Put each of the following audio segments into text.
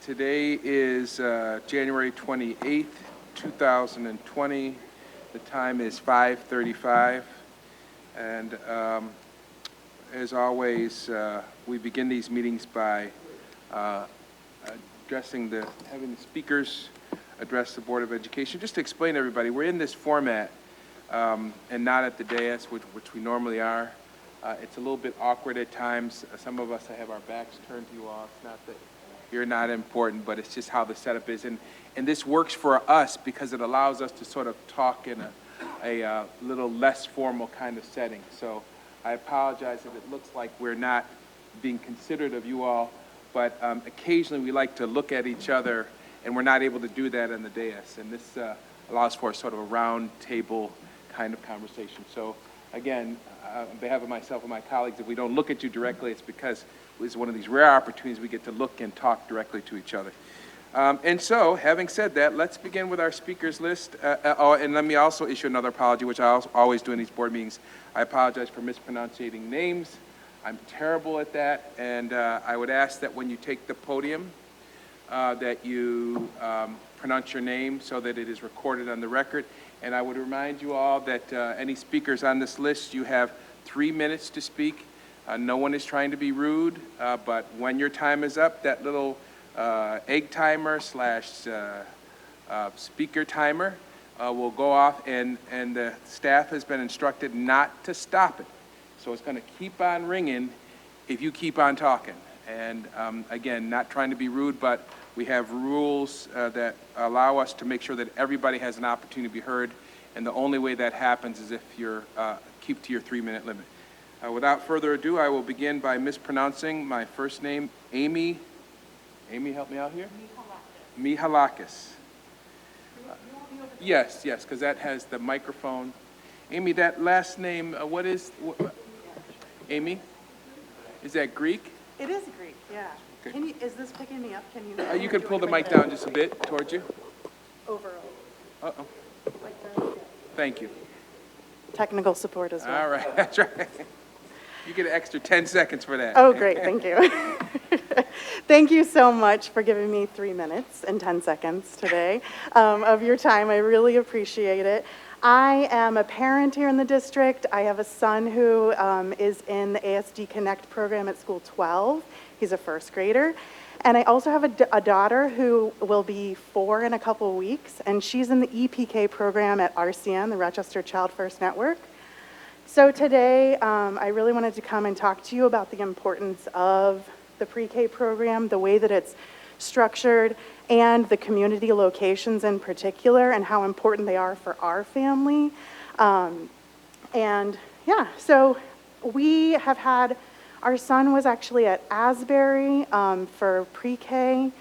Today is January 28th, 2020. The time is 5:35. And as always, we begin these meetings by having the speakers address the Board of Education. Just to explain to everybody, we're in this format and not at the dais, which we normally are. It's a little bit awkward at times. Some of us have our backs turned to you all. It's not that you're not important, but it's just how the setup is. And this works for us because it allows us to sort of talk in a little less formal kind of setting. So I apologize if it looks like we're not being considerate of you all, but occasionally we like to look at each other, and we're not able to do that on the dais. And this allows for sort of a round table kind of conversation. So again, on behalf of myself and my colleagues, if we don't look at you directly, it's because it's one of these rare opportunities we get to look and talk directly to each other. And so, having said that, let's begin with our speakers list. And let me also issue another apology, which I always do in these board meetings. I apologize for mispronouncing names. I'm terrible at that. And I would ask that when you take the podium, that you pronounce your name so that it is recorded on the record. And I would remind you all that any speakers on this list, you have 3 minutes to speak. No one is trying to be rude, but when your time is up, that little egg timer / speaker timer will go off, and the staff has been instructed not to stop it. So it's going to keep on ringing if you keep on talking. And again, not trying to be rude, but we have rules that allow us to make sure that everybody has an opportunity to be heard, and the only way that happens is if you're keep to your 3-minute limit. Without further ado, I will begin by mispronouncing my first name, Amy. Amy, help me out here. Mihalakis. Yes, because that has the microphone. Amy, that last name, what is, Amy? Is that Greek? It is Greek, yeah. Okay. Is this picking me up? Can you? You can pull the mic down just a bit towards you. Overall. Uh-oh. Like that. Thank you. Technical support as well. All right, that's right. You get an extra 10 seconds for that. Oh, great, thank you. Thank you so much for giving me 3 minutes and 10 seconds today of your time. I really appreciate it. I am a parent here in the district. I have a son who is in the ASD Connect program at School 12. He's a first grader. And I also have a daughter who will be 4 in a couple weeks, and she's in the EPK program at RCN, the Rochester Child First Network. So today, I really wanted to come and talk to you about the importance of the pre-K program, the way that it's structured, and the community locations in particular, and how important they are for our family. So we have had, our son was actually at Asbury for pre-K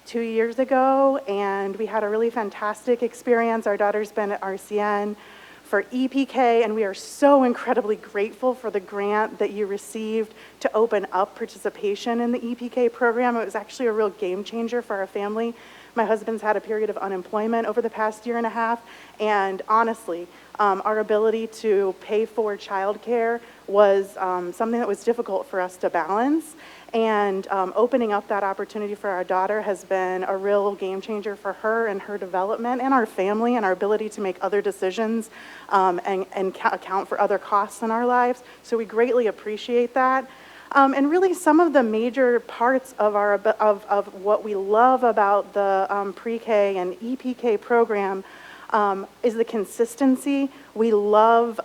2 years ago, and we had a really fantastic experience. Our daughter's been at RCN for EPK, and we are so incredibly grateful for the grant that you received to open up participation in the EPK program. It was actually a real game changer for our family. My husband's had a period of unemployment over the past 1.5 years, and honestly, our ability to pay for childcare was something that was difficult for us to balance. And opening up that opportunity for our daughter has been a real game changer for her and her development and our family and our ability to make other decisions and account for other costs in our lives. So we greatly appreciate that. And really some of the major parts of of what we love about the pre-K and EPK program is the consistency. We love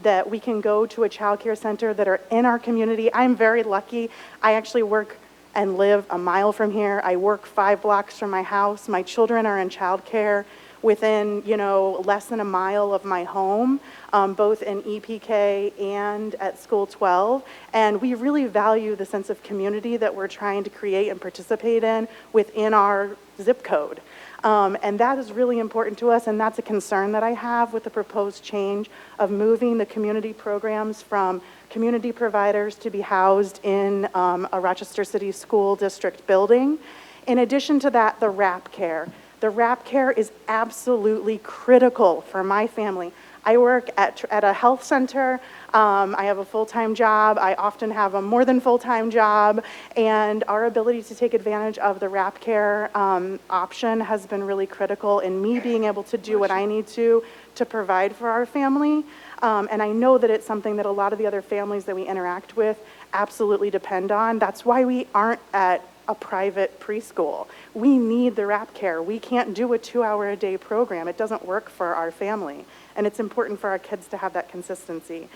that we can go to a child care center that are in our community. I'm very lucky. I actually work and live a mile from here. I work 5 blocks from my house. My children are in child care within, less than a mile of my home, both in EPK and at School 12. And we really value the sense of community that we're trying to create and participate in within our zip code. And that is really important to us, and that's a concern that I have with the proposed change of moving the community programs from community providers to be housed in a Rochester City School District building. In addition to that, the wrap care. The wrap care is absolutely critical for my family. I work at a health center. I have a full-time job. I often have a more than full-time job, and our ability to take advantage of the Wrap Care option has been really critical in me being able to do what I need to provide for our family. And I know that it's something that a lot of the other families that we interact with absolutely depend on. That's why we aren't at a private preschool. We need the Wrap Care. We can't do a 2-hour-a-day program. It doesn't work for our family, and it's important for our kids to have that consistency.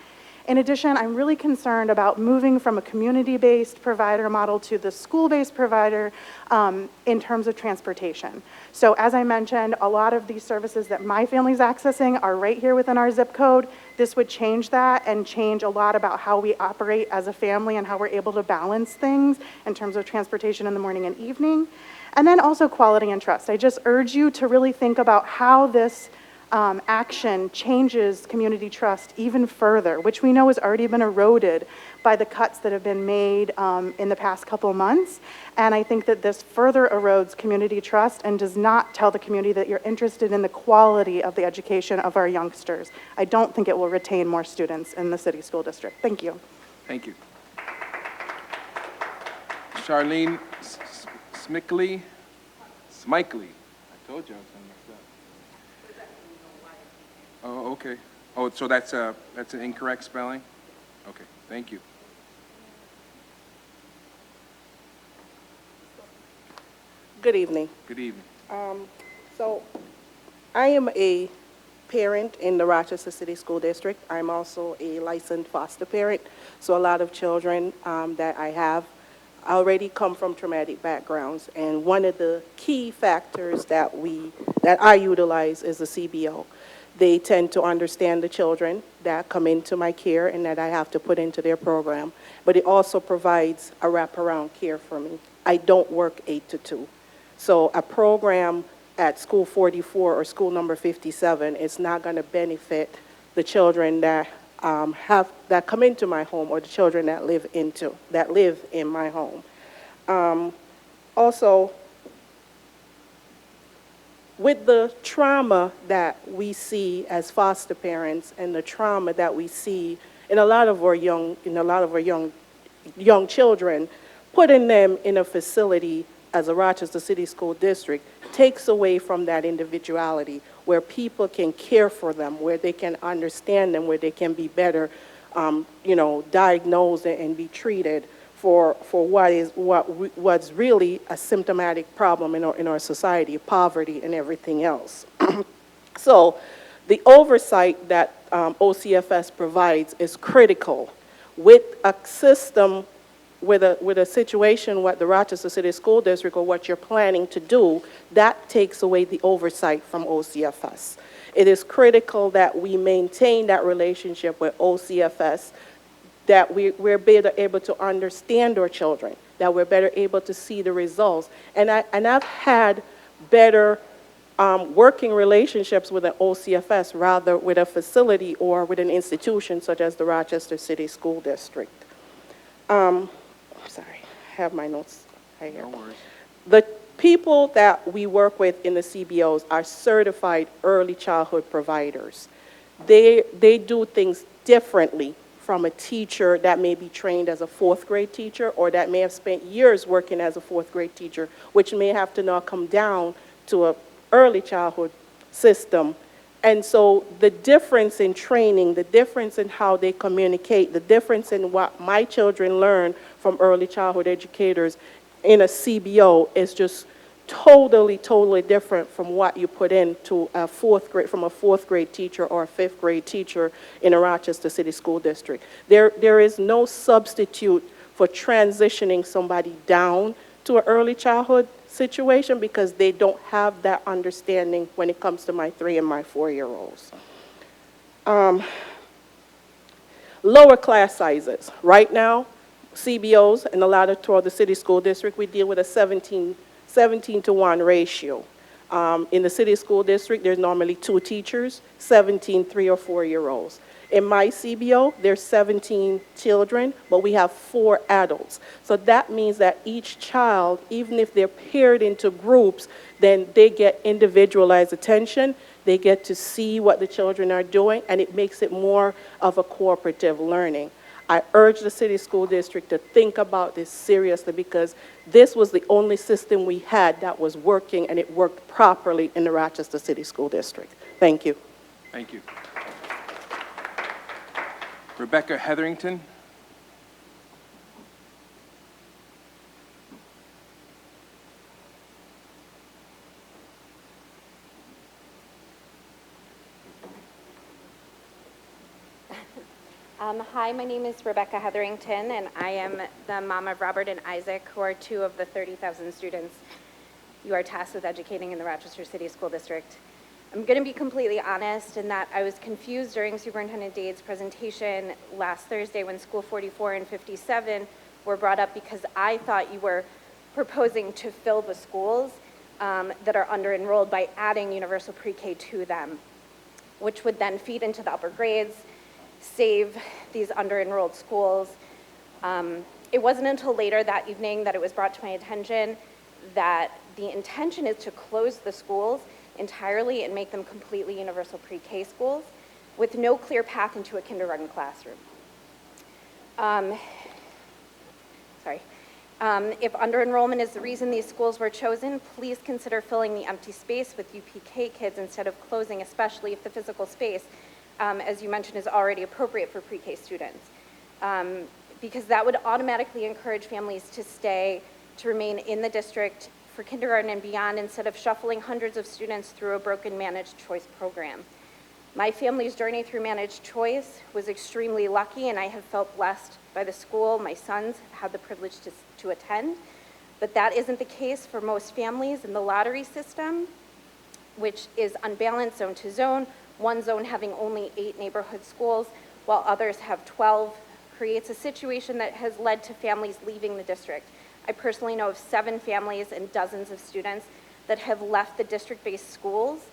In addition, I'm really concerned about moving from a community-based provider model to the school-based provider in terms of transportation. So as I mentioned, a lot of these services that my family's accessing are right here within our zip code. This would change that and change a lot about how we operate as a family and how we're able to balance things in terms of transportation in the morning and evening. And then also quality and trust. I just urge you to really think about how this action changes community trust even further, which we know has already been eroded by the cuts that have been made in the past couple months. And I think that this further erodes community trust and does not tell the community that you're interested in the quality of the education of our youngsters. I don't think it will retain more students in the city school district. Thank you. Thank you. Charlene Smikely. I told you I was going to mess up. Oh, okay. Oh, so that's an incorrect spelling? Okay, thank you. Good evening. Good evening. So I am a parent in the Rochester City School District. I'm also a licensed foster parent. So a lot of children that I have already come from traumatic backgrounds. And one of the key factors that I utilize is the CBO. They tend to understand the children that come into my care and that I have to put into their program. But it also provides a wraparound care for me. I don't work 8 to 2. So a program at school 44 or school number 57 is not going to benefit the children that that come into my home or the children that live in my home. Also, with the trauma that we see as foster parents and the trauma that we see in a lot of our young children, putting them in a facility as a Rochester City School District takes away from that individuality where people can care for them, where they can understand them, where they can be better, diagnosed and be treated for what's really a symptomatic problem in our society, poverty and everything else. So the oversight that OCFS provides is critical. With a system, with a situation, what the Rochester City School District or what you're planning to do, that takes away the oversight from OCFS. It is critical that we maintain that relationship with OCFS, that we're better able to understand our children, that we're better able to see the results. And I've had better working relationships with an OCFS rather with a facility or with an institution such as the Rochester City School District. Sorry, I have my notes right here. No worries. The people that we work with in the CBOs are certified early childhood providers. They do things differently from a teacher that may be trained as a 4th grade teacher or that may have spent years working as a 4th grade teacher, which may have to now come down to an early childhood system. And so the difference in training, the difference in how they communicate, the difference in what my children learn from early childhood educators in a CBO is just totally different from what you put into a 4th grade teacher or a 5th grade teacher in a Rochester City School District. There is no substitute for transitioning somebody down to an early childhood situation because they don't have that understanding when it comes to my 3 and my 4-year-olds. Lower class sizes. Right now, CBOs and a lot of throughout the city school district, we deal with a 17-to-1 ratio. In the city school district, there's normally 2 teachers, 17 3 or 4-year-olds. In my CBO, there's 17 children, but we have 4 adults. So that means that each child, even if they're paired into groups, then they get individualized attention They get to see what the children are doing, and it makes it more of a cooperative learning. I urge the city school district to think about this seriously, because this was the only system we had that was working, and it worked properly in the Rochester City School District. Thank you. Thank you. Rebecca Hetherington. Hi, my name is Rebecca Hetherington, and I am the mom of Robert and Isaac, who are two of the 30,000 students you are tasked with educating in the Rochester City School District. I'm going to be completely honest in that I was confused during Superintendent Dade's presentation last Thursday when School 44 and 57 were brought up, because I thought you were proposing to fill the schools that are under-enrolled by adding universal pre-K to them, which would then feed into the upper grades, save these under-enrolled schools. It wasn't until later that evening that it was brought to my attention that the intention is to close the schools entirely and make them completely universal pre-K schools with no clear path into a kindergarten classroom. If under-enrollment is the reason these schools were chosen, please consider filling the empty space with UPK kids instead of closing, especially if the physical space, as you mentioned, is already appropriate for pre-K students. Because that would automatically encourage families to remain in the district for kindergarten and beyond, instead of shuffling hundreds of students through a broken managed choice program. My family's journey through managed choice was extremely lucky, and I have felt blessed by the school my sons have had the privilege to attend. But that isn't the case for most families in the lottery system, which is unbalanced zone to zone, one zone having only 8 neighborhood schools, while others have 12, creates a situation that has led to families leaving the district. I personally know of 7 families and dozens of students that have left the district-based schools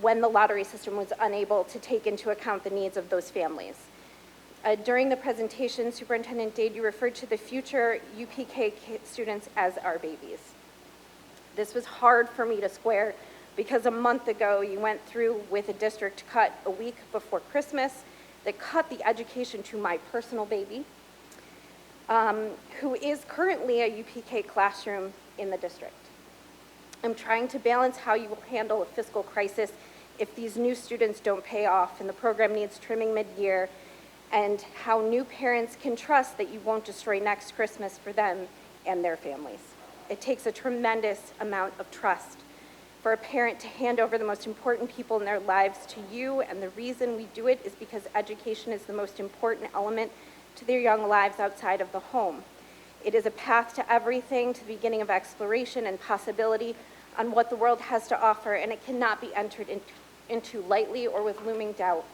when the lottery system was unable to take into account the needs of those families. During the presentation, Superintendent Dade, you referred to the future UPK students as our babies. This was hard for me to square, because a month ago you went through with a district cut a week before Christmas that cut the education to my personal baby, who is currently a UPK classroom in the district. I'm trying to balance how you will handle a fiscal crisis if these new students don't pay off and the program needs trimming mid-year, and how new parents can trust that you won't destroy next Christmas for them and their families. It takes a tremendous amount of trust for a parent to hand over the most important people in their lives to you, and the reason we do it is because education is the most important element to their young lives outside of the home. It is a path to everything, to the beginning of exploration and possibility on what the world has to offer, and it cannot be entered into lightly or with looming doubt.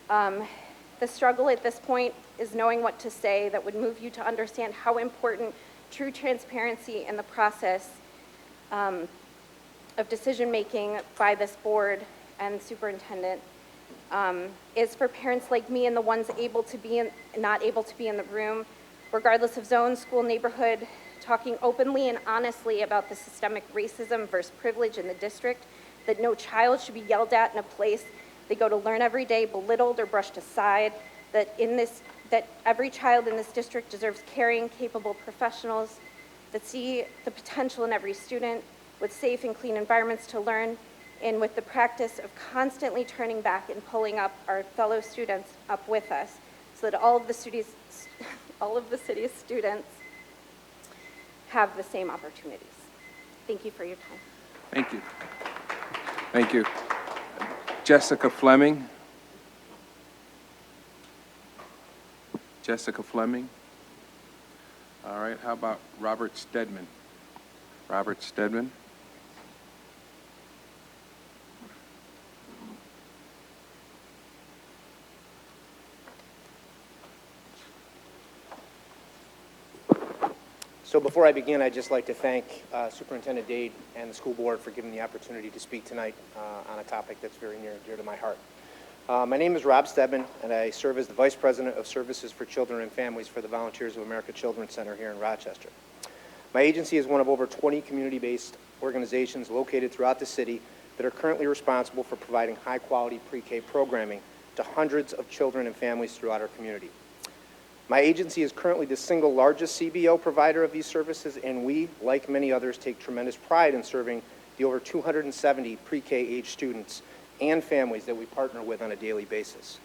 The struggle at this point is knowing what to say that would move you to understand how important true transparency in the process of decision-making by this board and superintendent is for parents like me and the ones not able to be in the room, regardless of zone, school, neighborhood, talking openly and honestly about the systemic racism versus privilege in the district, that no child should be yelled at in a place they go to learn every day, belittled or brushed aside, that every child in this district deserves caring, capable professionals that see the potential in every student, with safe and clean environments to learn, and with the practice of constantly turning back and pulling up our fellow students up with us, so that all of the city's students have the same opportunities. Thank you for your time. Thank you. Thank you. Jessica Fleming. Jessica Fleming. All right, how about Robert Stedman? Robert Stedman. So before I begin, I'd just like to thank Superintendent Dade and the school board for giving me the opportunity to speak tonight on a topic that's very near and dear to my heart. My name is Rob Stedman, and I serve as the Vice President of Services for Children and Families for the Volunteers of America Children's Center here in Rochester. My agency is one of over 20 community-based organizations located throughout the city that are currently responsible for providing high-quality pre-K programming to hundreds of children and families throughout our community. My agency is currently the single largest CBO provider of these services, and we, like many others, take tremendous pride in serving the over 270 pre-K age students and families that we partner with on a daily basis.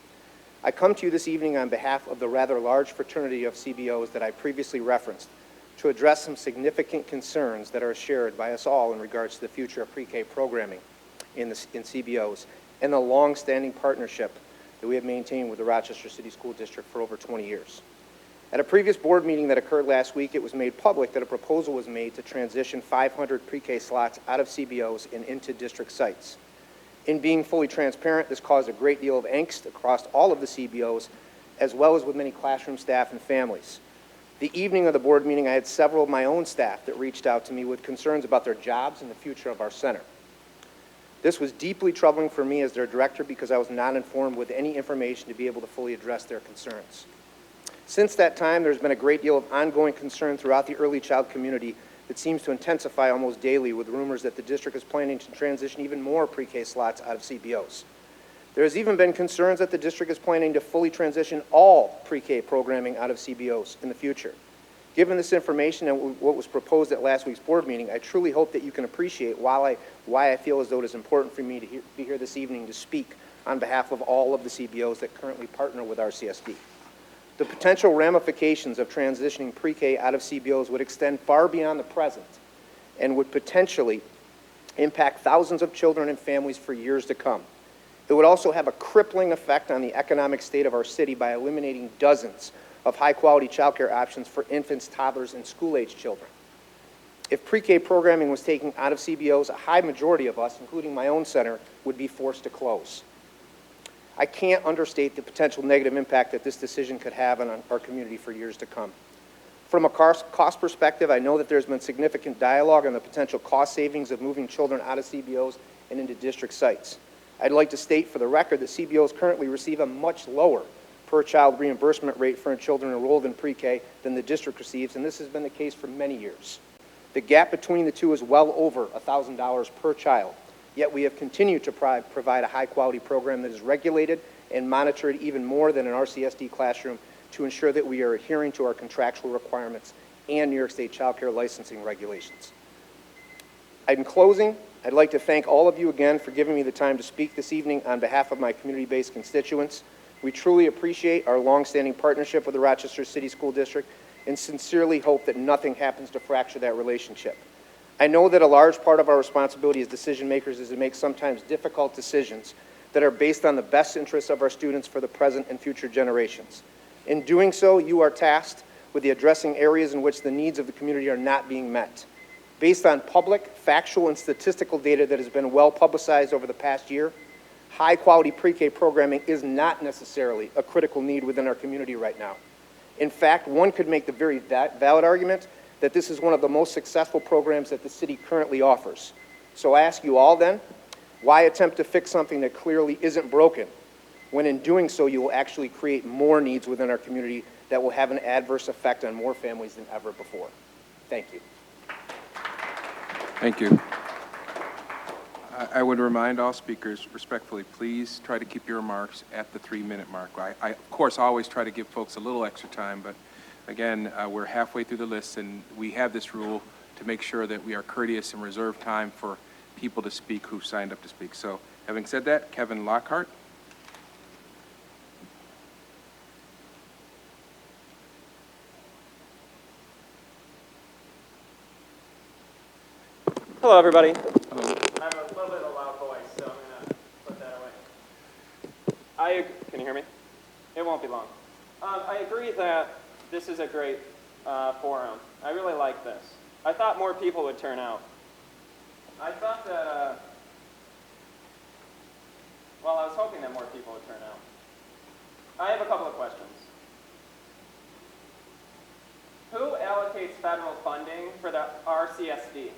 I come to you this evening on behalf of the rather large fraternity of CBOs that I previously referenced to address some significant concerns that are shared by us all in regards to the future of pre-K programming in CBOs and the long-standing partnership that we have maintained with the Rochester City School District for over 20 years. At a previous board meeting that occurred last week, it was made public that a proposal was made to transition 500 pre-K slots out of CBOs and into district sites. In being fully transparent, this caused a great deal of angst across all of the CBOs, as well as with many classroom staff and families. The evening of the board meeting, I had several of my own staff that reached out to me with concerns about their jobs and the future of our center. This was deeply troubling for me as their director because I was not informed with any information to be able to fully address their concerns. Since that time, there's been a great deal of ongoing concern throughout the early child community that seems to intensify almost daily with rumors that the district is planning to transition even more pre-K slots out of CBOs. There has even been concerns that the district is planning to fully transition all pre-K programming out of CBOs in the future. Given this information and what was proposed at last week's board meeting, I truly hope that you can appreciate why I feel as though it is important for me to be here this evening to speak on behalf of all of the CBOs that currently partner with RCSD. The potential ramifications of transitioning pre-K out of CBOs would extend far beyond the present and would potentially impact thousands of children and families for years to come. It would also have a crippling effect on the economic state of our city by eliminating dozens of high-quality childcare options for infants, toddlers, and school-age children. If pre-K programming was taken out of CBOs, a high majority of us, including my own center, would be forced to close. I can't understate the potential negative impact that this decision could have on our community for years to come. From a cost perspective, I know that there's been significant dialogue on the potential cost savings of moving children out of CBOs and into district sites. I'd like to state for the record that CBOs currently receive a much lower per-child reimbursement rate for children enrolled in pre-K than the district receives, and this has been the case for many years. The gap between the two is well over $1,000 per child. Yet we have continued to provide a high-quality program that is regulated and monitored even more than an RCSD classroom to ensure that we are adhering to our contractual requirements and New York State child care licensing regulations. In closing, I'd like to thank all of you again for giving me the time to speak this evening on behalf of my community-based constituents. We truly appreciate our long-standing partnership with the Rochester City School District and sincerely hope that nothing happens to fracture that relationship. I know that a large part of our responsibility as decision makers is to make sometimes difficult decisions that are based on the best interests of our students for the present and future generations. In doing so, you are tasked with addressing areas in which the needs of the community are not being met. Based on public, factual, and statistical data that has been well publicized over the past year, high-quality pre-K programming is not necessarily a critical need within our community right now. In fact, one could make the very valid argument that this is one of the most successful programs that the city currently offers. So I ask you all then, why attempt to fix something that clearly isn't broken, when in doing so you will actually create more needs within our community that will have an adverse effect on more families than ever before? Thank you. Thank you. I would remind all speakers respectfully, please try to keep your remarks at the 3-minute mark. I of course, always try to give folks a little extra time, but again, we're halfway through the list, and we have this rule to make sure that we are courteous and reserve time for people to speak who signed up to speak. So having said that, Kevin Lockhart. Hello, everybody. Hello. I have a little bit of a loud voice, so I'm going to put that away. Can you hear me? It won't be long. I agree that this is a great forum. I really like this. I thought more people would turn out. I thought that, well, I was hoping that more people would turn out. I have a couple of questions. Who allocates federal funding for the RCSD?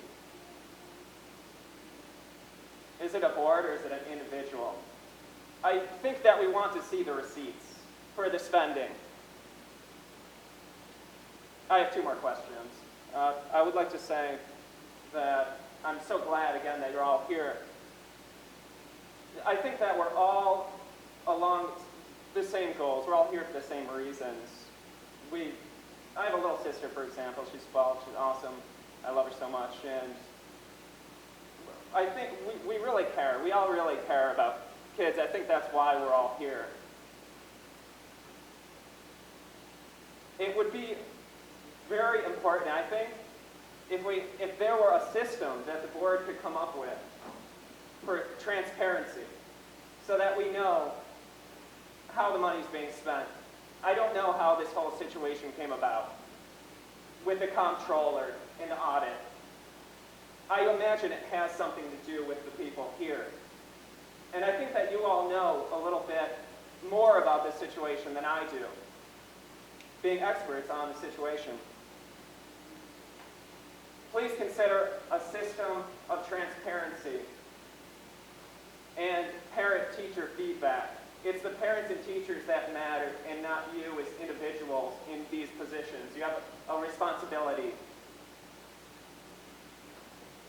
Is it a board or is it an individual? I think that we want to see the receipts for the spending. I have 2 more questions. I would like to say that I'm so glad, again, that you're all here I think that we're all along the same goals. We're all here for the same reasons. I have a little sister, for example. She's 12. She's awesome. I love her so much. And I think we really care. We all really care about kids. I think that's why we're all here. It would be very important, I think, if there were a system that the board could come up with for transparency, so that we know how the money's being spent. I don't know how this whole situation came about with the comptroller and the audit. I imagine it has something to do with the people here. And I think that you all know a little bit more about this situation than I do, being experts on the situation. Please consider a system of transparency and parent-teacher feedback. It's the parents and teachers that matter, and not you as individuals in these positions. You have a responsibility.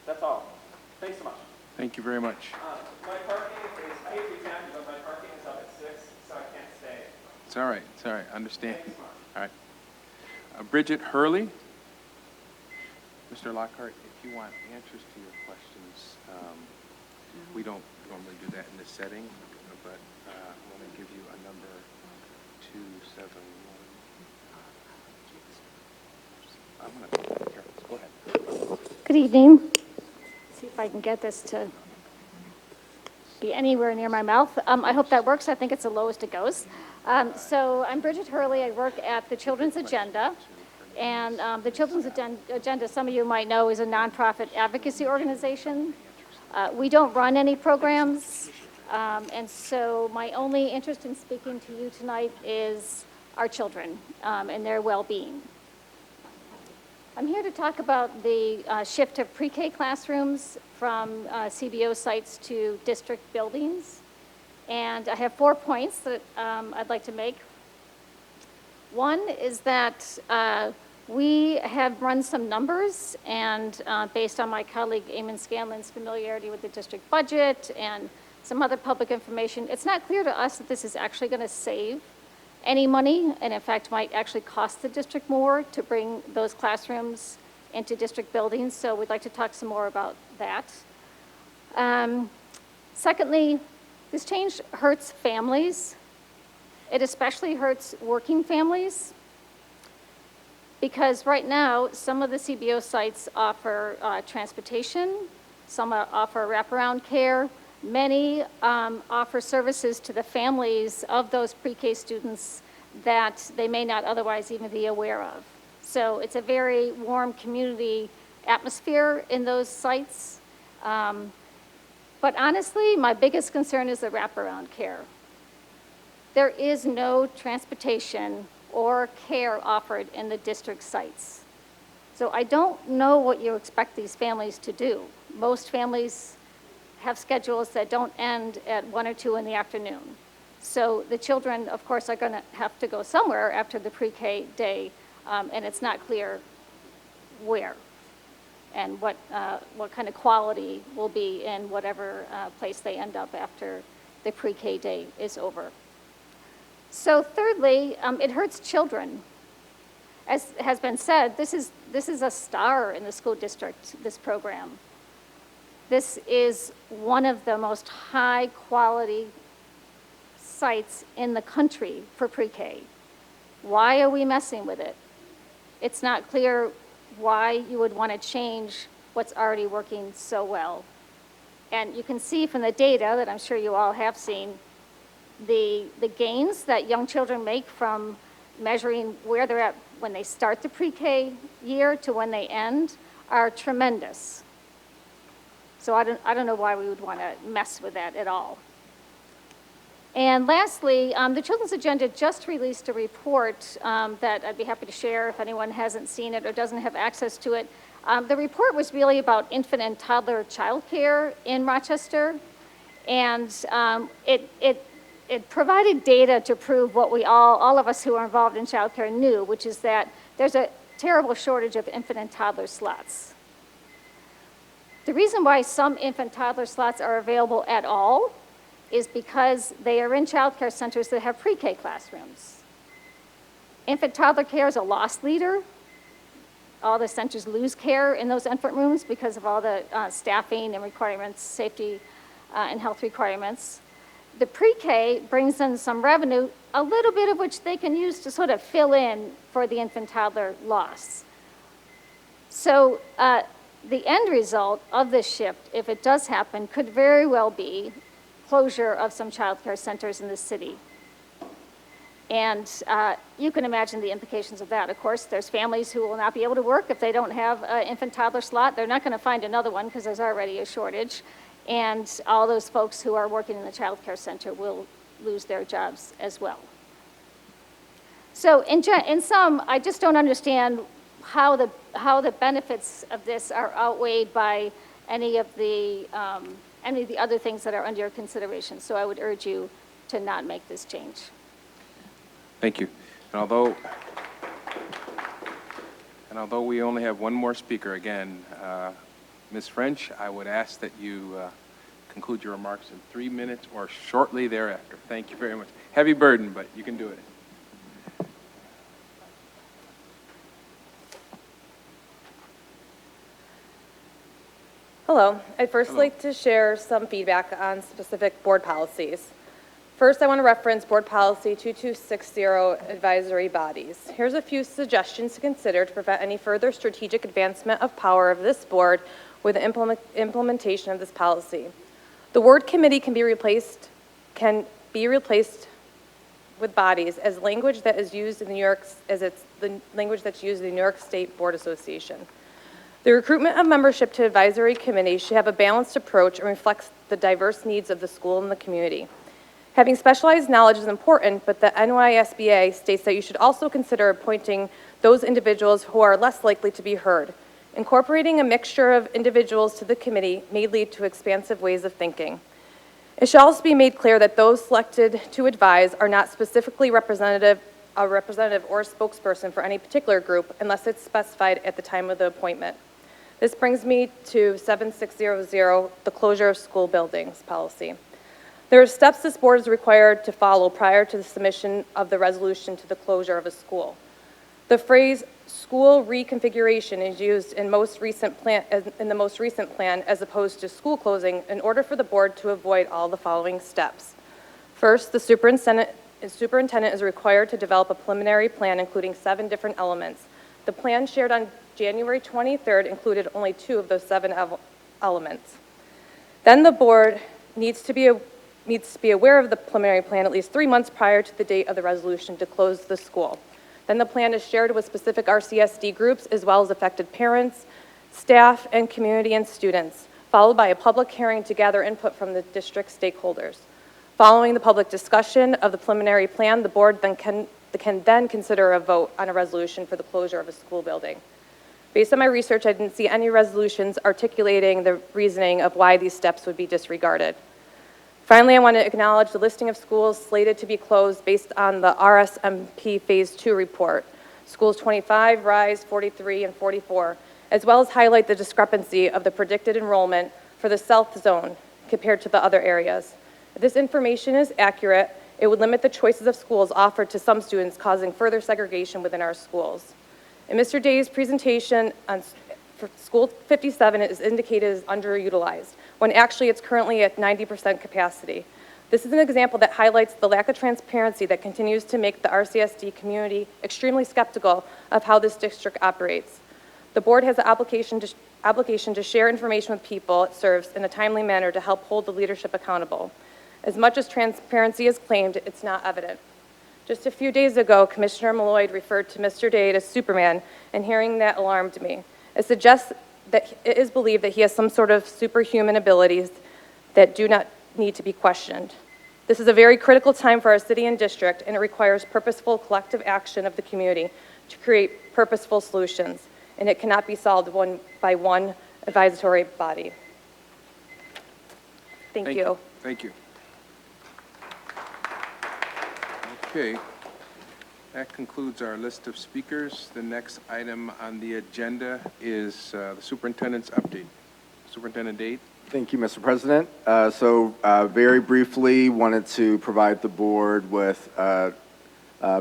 That's all. Thanks so much. Thank you very much. My parking is, I hate to be tacky, but my parking is up at 6, so I can't stay. It's all right, it's all right, understand. Thanks so much. All right. Bridget Hurley. Mr. Lockhart, if you want answers to your questions, we don't normally do that in this setting, but I'm going to give you a number 271. I'm going to, here, go ahead. Good evening. See if I can get this to be anywhere near my mouth. I hope that works. I think it's the lowest it goes. So I'm Bridget Hurley. I work at the Children's Agenda. And the Children's Agenda, some of you might know, is a nonprofit advocacy organization. We don't run any programs. And so my only interest in speaking to you tonight is our children and their well-being. I'm here to talk about the shift of pre-K classrooms from CBO sites to district buildings. And I have 4 points that I'd like to make. One is that we have run some numbers, and based on my colleague Eamon Scanlon's familiarity with the district budget and some other public information, it's not clear to us that this is actually going to save any money, and in fact might actually cost the district more to bring those classrooms into district buildings, so we'd like to talk some more about that. Secondly, this change hurts families. It especially hurts working families, because right now, some of the CBO sites offer transportation, some offer wraparound care, many offer services to the families of those pre-K students that they may not otherwise even be aware of. So it's a very warm community atmosphere in those sites. But honestly, my biggest concern is the wraparound care. There is no transportation or care offered in the district sites. So I don't know what you expect these families to do. Most families have schedules that don't end at 1 or 2 in the afternoon. So the children, of course, are going to have to go somewhere after the pre-K day, and it's not clear where and what kind of quality will be in whatever place they end up after the pre-K day is over. So thirdly, it hurts children. As has been said, this is a star in the school district, this program. This is one of the most high-quality sites in the country for pre-K. Why are we messing with it? It's not clear why you would want to change what's already working so well. And you can see from the data that I'm sure you all have seen, the gains that young children make from measuring where they're at when they start the pre-K year to when they end are tremendous. So I don't know why we would want to mess with that at all. And lastly, the Children's Agenda just released a report that I'd be happy to share if anyone hasn't seen it or doesn't have access to it. The report was really about infant and toddler childcare in Rochester, and it provided data to prove what we all of us who are involved in childcare knew, which is that there's a terrible shortage of infant and toddler slots. The reason why some infant toddler slots are available at all is because they are in child care centers that have pre-K classrooms. Infant toddler care is a loss leader. All the centers lose care in those infant rooms because of all the staffing and requirements, safety and health requirements. The pre-K brings in some revenue, a little bit of which they can use to sort of fill in for the infant toddler loss. So the end result of this shift, if it does happen, could very well be closure of some child care centers in the city. And you can imagine the implications of that. Of course, there's families who will not be able to work if they don't have an infant toddler slot. They're not going to find another one because there's already a shortage. And all those folks who are working in the child care center will lose their jobs as well. So in sum, I just don't understand how the benefits of this are outweighed by any of the other things that are under your consideration. So I would urge you to not make this change. Thank you. And although we only have one more speaker, again, Ms. French, I would ask that you conclude your remarks in 3 minutes or shortly thereafter. Thank you very much. Heavy burden, but you can do it. Hello. I'd first like to share some feedback on specific board policies. First, I want to reference Board Policy 2260, Advisory Bodies. Here's a few suggestions to consider to prevent any further strategic advancement of power of this board with the implementation of this policy. The word committee can be replaced with bodies as language that is used in New York, as it's the language that's used in the New York State Board Association. The recruitment of membership to advisory committees should have a balanced approach and reflects the diverse needs of the school and the community. Having specialized knowledge is important, but the NYSBA states that you should also consider appointing those individuals who are less likely to be heard. Incorporating a mixture of individuals to the committee may lead to expansive ways of thinking. It should also be made clear that those selected to advise are not specifically a representative or a spokesperson for any particular group unless it's specified at the time of the appointment. This brings me to 7600, the closure of school buildings policy. There are steps this board is required to follow prior to the submission of the resolution to the closure of a school. The phrase school reconfiguration is used in the most recent plan as opposed to school closing in order for the board to avoid all the following steps. First, the superintendent is required to develop a preliminary plan including 7 different elements. The plan shared on January 23rd included only 2 of those 7 elements. Then the board needs to be aware of the preliminary plan at least 3 months prior to the date of the resolution to close the school. Then the plan is shared with specific RCSD groups as well as affected parents, staff, and community and students, followed by a public hearing to gather input from the district stakeholders. Following the public discussion of the preliminary plan, the board then can consider a vote on a resolution for the closure of a school building. Based on my research, I didn't see any resolutions articulating the reasoning of why these steps would be disregarded. Finally, I want to acknowledge the listing of schools slated to be closed based on the RSMP Phase 2 report, schools 25, RISE, 43, and 44, as well as highlight the discrepancy of the predicted enrollment for the South Zone compared to the other areas. If this information is accurate, it would limit the choices of schools offered to some students, causing further segregation within our schools. In Mr. Day's presentation on School 57, it is indicated as underutilized, when actually it's currently at 90% capacity. This is an example that highlights the lack of transparency that continues to make the RCSD community extremely skeptical of how this district operates. The board has an obligation to share information with people it serves in a timely manner to help hold the leadership accountable. As much as transparency is claimed, it's not evident. Just a few days ago, Commissioner Malloyd referred to Mr. Day as Superman, and hearing that alarmed me. It suggests that it is believed that he has some sort of superhuman abilities that do not need to be questioned. This is a very critical time for our city and district, and it requires purposeful collective action of the community to create purposeful solutions, and it cannot be solved one by one advisory body. Thank you. Thank you. Okay, that concludes our list of speakers. The next item on the agenda is the superintendent's update. Superintendent Dade. Thank you, Mr. President. Very briefly, wanted to provide the board with a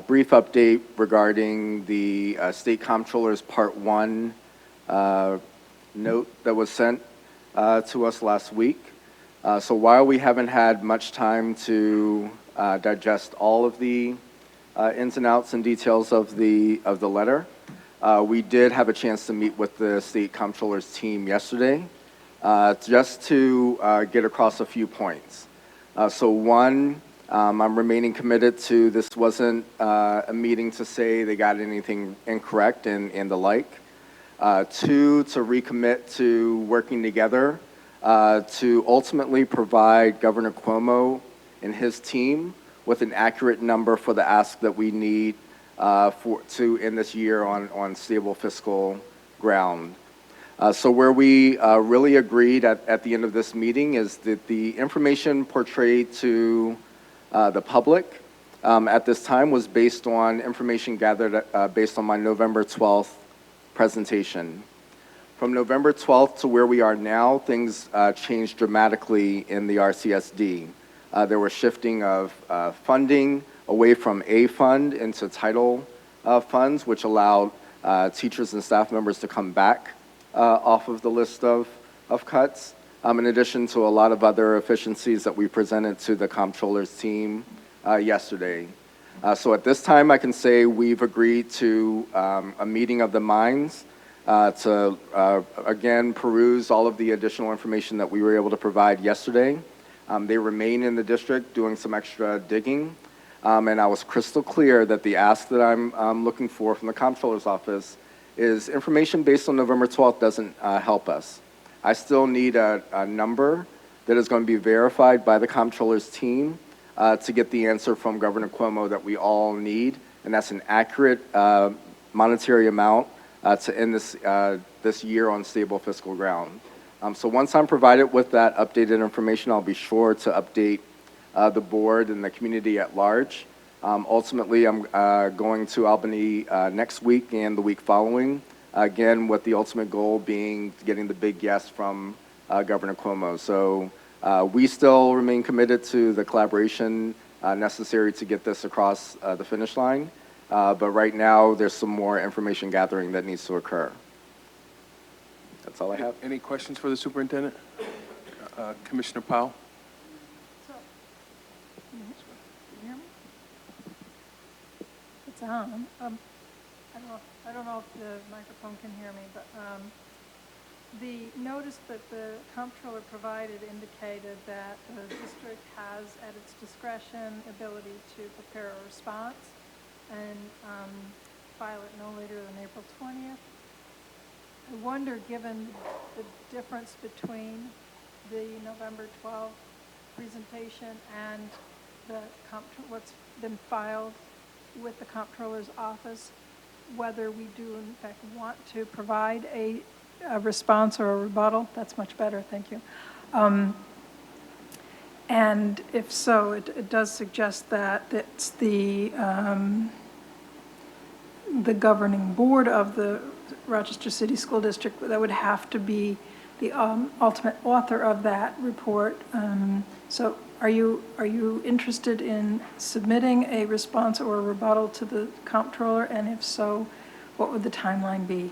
brief update regarding the State Comptroller's Part 1 note that was sent to us last week. So while we haven't had much time to digest all of the ins and outs and details of the letter, we did have a chance to meet with the State Comptroller's team yesterday, just to get across a few points. One, I'm remaining committed to this wasn't a meeting to say they got anything incorrect and the like. Two, to recommit to working together to ultimately provide Governor Cuomo and his team with an accurate number for the ask that we need to end this year on stable fiscal ground. So where we really agreed at the end of this meeting is that the information portrayed to the public at this time was based on information gathered based on my November 12th presentation. From November 12th to where we are now, things changed dramatically in the RCSD. There was shifting of funding away from A fund into title funds, which allowed teachers and staff members to come back off of the list of cuts, in addition to a lot of other efficiencies that we presented to the comptroller's team yesterday. So at this time, I can say we've agreed to a meeting of the minds to, again, peruse all of the additional information that we were able to provide yesterday. They remain in the district doing some extra digging, and I was crystal clear that the ask that I'm looking for from the comptroller's office is information based on November 12th doesn't help us. I still need a number that is going to be verified by the comptroller's team to get the answer from Governor Cuomo that we all need, and that's an accurate monetary amount to end this year on stable fiscal ground. So once I'm provided with that updated information, I'll be sure to update the board and the community at large. Ultimately, I'm going to Albany next week and the week following, again, with the ultimate goal being getting the big yes from Governor Cuomo. So we still remain committed to the collaboration necessary to get this across the finish line. But right now, there's some more information gathering that needs to occur. That's all I have. Any questions for the superintendent? Commissioner Powell? It's on. I don't know if the microphone can hear me, but the notice that the comptroller provided indicated that the district has at its discretion ability to prepare a response and file it no later than April 20th. I wonder, given the difference between the November 12th presentation and what's been filed with the comptroller's office, whether we do in fact want to provide a response or a rebuttal. That's much better, thank you. And if so, it does suggest that it's the governing board of the Rochester City School District that would have to be the ultimate author of that report. So are you interested in submitting a response or a rebuttal to the comptroller? And if so, what would the timeline be?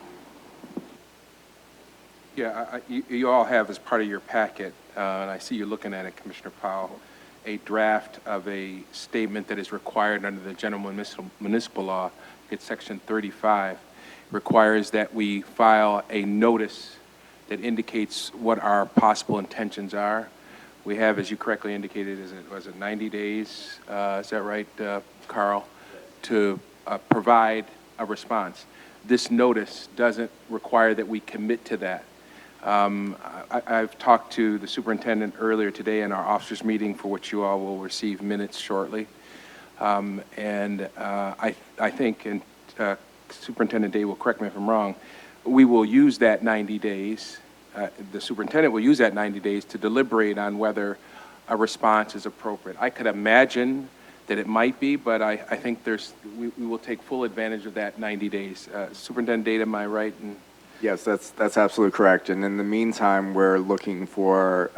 Yeah, you all have as part of your packet, and I see you looking at it, Commissioner Powell, a draft of a statement that is required under the General Municipal Law. It's Section 35. Requires that we file a notice that indicates what our possible intentions are. We have, as you correctly indicated, was it 90 days? Is that right, Carl? To provide a response. This notice doesn't require that we commit to that. I've talked to the superintendent earlier today in our officers meeting, for which you all will receive minutes shortly. I think, and Superintendent Day will correct me if I'm wrong, we will use that 90 days, the superintendent will use that 90 days to deliberate on whether a response is appropriate. I could imagine that it might be, but I think we will take full advantage of that 90 days. Superintendent Day, am I right in Yes, that's absolutely correct. And in the meantime, we're looking for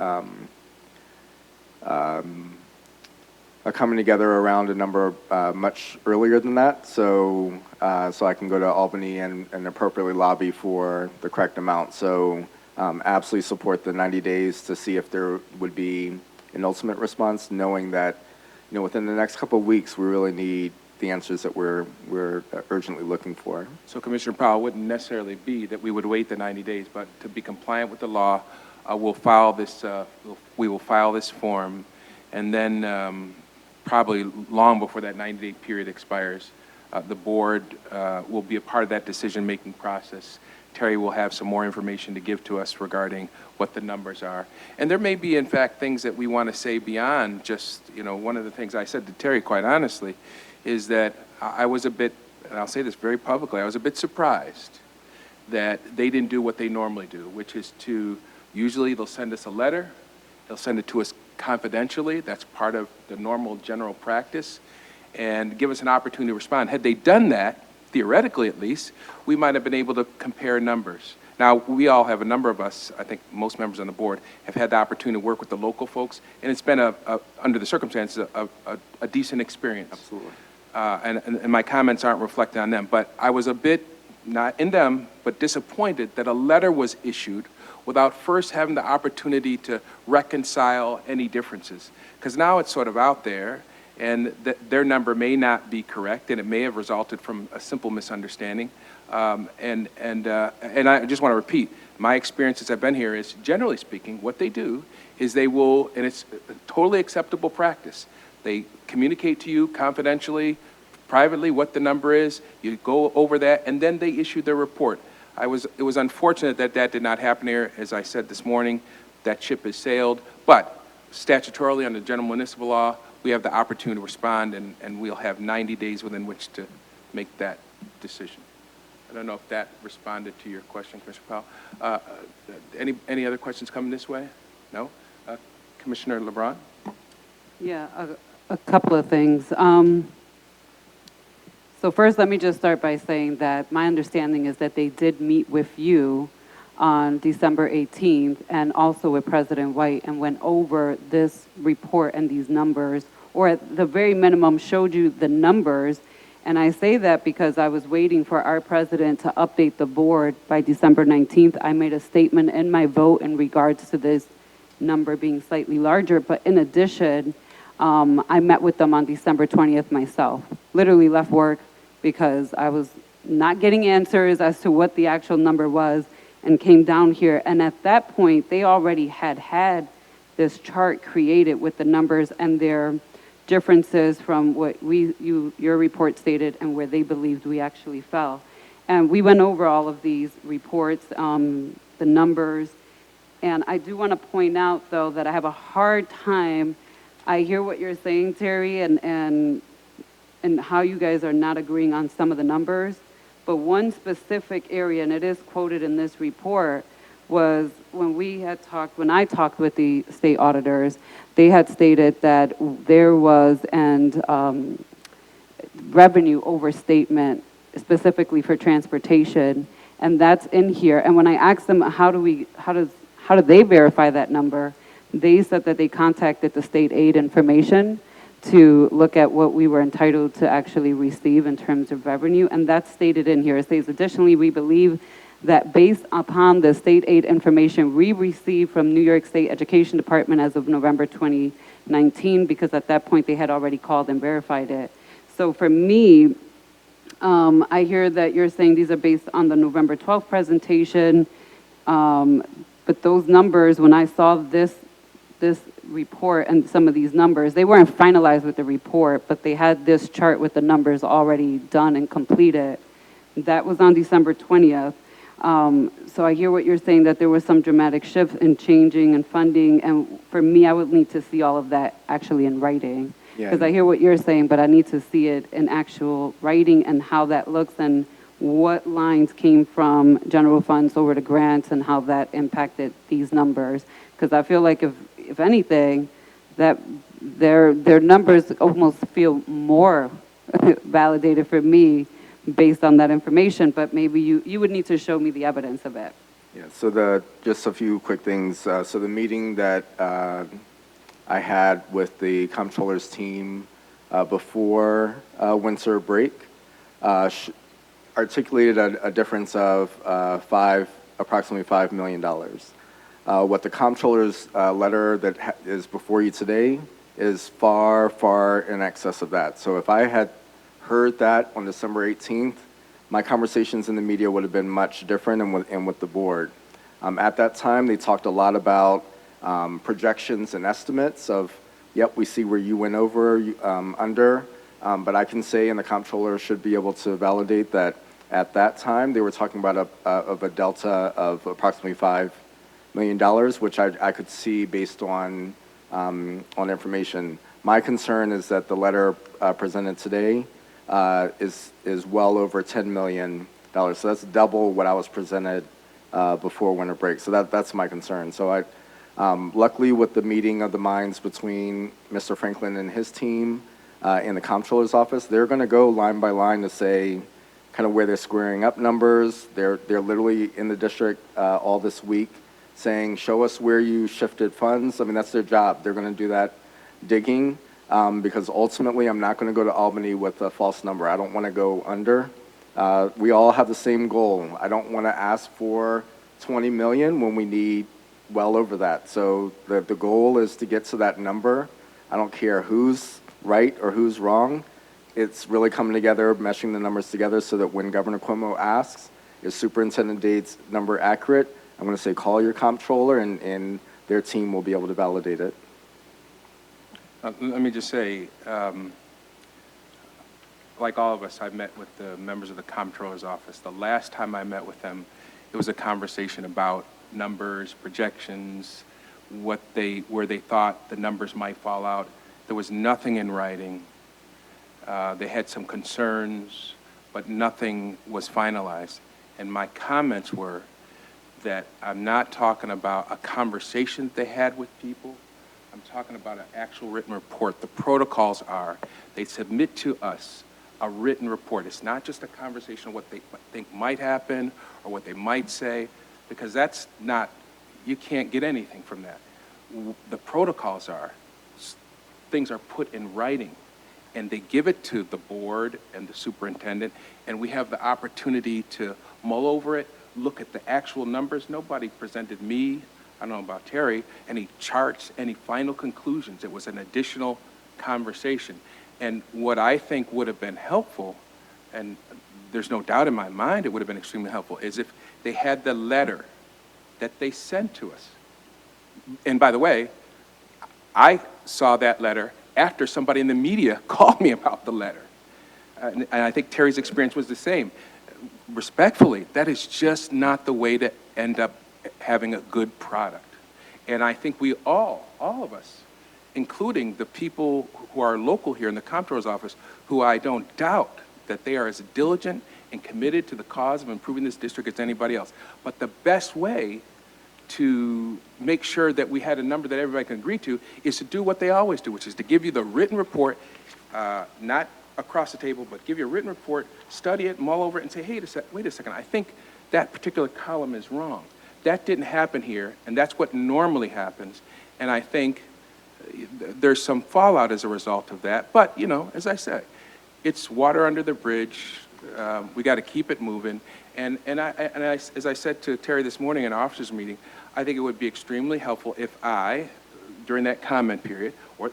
a coming together around a number much earlier than that, so so I can go to Albany and appropriately lobby for the correct amount. So absolutely support the 90 days to see if there would be an ultimate response, knowing that, you know, within the next couple of weeks, we really need the answers that we're urgently looking for. So Commissioner Powell, it wouldn't necessarily be that we would wait the 90 days, but to be compliant with the law, we'll file this, we will file this form, and then probably long before that 90-day period expires, the board will be a part of that decision-making process. Terry will have some more information to give to us regarding what the numbers are. And there may be, in fact, things that we want to say beyond just, you know, one of the things I said to Terry, quite honestly, is that I was a bit, and I'll say this very publicly, I was a bit surprised that they didn't do what they normally do, which is to, usually they'll send us a letter, they'll send it to us confidentially, that's part of the normal general practice, and give us an opportunity to respond. Had they done that, theoretically at least, we might have been able to compare numbers. Now, we all have, a number of us, I think most members on the board, have had the opportunity to work with the local folks, and it's been, under the circumstances, a decent experience. Absolutely. And my comments aren't reflected on them, but I was a bit, not in them, but disappointed that a letter was issued without first having the opportunity to reconcile any differences. Because now it's sort of out there, and their number may not be correct, and it may have resulted from a simple misunderstanding. And I just want to repeat, my experience as I've been here is, generally speaking, what they do is they will, and it's a totally acceptable practice, they communicate to you confidentially, privately, what the number is, you go over that, and then they issue their report. It was unfortunate that that did not happen here. As I said this morning, that ship has sailed, but statutorily under general municipal law, we have the opportunity to respond, and we'll have 90 days within which to make that decision. I don't know if that responded to your question, Commissioner Powell. Any other questions coming this way? No? Commissioner LeBron? Yeah, a couple of things. So first, let me just start by saying that my understanding is that they did meet with you on December 18th and also with President White and went over this report and these numbers, or at the very minimum showed you the numbers. And I say that because I was waiting for our president to update the board by December 19th. I made a statement in my vote in regards to this number being slightly larger, but in addition, I met with them on December 20th myself. Literally left work because I was not getting answers as to what the actual number was, and came down here. And at that point, they already had this chart created with the numbers and their differences from what your report stated and where they believed we actually fell. And we went over all of these reports, the numbers. And I do want to point out, though, that I have a hard time. I hear what you're saying, Terry, and how you guys are not agreeing on some of the numbers. But one specific area, and it is quoted in this report, was when I talked with the state auditors, they had stated that there was an revenue overstatement specifically for transportation, and that's in here. And when I asked them how do they verify that number, they said that they contacted the state aid information to look at what we were entitled to actually receive in terms of revenue, and that's stated in here. It says, additionally, we believe that based upon the state aid information we received from New York State Education Department as of November 2019, because at that point they had already called and verified it. So for me, I hear that you're saying these are based on the November 12th presentation, but those numbers, when I saw this report and some of these numbers, they weren't finalized with the report, but they had this chart with the numbers already done and completed. That was on December 20th. So I hear what you're saying, that there was some dramatic shift in changing and funding, and for me, I would need to see all of that actually in writing. Because I hear what you're saying, but I need to see it in actual writing and how that looks and what lines came from general funds over to grants and how that impacted these numbers. Because I feel like if anything, that their numbers almost feel more validated for me based on that information, but maybe you would need to show me the evidence of it. Yeah, so just a few quick things. So the meeting that I had with the comptroller's team before winter break articulated a difference of approximately $5 million. What the comptroller's letter that is before you today is far, far in excess of that. So if I had heard that on December 18th, my conversations in the media would have been much different and with the board. At that time, they talked a lot about projections and estimates of, yep, we see where you went over, under, but I can say, and the comptroller should be able to validate that at that time, they were talking about a delta of approximately $5 million, which I could see based on information. My concern is that the letter presented today is well over $10 million. So that's double what I was presented before winter break. So that's my concern. So luckily with the meeting of the minds between Mr. Franklin and his team in the comptroller's office, they're going to go line by line to say kind of where they're squaring up numbers. They're literally in the district all this week saying, show us where you shifted funds. I mean, that's their job. They're going to do that digging. Because ultimately I'm not going to go to Albany with a false number. I don't want to go under. We all have the same goal. I don't want to ask for 20 million when we need well over that. So the goal is to get to that number. I don't care who's right or who's wrong. It's really coming together, meshing the numbers together so that when Governor Cuomo asks, is Superintendent Dade's number accurate? I'm going to say, call your comptroller and their team will be able to validate it. Let me just say, like all of us, I've met with the members of the comptroller's office. The last time I met with them, it was a conversation about numbers, projections, where they thought the numbers might fall out. There was nothing in writing. They had some concerns, but nothing was finalized. And my comments were that I'm not talking about a conversation that they had with people. I'm talking about an actual written report. The protocols are, they submit to us a written report. It's not just a conversation of what they think might happen or what they might say, because that's not, you can't get anything from that. The protocols are, things are put in writing, and they give it to the board and the superintendent, and we have the opportunity to mull over it, look at the actual numbers. Nobody presented me, I don't know about Terry, any charts, any final conclusions. It was an additional conversation. And what I think would have been helpful, and there's no doubt in my mind it would have been extremely helpful, is if they had the letter that they sent to us. And by the way, I saw that letter after somebody in the media called me about the letter. And I think Terry's experience was the same. Respectfully, that is just not the way to end up having a good product. And I think we all of us, including the people who are local here in the comptroller's office, who I don't doubt that they are as diligent and committed to the cause of improving this district as anybody else. But the best way to make sure that we had a number that everybody can agree to is to do what they always do, which is to give you the written report, not across the table, but give you a written report, study it, mull over it, and say, hey, wait a second, I think that particular column is wrong. That didn't happen here, and that's what normally happens. And I think there's some fallout as a result of that. But, you know, as I said, it's water under the bridge. We got to keep it moving. And as I said to Terry this morning in our officers' meeting, I think it would be extremely helpful if I, during that comment period, or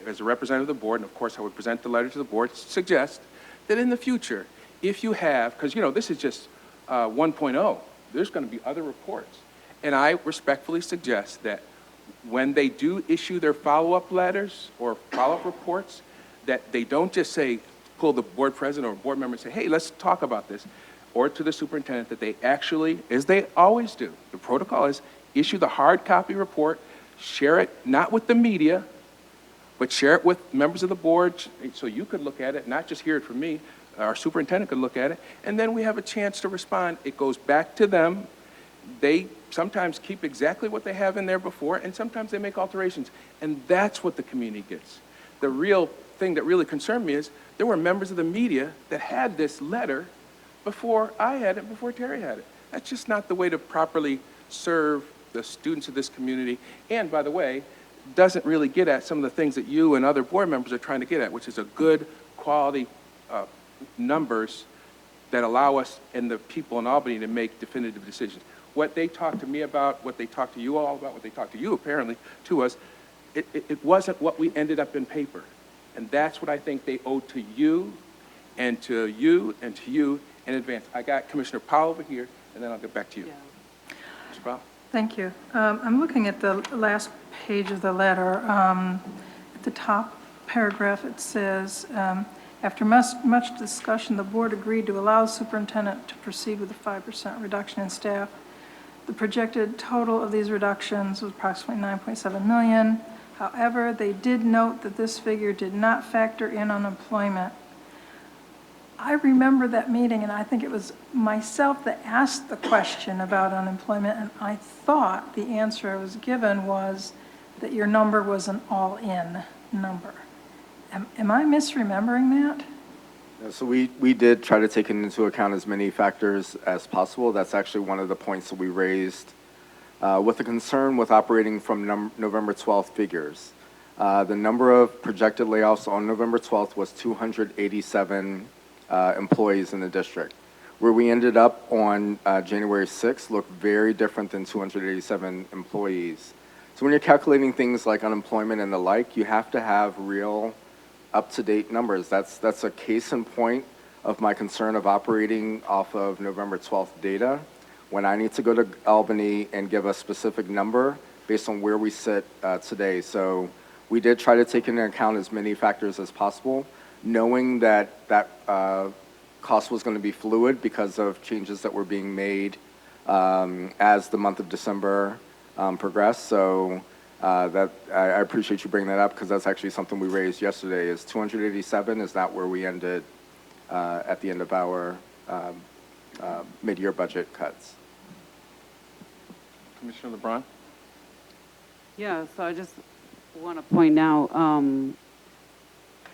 as a representative of the board, and of course I would present the letter to the board, suggest that in the future, if you have, because, you know, this is just 1.0, there's going to be other reports. And I respectfully suggest that when they do issue their follow-up letters or follow-up reports, that they don't just say, pull the board president or board member and say, hey, let's talk about this, or to the superintendent, that they actually, as they always do, the protocol is issue the hard copy report, share it not with the media, but share it with members of the board so you could look at it, not just hear it from me. Our superintendent could look at it, and then we have a chance to respond. It goes back to them. They sometimes keep exactly what they have in there before, and sometimes they make alterations, and that's what the community gets. The real thing that really concerned me is there were members of the media that had this letter before I had it, before Terry had it. That's just not the way to properly serve the students of this community. And by the way, doesn't really get at some of the things that you and other board members are trying to get at, which is a good quality numbers that allow us and the people in Albany to make definitive decisions. What they talked to me about, what they talked to you all about, what they talked to you apparently to us, it wasn't what we ended up in paper. And that's what I think they owe to you and to you and to you in advance. I got Commissioner Powell over here, and then I'll get back to you. Mr. Powell? Thank you. I'm looking at the last page of the letter. At the top paragraph, it says, after much discussion, the board agreed to allow the superintendent to proceed with a 5% reduction in staff. The projected total of these reductions was approximately $9.7 million. However, they did note that this figure did not factor in unemployment. I remember that meeting, and I think it was myself that asked the question about unemployment, and I thought the answer I was given was that your number was an all-in number. Am I misremembering that? So we did try to take into account as many factors as possible. That's actually one of the points that we raised with the concern with operating from November 12th figures. The number of projected layoffs on November 12th was 287 employees in the district. Where we ended up on January 6th looked very different than 287 employees. So when you're calculating things like unemployment and the like, you have to have real up-to-date numbers. That's a case in point of my concern of operating off of November 12th data when I need to go to Albany and give a specific number based on where we sit today. So we did try to take into account as many factors as possible, knowing that cost was going to be fluid because of changes that were being made as the month of December progressed. So that I appreciate you bringing that up because that's actually something we raised yesterday. Is 287 is not where we ended at the end of our mid-year budget cuts. Commissioner LeBron? Yeah, so I just want to point out,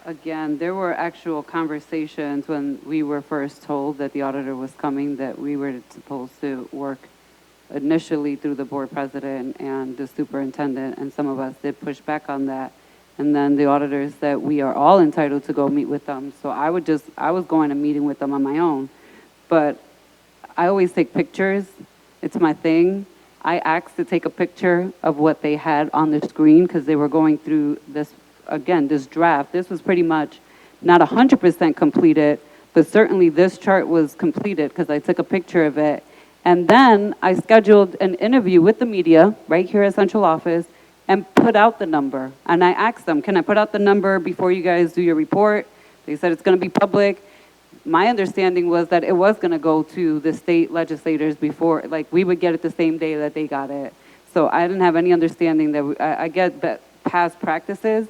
again, there were actual conversations when we were first told that the auditor was coming, that we were supposed to work initially through the board president and the superintendent, and some of us did push back on that. And then the auditors that we are all entitled to go meet with them. So I was going to meeting with them on my own. But I always take pictures. It's my thing. I asked to take a picture of what they had on the screen because they were going through this, again, this draft. This was pretty much not 100% completed, but certainly this chart was completed because I took a picture of it. And then I scheduled an interview with the media right here at central office and put out the number. And I asked them, can I put out the number before you guys do your report? They said it's going to be public. My understanding was that it was going to go to the state legislators before, like we would get it the same day that they got it. So I didn't have any understanding that, I get that past practices,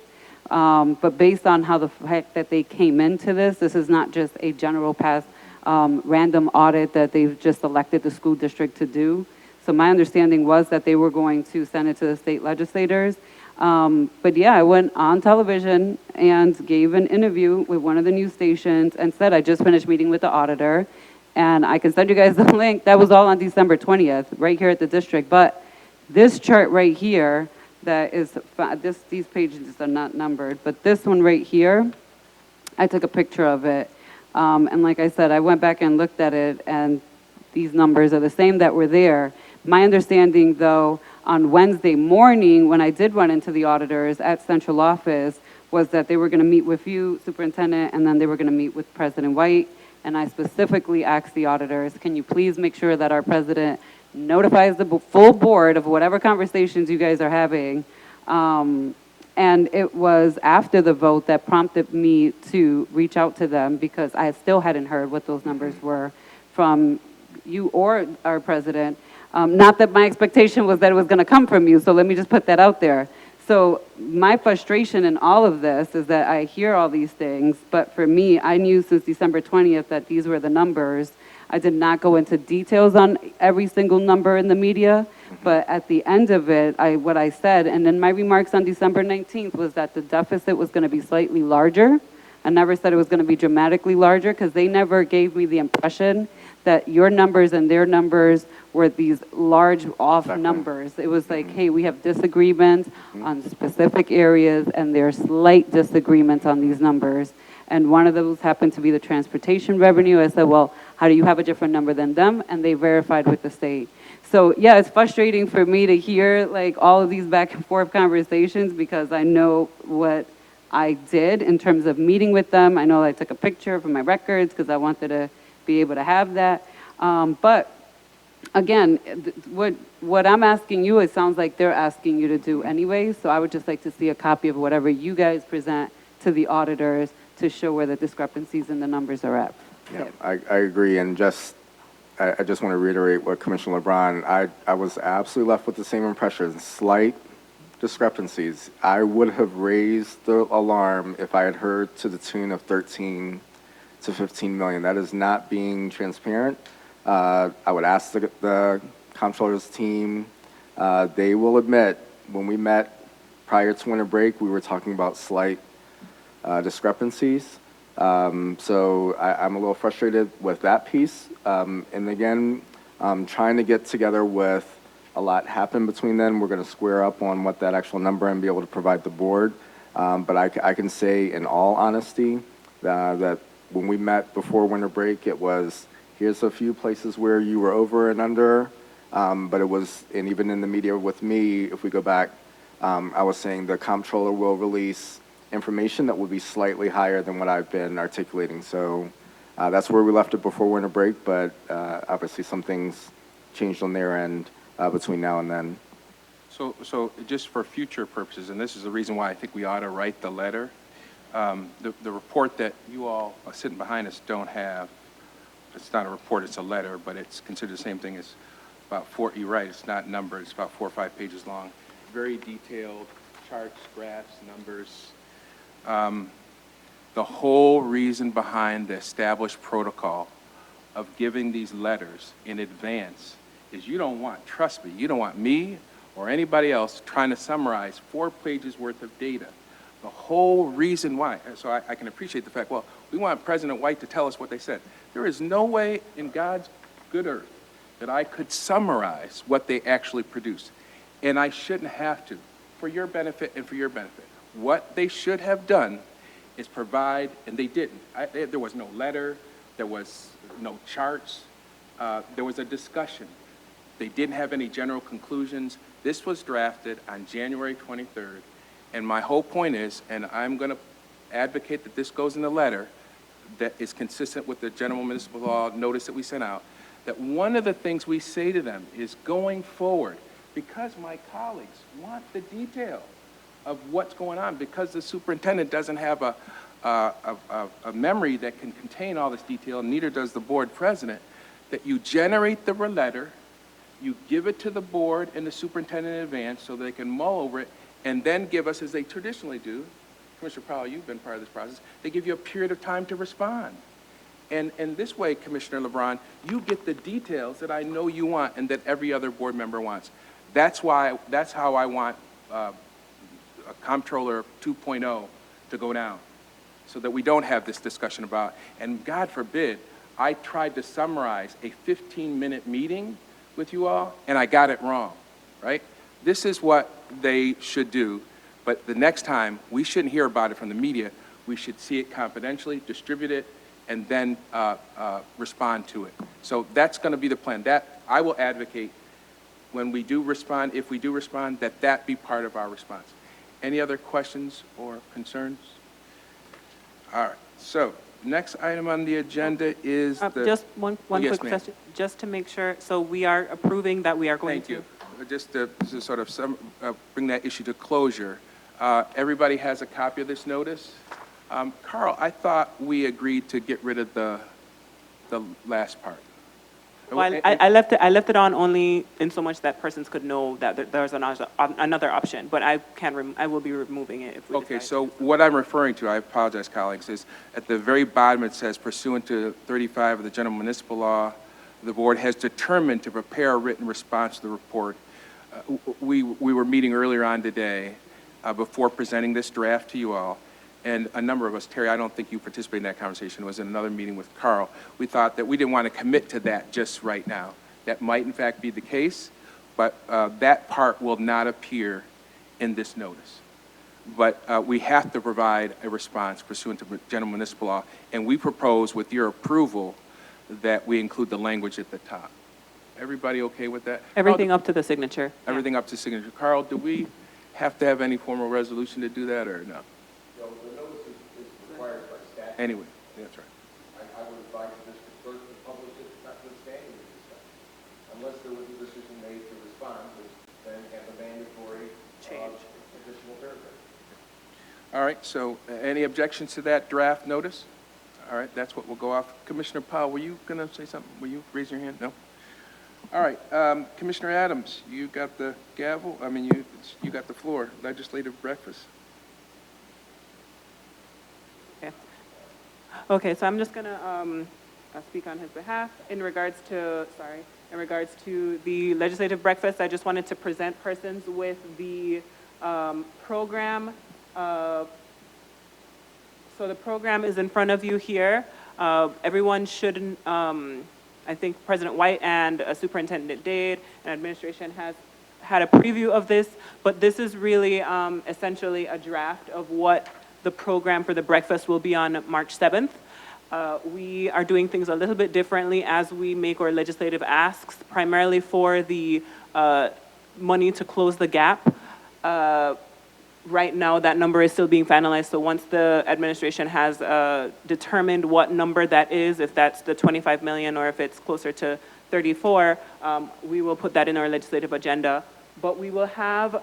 but based on how the fact that they came into this is not just a general past random audit that they've just elected the school district to do. So my understanding was that they were going to send it to the state legislators. But yeah, I went on television and gave an interview with one of the news stations and said I just finished meeting with the auditor. And I can send you guys the link. That was all on December 20th, right here at the district. But this chart right here, that is, these pages are not numbered, but this one right here, I took a picture of it. And like I said, I went back and looked at it, and these numbers are the same that were there. My understanding, though, on Wednesday morning, when I did run into the auditors at central office, was that they were going to meet with you, superintendent, and then they were going to meet with President White. And I specifically asked the auditors, can you please make sure that our president notifies the full board of whatever conversations you guys are having. And it was after the vote that prompted me to reach out to them because I still hadn't heard what those numbers were from you or our president. Not that my expectation was that it was going to come from you, so let me just put that out there. So my frustration in all of this is that I hear all these things, but for me, I knew since December 20th that these were the numbers. I did not go into details on every single number in the media, but at the end of it, what I said, and then my remarks on December 19th was that the deficit was going to be slightly larger I never said it was going to be dramatically larger because they never gave me the impression that your numbers and their numbers were these large off numbers. It was like, hey, we have disagreements on specific areas and there are slight disagreements on these numbers. And one of those happened to be the transportation revenue. I said, well, how do you have a different number than them? And they verified with the state. So yeah, it's frustrating for me to hear like all of these back and forth conversations because I know what I did in terms of meeting with them. I know I took a picture for my records because I wanted to be able to have that. But again, what I'm asking you, it sounds like they're asking you to do anyway. So I would just like to see a copy of whatever you guys present to the auditors to show where the discrepancies in the numbers are at. Yeah, I agree, and I just want to reiterate what Commissioner LeBron, I was absolutely left with the same impression, slight discrepancies. I would have raised the alarm if I had heard to the tune of 13 to 15 million. That is not being transparent. I would ask the comptroller's team, they will admit, when we met prior to winter break, we were talking about slight discrepancies. So I'm a little frustrated with that piece. And again, trying to get together with a lot happened between then. We're going to square up on what that actual number and be able to provide the board. But I can say in all honesty that when we met before winter break, it was, here's a few places where you were over and under. But it was, and even in the media with me, if we go back, I was saying the comptroller will release information that will be slightly higher than what I've been articulating. So that's where we left it before winter break, but obviously some things changed on their end between now and then. So just for future purposes, and this is the reason why I think we ought to write the letter, the report that you all sitting behind us don't have, it's not a report, it's a letter, but it's considered the same thing as about you're right, it's not numbered, it's about 4 or 5 pages long. Very detailed charts, graphs, numbers. The whole reason behind the established protocol of giving these letters in advance is you don't want, trust me, you don't want me or anybody else trying to summarize 4 pages worth of data. The whole reason why, so I can appreciate the fact, well, we want President White to tell us what they said. There is no way in God's good earth that I could summarize what they actually produced. And I shouldn't have to, for your benefit and for your benefit. What they should have done is provide, and they didn't. There was no letter, there was no charts, there was a discussion. They didn't have any general conclusions. This was drafted on January 23rd, and my whole point is, and I'm going to advocate that this goes in the letter that is consistent with the general municipal law notice that we sent out, that one of the things we say to them is going forward, because my colleagues want the detail of what's going on, because the superintendent doesn't have a memory that can contain all this detail, neither does the board president, that you generate the letter, you give it to the board and the superintendent in advance so they can mull over it, and then give us, as they traditionally do, Commissioner Powell, you've been part of this process, they give you a period of time to respond. And this way, Commissioner LeBron, you get the details that I know you want and that every other board member wants. That's how I want a Comptroller 2.0 to go down, so that we don't have this discussion about, and God forbid, I tried to summarize a 15-minute meeting with you all, and I got it wrong, right? This is what they should do, but the next time, we shouldn't hear about it from the media. We should see it confidentially, distribute it, and then respond to it. So that's going to be the plan. That I will advocate when we do respond, if we do respond, that be part of our response. Any other questions or concerns? All right, so next item on the agenda is Just one yes, quick ma'am. question, just to make sure, so we are approving that we are going to? Thank you. Just to sort of bring that issue to closure, everybody has a copy of this notice. Carl, I thought we agreed to get rid of the last part. Well, I left it on only in so much that persons could know that there's another option, but I will be removing it if we Okay, decide. so what I'm referring to, I apologize, colleagues, is at the very bottom it says pursuant to 35 of the General Municipal Law, the board has determined to prepare a written response to the report. We were meeting earlier on today before presenting this draft to you all, and a number of us, Terry, I don't think you participated in that conversation, it was in another meeting with Carl, we thought that we didn't want to commit to that just right now. That might in fact be the case, but that part will not appear in this notice. But we have to provide a response pursuant to general municipal law, and we propose, with your approval, that we include the language at the top. Everybody okay with that? Everything Carl, up to the signature. everything up to signature. Carl, do we have to have any formal resolution to do that, or no? The notice is required by statute. Anyway, that's right. I would advise the district clerk to publish it notwithstanding the discussion, unless there was a decision made to respond, which then have a mandatory additional paragraph. All right, so any objections to that draft notice? All right, that's what will go off. Commissioner Powell, were you going to say something? Will you raise your hand? No? All right, Commissioner Adams, you got the gavel? I mean, you got the floor. Legislative breakfast. Okay, so I'm just going to speak on his behalf. In regards to the legislative breakfast, I just wanted to present persons with the program. So the program is in front of you here. Everyone should, I think President White and Superintendent Dade and administration has had a preview of this, but this is really essentially a draft of what the program for the breakfast will be on March 7th. We are doing things a little bit differently as we make our legislative asks, primarily for the money to close the gap. Right now, that number is still being finalized, so once the administration has determined what number that is, if that's the 25 million or if it's closer to 34, we will put that in our legislative agenda. But we will have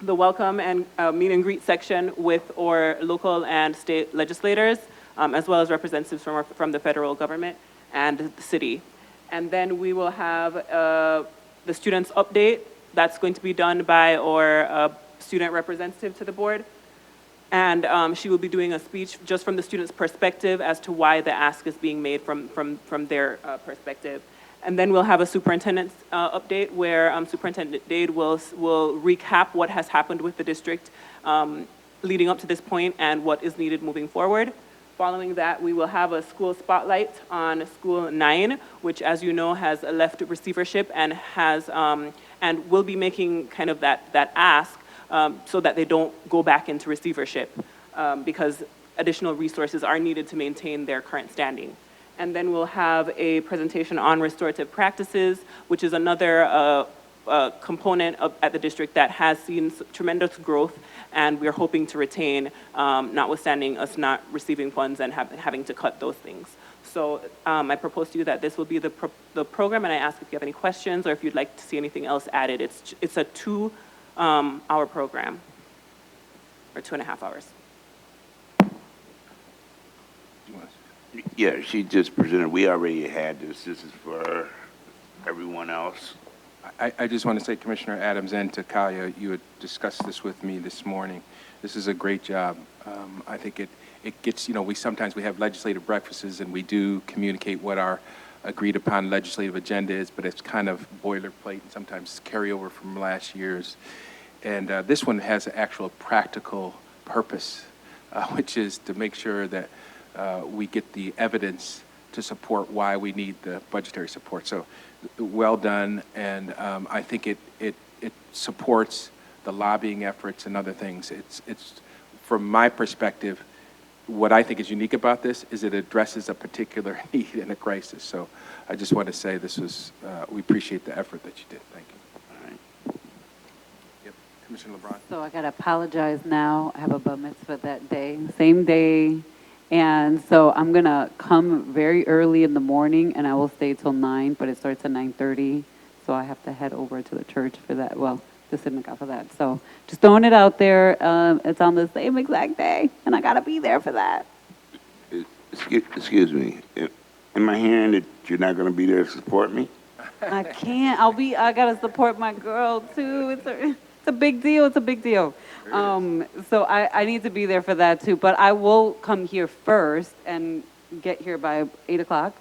the welcome and meet and greet section with our local and state legislators, as well as representatives from the federal government and the city. And then we will have the students update. That's going to be done by our student representative to the board. And she will be doing a speech just from the students' perspective as to why the ask is being made from their perspective. And then we'll have a superintendent's update where Superintendent Dade will recap what has happened with the district leading up to this point and what is needed moving forward. Following that, we will have a school spotlight on School 9, which, as you know, has left receivership and has and will be making kind of that ask so that they don't go back into receivership because additional resources are needed to maintain their current standing. And then we'll have a presentation on restorative practices, which is another component at the district that has seen tremendous growth, and we're hoping to retain, notwithstanding us not receiving funds and having to cut those things. So I propose to you that this will be the program, and I ask if you have any questions or if you'd like to see anything else added. It's a 2-hour program, or 2.5 hours. Yeah, she just presented, we already had this. This is for everyone else. I just want to say, Commissioner Adams and Talia, you had discussed this with me this morning. This is a great job. I think it gets, we sometimes we have legislative breakfasts and we do communicate what our agreed upon legislative agenda is, but it's kind of boilerplate and sometimes carryover from last year's. And this one has an actual practical purpose, which is to make sure that we get the evidence to support why we need the budgetary support. So well done, and I think it supports the lobbying efforts and other things. It's from my perspective, what I think is unique about this is it addresses a particular need in a crisis. So I just want to say this was, we appreciate the effort that you did. Thank you. All right. Yep, Commissioner LeBron. So I gotta apologize now. I have a bar mitzvah that day, same day. And so I'm gonna come very early in the morning and I will stay till 9, but it starts at 9:30. So I have to head over to the church for that, well, the synagogue for that. So just throwing it out there, it's on the same exact day and I gotta be there for that. Excuse me. Am I hearing that you're not going to be there to support me? I can't, I gotta support my girl too. It's a big deal, it's a big deal. So I need to be there for that too, but I will come here first and get here by 8 o'clock,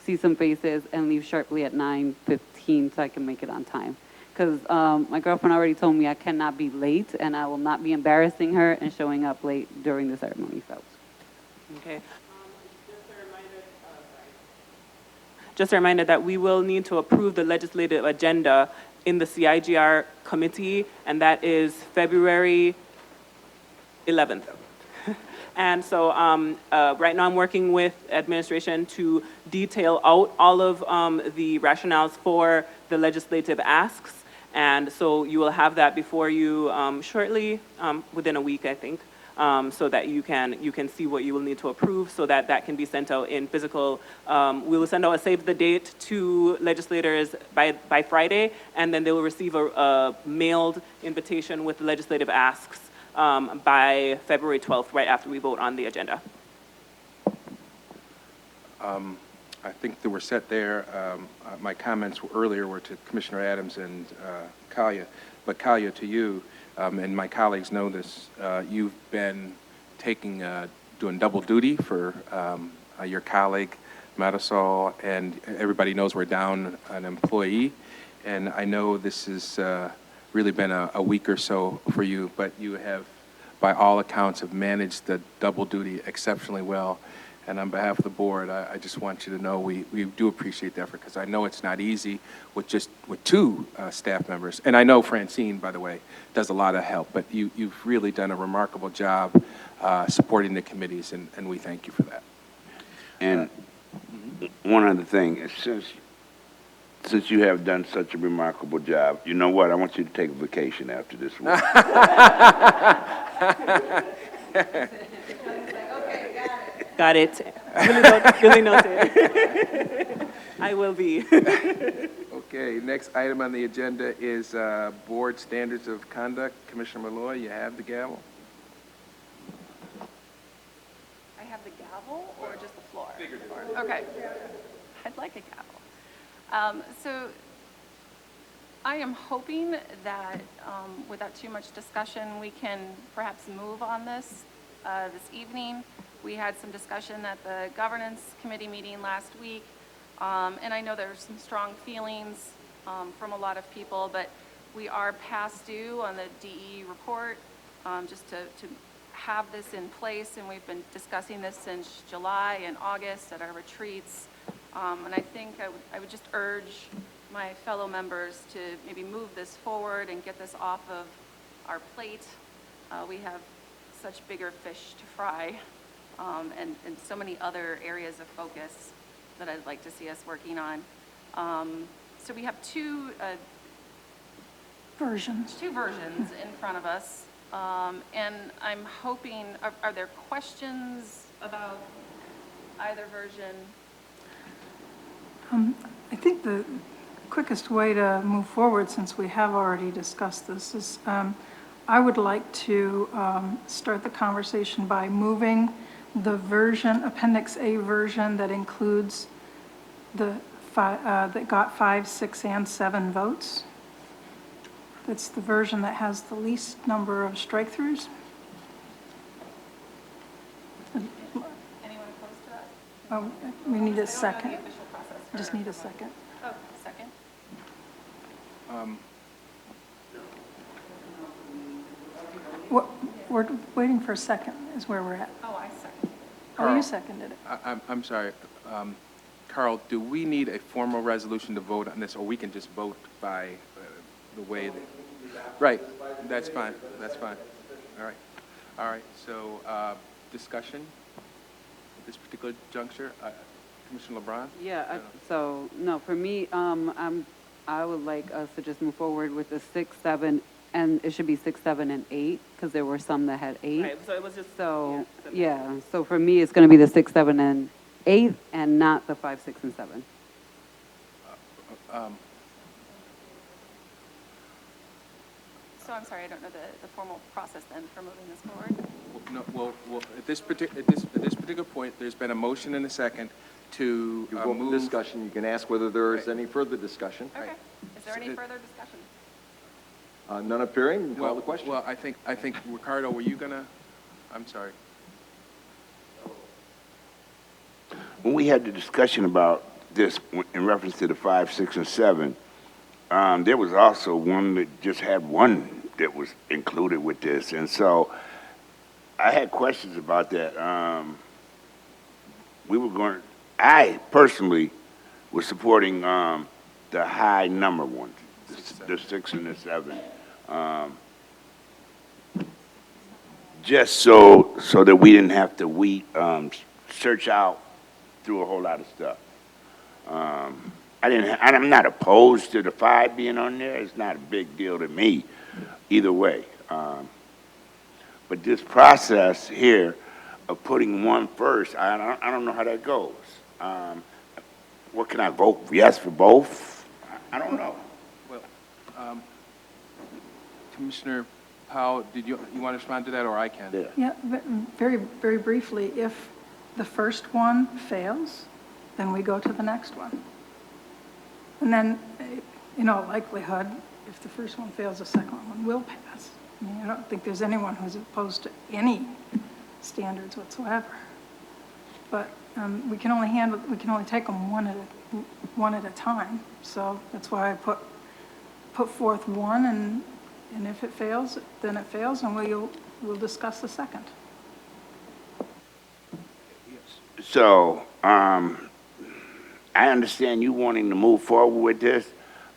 see some faces, and leave sharply at 9:15 so I can make it on time. because my girlfriend already told me I cannot be late, and I will not be embarrassing her and showing up late during the ceremony, so. Okay. Just a reminder that we will need to approve the legislative agenda in the CIGR committee, and that is February 11th. And so right now I'm working with administration to detail out all of the rationales for the legislative asks. And so you will have that before you shortly, within a week, I think, so that you can see what you will need to approve so that that can be sent out in physical. We will send out a save the date to legislators by Friday, and then they will receive a mailed invitation with the legislative asks by February 12th, right after we vote on the agenda. I think that we're set there. My comments earlier were to Commissioner Adams and Kalia, but Kalia, to you, and my colleagues know this, you've been doing double duty for your colleague, Marisol, and everybody knows we're down an employee, and I know this has really been a week or so for you, but you have, by all accounts, have managed the double duty exceptionally well. And on behalf of the board, I just want you to know we do appreciate the effort, because I know it's not easy with two staff members. And I know Francine, by the way, does a lot of help, but you've really done a remarkable job supporting the committees, and we thank you for that. And one other thing, since you have done such a remarkable job, you know what? I want you to take a vacation after this week. Got it. Really noted. I will be. Okay, next item on the agenda is board standards of conduct. Commissioner Malloy, you have the gavel. I have the gavel or just the floor? Okay. I'd like a gavel. So I am hoping that without too much discussion, we can perhaps move on this evening. We had some discussion at the governance committee meeting last week, and I know there's some strong feelings from a lot of people, but we are past due on the DE report, just to have this in place, and we've been discussing this since July and August at our retreats. And I think I would just urge my fellow members to maybe move this forward and get this off of our plate. We have such bigger fish to fry, and so many other areas of focus that I'd like to see us working on. So we have two versions in front of us, and I'm hoping, are there questions about either version? I think the quickest way to move forward, since we have already discussed this, is I would like to start the conversation by moving the version, Appendix A version that includes that got 5, 6, and 7 votes. That's the version that has the least number of strike-throughs. Anyone opposed to that? Oh, we need a second. The official process for Just need a second. Oh, second. We're waiting for a second is where we're at. Oh, I second. Oh, you Carl. seconded it. I'm sorry. Carl, do we need a formal resolution to vote on this, or we can just vote by the way that? Right, that's fine, that's fine. All right, so discussion at this particular juncture? Commissioner LeBron? Yeah, so, no, for me, I would like us to just move forward with the 6, 7, and it should be 6, 7, and 8, because there were some that had 8. Right, so it was just. So, yeah, yeah, so for me, it's going to be the 6, 7, and 8, and not the 5, 6, and 7. So I'm sorry, I don't know the formal process then for moving this forward. No, well, at this particular point, there's been a motion and a second to You vote in move. discussion, you can ask whether there is any further discussion. Okay. Is there any further discussion? None appearing, call Well, the question. well, I think, Ricardo, were you gonna, I'm sorry. When we had the discussion about this in reference to the 5, 6, and 7, there was also one that just had one that was included with this, and so I had questions about that. I personally was supporting the high number one, the 6 and the 7, just so that we didn't have to search out through a whole lot of stuff. I'm not opposed to the 5 being on there. It's not a big deal to me, either way. But this process here of putting one first, I don't know how that goes. What can I vote? Yes for both? I don't know. Well, Commissioner Powell, you want to respond to that, or I can? Yeah. Yeah, very, very briefly, if the first one fails, then we go to the next one. And then, in all likelihood, if the first one fails, the second one will pass. I mean, I don't think there's anyone who's opposed to any standards whatsoever. But we can only take them one at a time. So that's why I put forth one, and if it fails, then it fails, and we'll discuss the second. So, I understand you wanting to move forward with this,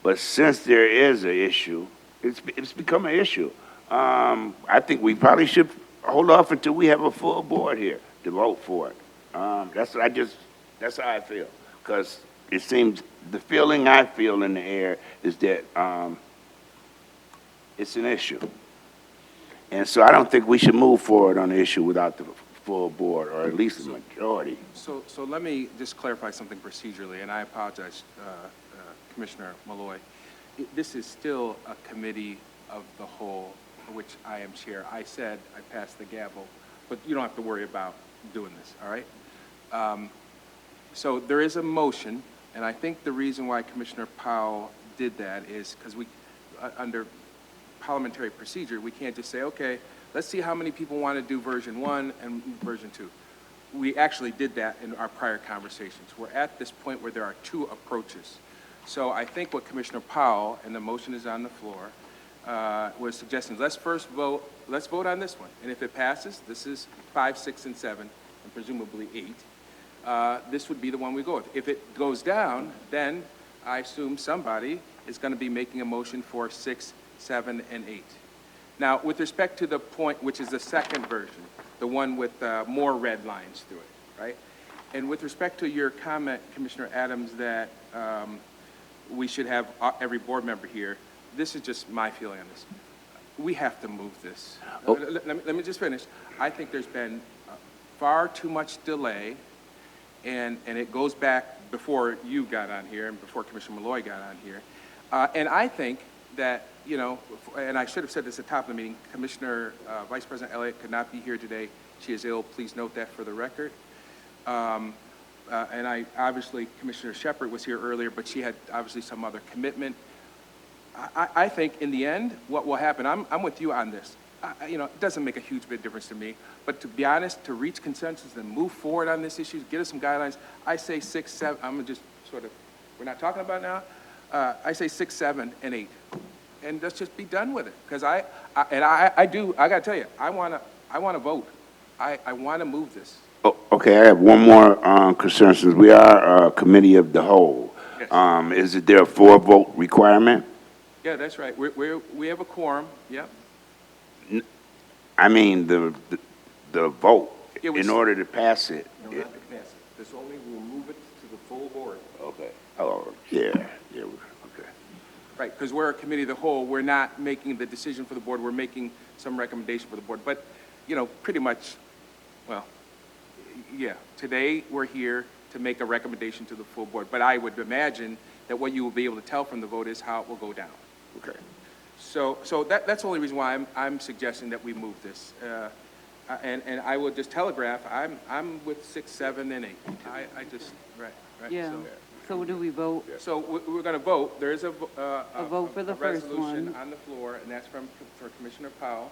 but since there is an issue, it's become an issue. I think we probably should hold off until we have a full board here to vote for it. That's how I feel, because it seems, the feeling I feel in the air is that it's an issue. And so I don't think we should move forward on the issue without the full board, or at least the majority. So let me just clarify something procedurally, and I apologize, Commissioner Malloy. This is still a committee of the whole, for which I am chair. I said I passed the gavel, but you don't have to worry about doing this, all right? So there is a motion, and I think the reason why Commissioner Powell did that is because under parliamentary procedure, we can't just say, okay, let's see how many people want to do version 1 and version 2. We actually did that in our prior conversations. We're at this point where there are 2 approaches. So I think what Commissioner Powell, and the motion is on the floor, was suggesting, let's vote on this one. And if it passes, this is 5, 6, and 7, and presumably 8. This would be the one we go with. If it goes down, then I assume somebody is going to be making a motion for 6, 7, and 8. Now, with respect to the point, which is the second version, the one with more red lines through it, right? And with respect to your comment, Commissioner Adams, that we should have every board member here, this is just my feeling on this. We have to move this. Oh. Let me just finish. I think there's been far too much delay, and it goes back before you got on here and before Commissioner Malloy got on here. And I think that, you know, and I should have said this at the top of the meeting, Commissioner Vice President Elliott could not be here today. She is ill. Please note that for the record. And obviously, Commissioner Shepard was here earlier, but she had obviously some other commitment. I think in the end, what will happen, I'm with you on this. You know, it doesn't make a huge bit of difference to me, but to be honest, to reach consensus and move forward on this issue, get us some guidelines, I say 6, 7, I'm just sort of, we're not talking about now, I say 6, 7, and 8. And let's just be done with it. Because I gotta tell you, I wanna vote. I wanna move this. Oh, okay, I have one more concern, since we are a committee of the whole. Yes. Is there a 4-vote requirement? Yeah, that's right. We have a quorum, yep. I mean, the vote, It was- in order to pass it. No, not to pass it. This only will move it to the full board. Okay. Oh, yeah, okay. Right, because we're a committee of the whole, we're not making the decision for the board, we're making some recommendation for the board. But, you know, pretty much, well, yeah, today we're here to make a recommendation to the full board. But I would imagine that what you will be able to tell from the vote is how it will go down. Okay. So that's the only reason why I'm suggesting that we move this. And I will just telegraph, I'm with 6, 7, and 8. I just, right. Yeah. So do we vote? So we're going to vote. There is a vote for the first resolution one. on the floor, and that's for Commissioner Powell.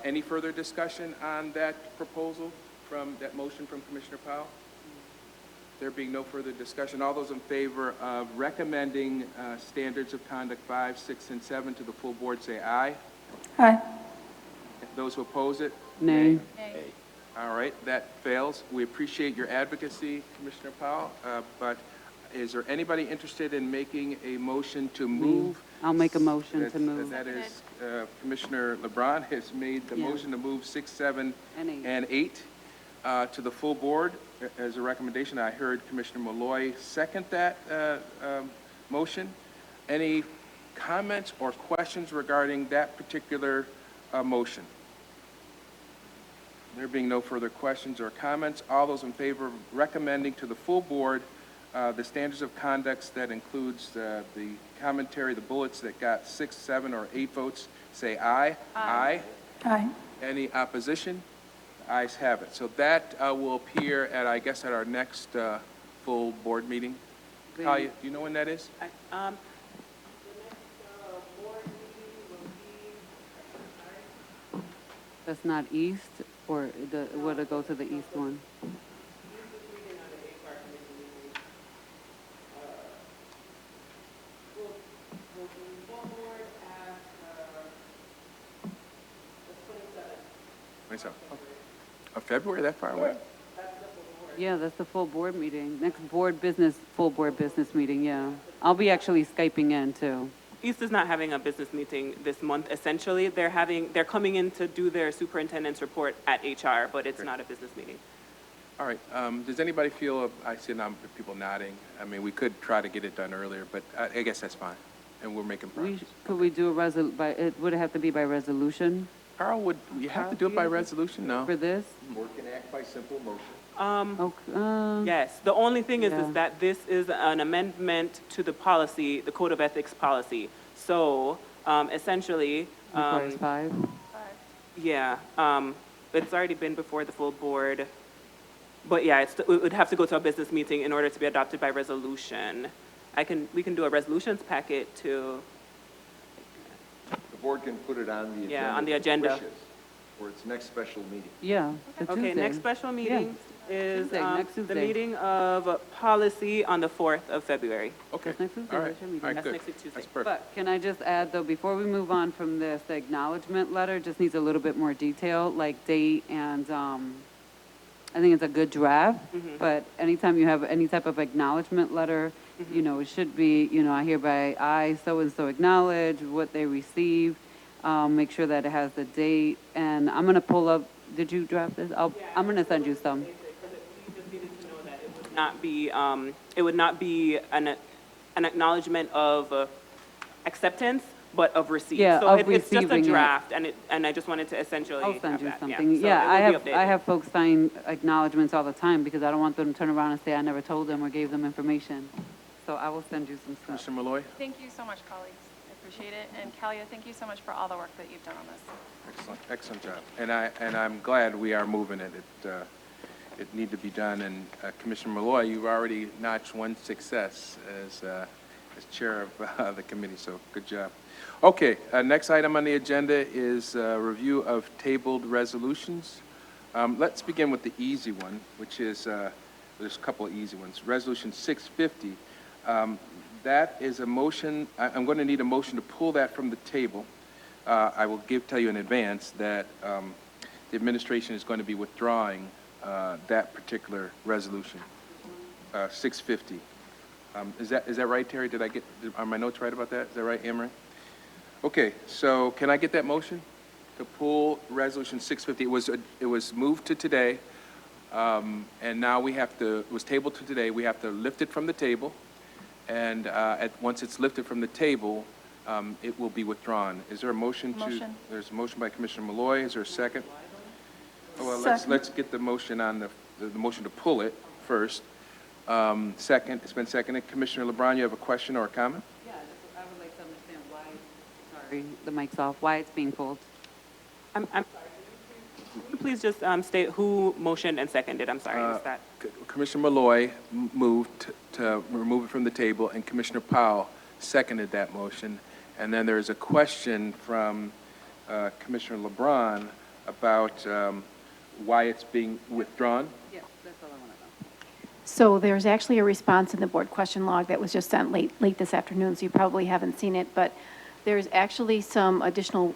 Any further discussion on that proposal that motion from Commissioner Powell? There being no further discussion, all those in favor of recommending standards of conduct 5, 6, and 7 to the full board, say aye. Aye. Those who oppose it? Nay. All right, that fails. We appreciate your advocacy, Commissioner Powell, but is there anybody interested in making a motion to move? I'll make a motion to That's- move. That is, Commissioner LeBron has made the Yeah. motion to move 6, 7, And 8. and 8 to the full board as a recommendation. I heard Commissioner Malloy second that motion. Any comments or questions regarding that particular motion? There being no further questions or comments, all those in favor of recommending to the full board the standards of conducts that includes the commentary, the bullets that got 6, 7, or 8 votes, say aye. Aye. Aye. Any opposition? The ayes have it. So that will appear at, I guess, at our next full board meeting. Talia, do you know when that is? That's not east, or would it go to the east one? Of February, that far away? Yeah, that's the full board meeting. Next full board business meeting, yeah. I'll be actually Skyping in too. East is not having a business meeting this month, essentially. They're coming in to do their superintendent's report at HR, but it's not a business meeting. All right, does anybody feel, I see people nodding, I mean, we could try to get it done earlier, but I guess that's fine, and we're making progress. Could we do would it have to be by resolution Carl, would you have to do it by resolution? No? for this? Board can act by simple motion. Okay, Yes, the only thing is Yeah. that this is an amendment to the policy, the Code of Ethics policy. So, essentially, requires 5. yeah, it's already been before the full board. But yeah, it would have to go to a business meeting in order to be adopted by resolution. We can do a resolutions packet to, The board can put it on the agenda. Yeah, on the if it agenda. wishes, For its next special meeting. Yeah, the okay, Tuesday. next special meeting is Tuesday, next the Tuesday. meeting of policy on the 4th of February. Okay, Next Tuesday, all we right, should meet. all right, That's good. next week, Tuesday. That's perfect. But can I just add, though, before we move on from this, the acknowledgement letter just needs a little bit more detail, like date and, I think it's a good draft, but anytime you have any type of acknowledgement letter, it should be, I hereby, so-and-so acknowledge what they received, make sure that it has the date, and I'm going to pull up, did you draft this? I'm going to send you some. It would not be an acknowledgement of acceptance, but of receipt. Yeah, So of it's just a receiving it. draft, and I just wanted to essentially I'll send have you that, something. So Yeah, it will be I updated. have folks sign acknowledgements all the time because I don't want them to turn around and say I never told them or gave them information. So I will send you some stuff. Commissioner Malloy? Thank you so much, colleagues. I appreciate it. And Kalia, thank you so much for all the work that you've done on this. Excellent, excellent job. And I'm glad we are moving it. It need to be done. And Commissioner Malloy, you've already notched one success as chair of the committee, so good job. Okay, next item on the agenda is review of tabled resolutions. Let's begin with the easy one, which is, there's a couple of easy ones. Resolution 650, that is a motion, I'm going to need a motion to pull that from the table. I will tell you in advance that the administration is going to be withdrawing that particular resolution, 650. Is that right, Terry? Are my notes right about that? Is that right, Emery? Okay, so can I get that motion to pull resolution 650? It was moved to today, and now it was tabled to today. We have to lift it from the table, and once it's lifted from the table, it will be withdrawn. Is there a motion to? Motion. There's a motion by Commissioner Malloy. Is there a second? Well, Second. let's get the motion on the motion to pull it first. Second, it's been seconded. Commissioner LeBron, you have a question or a comment? Yeah, I would like to understand why, sorry, the mic's off, why it's being pulled. I'm sorry. Can you please just state who motioned and seconded? I'm sorry, I missed that. Commissioner Malloy moved to remove it from the table, and Commissioner Powell seconded that motion. And then there is a question from Commissioner LeBron about why it's being withdrawn. Yes, that's all I want to know. So there's actually a response in the board question log that was just sent late this afternoon, so you probably haven't seen it, but there's actually some additional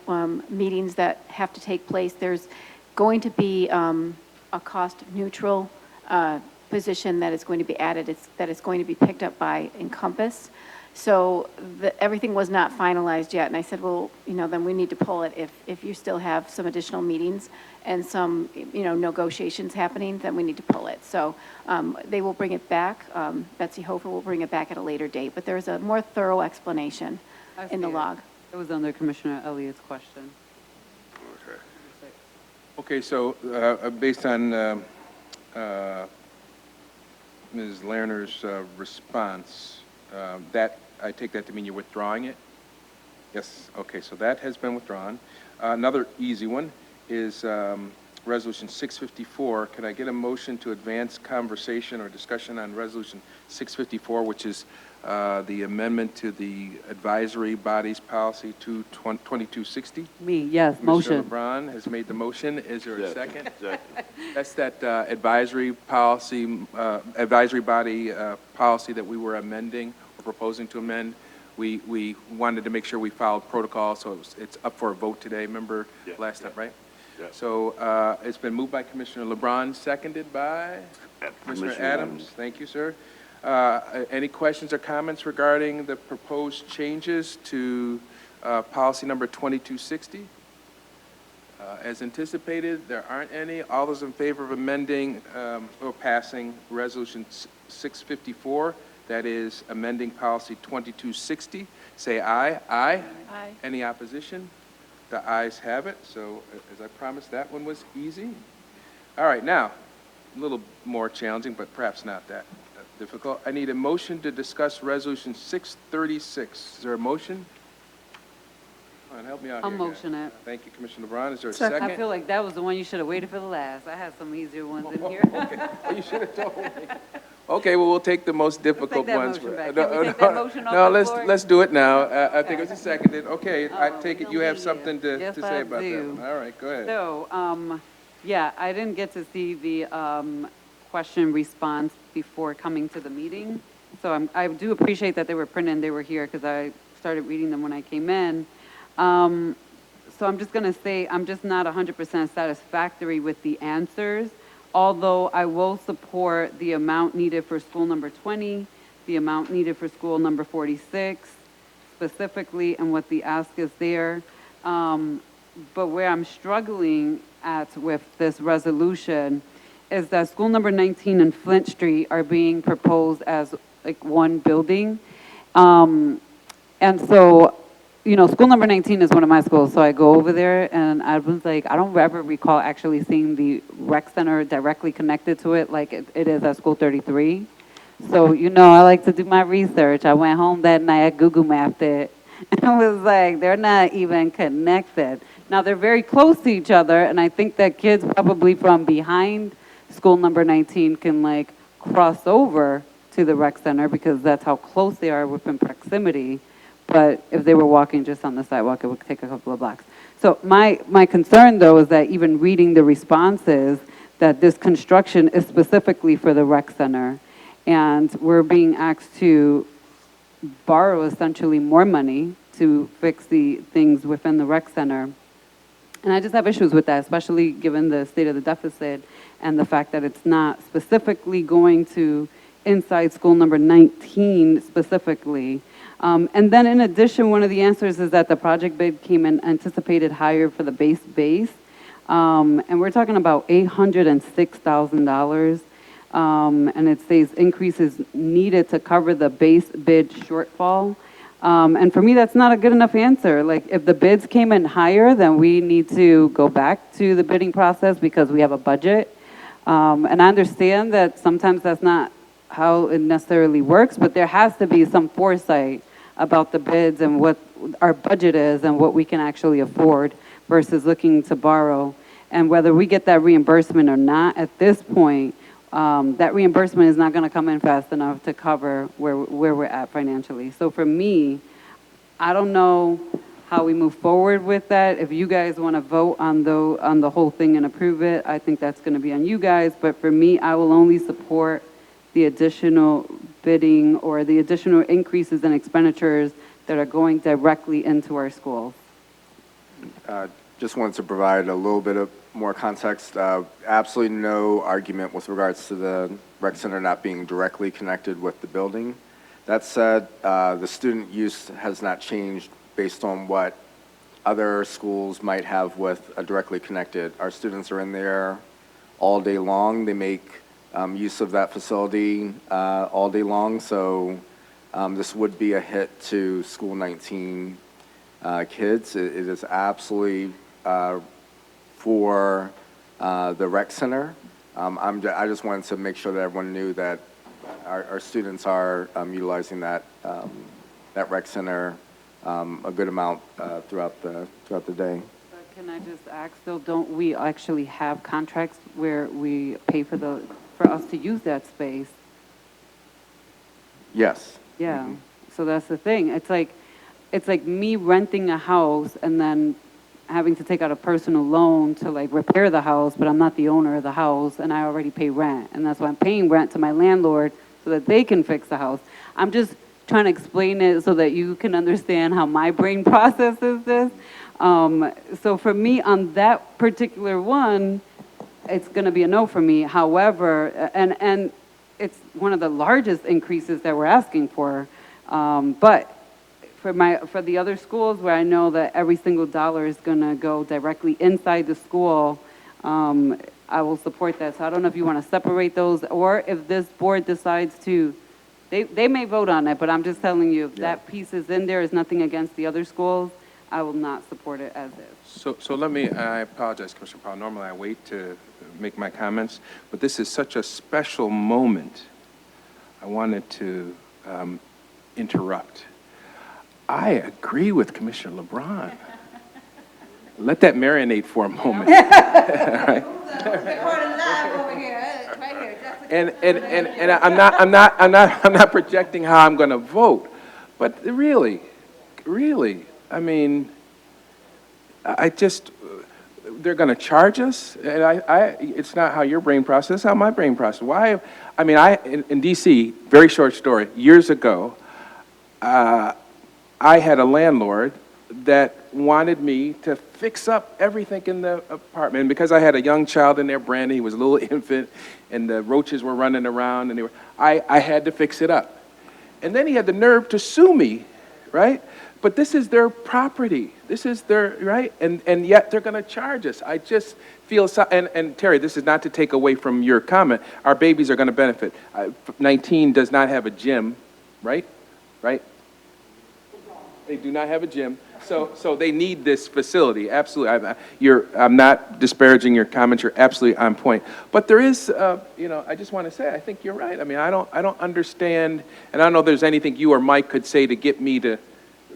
meetings that have to take place. There's going to be a cost-neutral position that is going to be added, that is going to be picked up by Encompass. So everything was not finalized yet, and I said, well, then we need to pull it. If you still have some additional meetings and some, negotiations happening, then we need to pull it. So they will bring it back. Betsy Hofer will bring it back at a later date, but there's a more thorough explanation in the log. It was under Commissioner Elliott's question. Okay, so based on Ms. Lerner's response, I take that to mean you're withdrawing it? Yes, okay, so that has been withdrawn. Another easy one is Resolution 654. Can I get a motion to advance conversation or discussion on Resolution 654, which is the amendment to the advisory bodies policy to 2260? Me, yes, motion. Mr. LeBron has made the motion. Is there a second? That's that advisory policy, advisory body policy that we were amending or proposing to amend. We wanted to make sure we followed protocol, so it's up for a vote today. Remember last time, right? Yeah. So it's been moved by Commissioner LeBron, seconded by Commissioner Adams. Thank you, sir. Any questions or comments regarding the proposed changes to policy number 2260? As anticipated, there aren't any. All those in favor of amending or passing Resolution 654, that is amending policy 2260, say aye. Aye. Aye. Any opposition? The ayes have it. So as I promised, that one was easy. All right, now, a little more challenging, but perhaps not that difficult. I need a motion to discuss Resolution 636. Is there a motion? Come on, help me out I'll here, motion guys. it. Thank you, Commissioner LeBron. Is there a second? I feel like that was the one you should have waited for the last. I had some easier ones in here. Okay. Well, you should have told me. Okay, well, we'll take the most difficult that ones. motion back. Can we take that motion off No, the floor? let's do it now. I think it was seconded. Okay, I take it no you have leave. something to Yes, say I about that do. one. All right, go ahead. So, yeah, I didn't get to see the question response before coming to the meeting. So I do appreciate that they were printed and they were here because I started reading them when I came in. So I'm just going to say I'm just not 100% satisfactory with the answers, although I will support the amount needed for school number 20, the amount needed for school number 46, specifically, and what the ask is there. But where I'm struggling at with this resolution is that school number 19 and Flint Street are being proposed as like one building. And so, school number 19 is one of my schools, so I go over there and I was like, I don't ever recall actually seeing the rec center directly connected to it like it is at school 33. So, I like to do my research. I went home that night, I Google mapped it, and was like, they're not even connected. Now, they're very close to each other, and I think that kids probably from behind school number 19 can cross over to the rec center because that's how close they are within proximity. But if they were walking just on the sidewalk, it would take a couple of blocks. So my concern, though, is that even reading the responses, that this construction is specifically for the rec center, and we're being asked to borrow essentially more money to fix the things within the rec center. And I just have issues with that, especially given the state of the deficit and the fact that it's not specifically going to inside school number 19 specifically. And then in addition, one of the answers is that the project bid came in anticipated higher for the base. And we're talking about $806,000. And it says increases needed to cover the base bid shortfall. And for me, that's not a good enough answer. Like, if the bids came in higher, then we need to go back to the bidding process because we have a budget. And I understand that sometimes that's not how it necessarily works, but there has to be some foresight about the bids and what our budget is and what we can actually afford versus looking to borrow. And whether we get that reimbursement or not, at this point, that reimbursement is not going to come in fast enough to cover where we're at financially. So for me, I don't know how we move forward with that. If you guys want to vote on the whole thing and approve it, I think that's going to be on you guys. But for me, I will only support the additional bidding or the additional increases in expenditures that are going directly into our schools. Just wanted to provide a little bit of more context. Absolutely no argument with regards to the rec center not being directly connected with the building. That said, the student use has not changed based on what other schools might have with a directly connected. Our students are in there all day long. They make use of that facility all day long. So this would be a hit to School 19 kids. It is absolutely for the rec center. I just wanted to make sure that everyone knew that our students are utilizing that rec center a good amount throughout the day. But can I just ask, though, don't we actually have contracts where we pay for us to use that space? Yes. Yeah, so that's the thing. It's like me renting a house and then having to take out a personal loan to like repair the house, but I'm not the owner of the house and I already pay rent. And that's why I'm paying rent to my landlord so that they can fix the house. I'm just trying to explain it so that you can understand how my brain processes this. So for me on that particular one, it's gonna be a no for me. However, and it's one of the largest increases that we're asking for. But for the other schools where I know that every single dollar is going to go directly inside the school, I will support that. So I don't know if you want to separate those or if this board decides to, they may vote on it, but I'm just telling you, if that piece is in there, is nothing against the other schools, I will not support it as is. So let me, I apologize, Commissioner Powell. Normally I wait to make my comments, but this is such a special moment. I wanted to interrupt. I agree with Commissioner LeBron. Let that marinate for a moment. Right? And I'm not projecting how I'm going to vote, but really, I mean, they're going to charge us, and it's not how your brain processes, it's how my brain processes. Why? I mean, in D.C., very short story, years ago, I had a landlord that wanted me to fix up everything in the apartment. And because I had a young child in there, Brandon, he was a little infant, and the roaches were running around, and I had to fix it up. And then he had the nerve to sue me, right? But this is their property. This is their, right? And yet they're going to charge us. I just feel, and Terry, this is not to take away from your comment. Our babies are going to benefit. 19 does not have a gym, right? Right? They do not have a gym, so they need this facility. Absolutely, I'm not disparaging your comments. You're absolutely on point. But there is, I just want to say, I think you're right. I mean, I don't understand, and I don't know if there's anything you or Mike could say to get me to,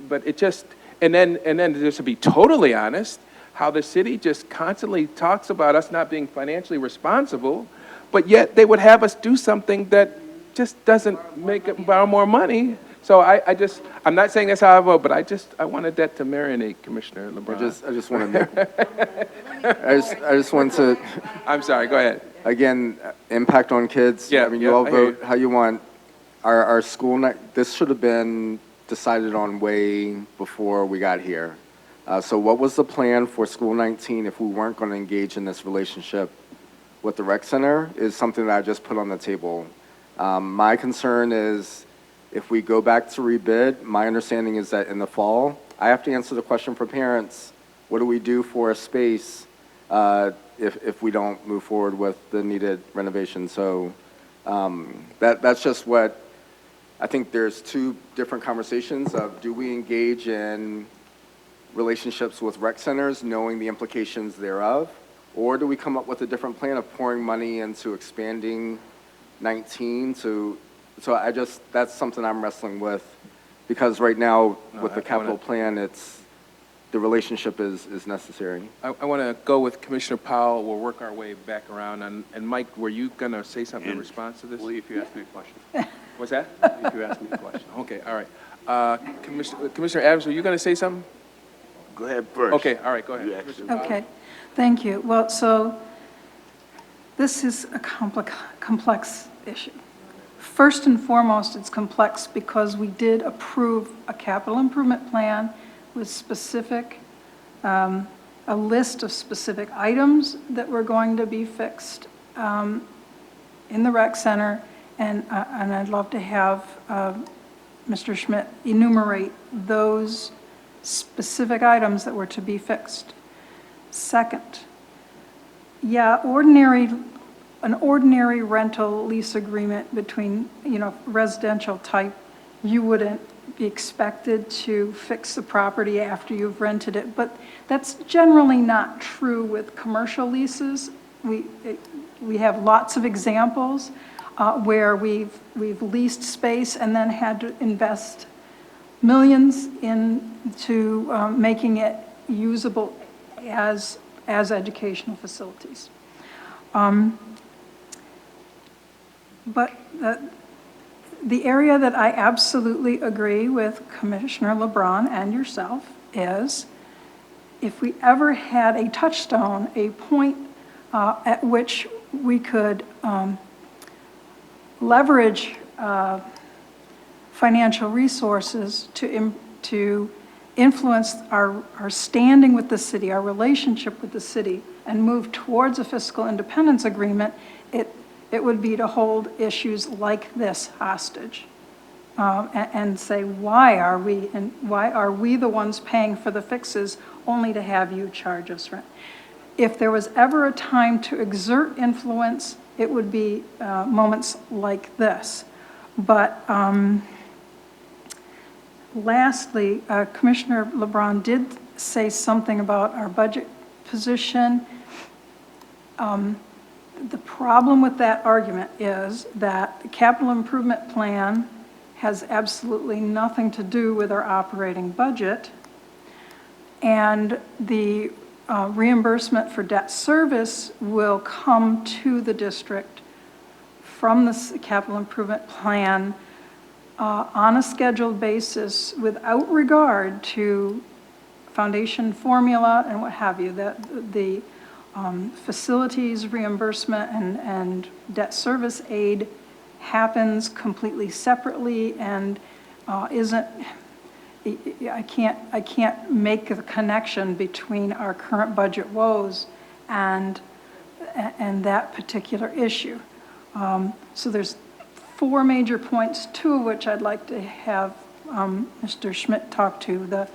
but it just, and then just to be totally honest, how the city just constantly talks about us not being financially responsible, but yet they would have us do something that just doesn't make it borrow more money. So I'm not saying that's how I vote, but I wanted that to marinate, Commissioner LeBron. I just want to, I just want to. I'm sorry, go ahead. Again, impact on kids. Yeah, I mean, you all I hear vote you. how you want. Our school night, this should have been decided on way before we got here. So what was the plan for School 19 if we weren't going to engage in this relationship with the rec center is something that I just put on the table. My concern is, if we go back to rebid, my understanding is that in the fall, I have to answer the question for parents, what do we do for a space if we don't move forward with the needed renovation? So that's just what, I think there's two different conversations of, do we engage in relationships with rec centers knowing the implications thereof, or do we come up with a different plan of pouring money into expanding 19 to, so that's something I'm wrestling with, because right now with the capital plan, the relationship is necessary. I want to go with Commissioner Powell. We'll work our way back around. And Mike, were you going to say something in response to this? Only if you ask me a question. What's that? If you ask me a question. Okay, all right. Commissioner Adams, were you going to say something? Go ahead first. Okay, all right, go ahead. You actually- Okay, thank you. Well, so this is a complex issue. First and foremost, it's complex because we did approve a capital improvement plan with specific, a list of specific items that were going to be fixed in the rec center, and I'd love to have Mr. Schmidt enumerate those specific items that were to be fixed. Second, yeah, an ordinary rental lease agreement between, residential type, you wouldn't be expected to fix the property after you've rented it, but that's generally not true with commercial leases. We have lots of examples where we've leased space and then had to invest millions into making it usable as educational facilities. But the area that I absolutely agree with Commissioner LeBron and yourself is if we ever had a touchstone, a point at which we could leverage financial resources to influence our standing with the city, our relationship with the city, and move towards a fiscal independence agreement, it would be to hold issues like this hostage and say, why are we the ones paying for the fixes only to have you charge us rent? If there was ever a time to exert influence, it would be moments like this. But lastly, Commissioner LeBron did say something about our budget position. The problem with that argument is that the capital improvement plan has absolutely nothing to do with our operating budget, and the reimbursement for debt service will come to the district from the capital improvement plan on a scheduled basis without regard to foundation formula and what have you. The facilities reimbursement and debt service aid happens completely separately and I can't make the connection between our current budget woes and that particular issue. So there's 4 major points, 2 of which I'd like to have Mr. Schmidt talk to. The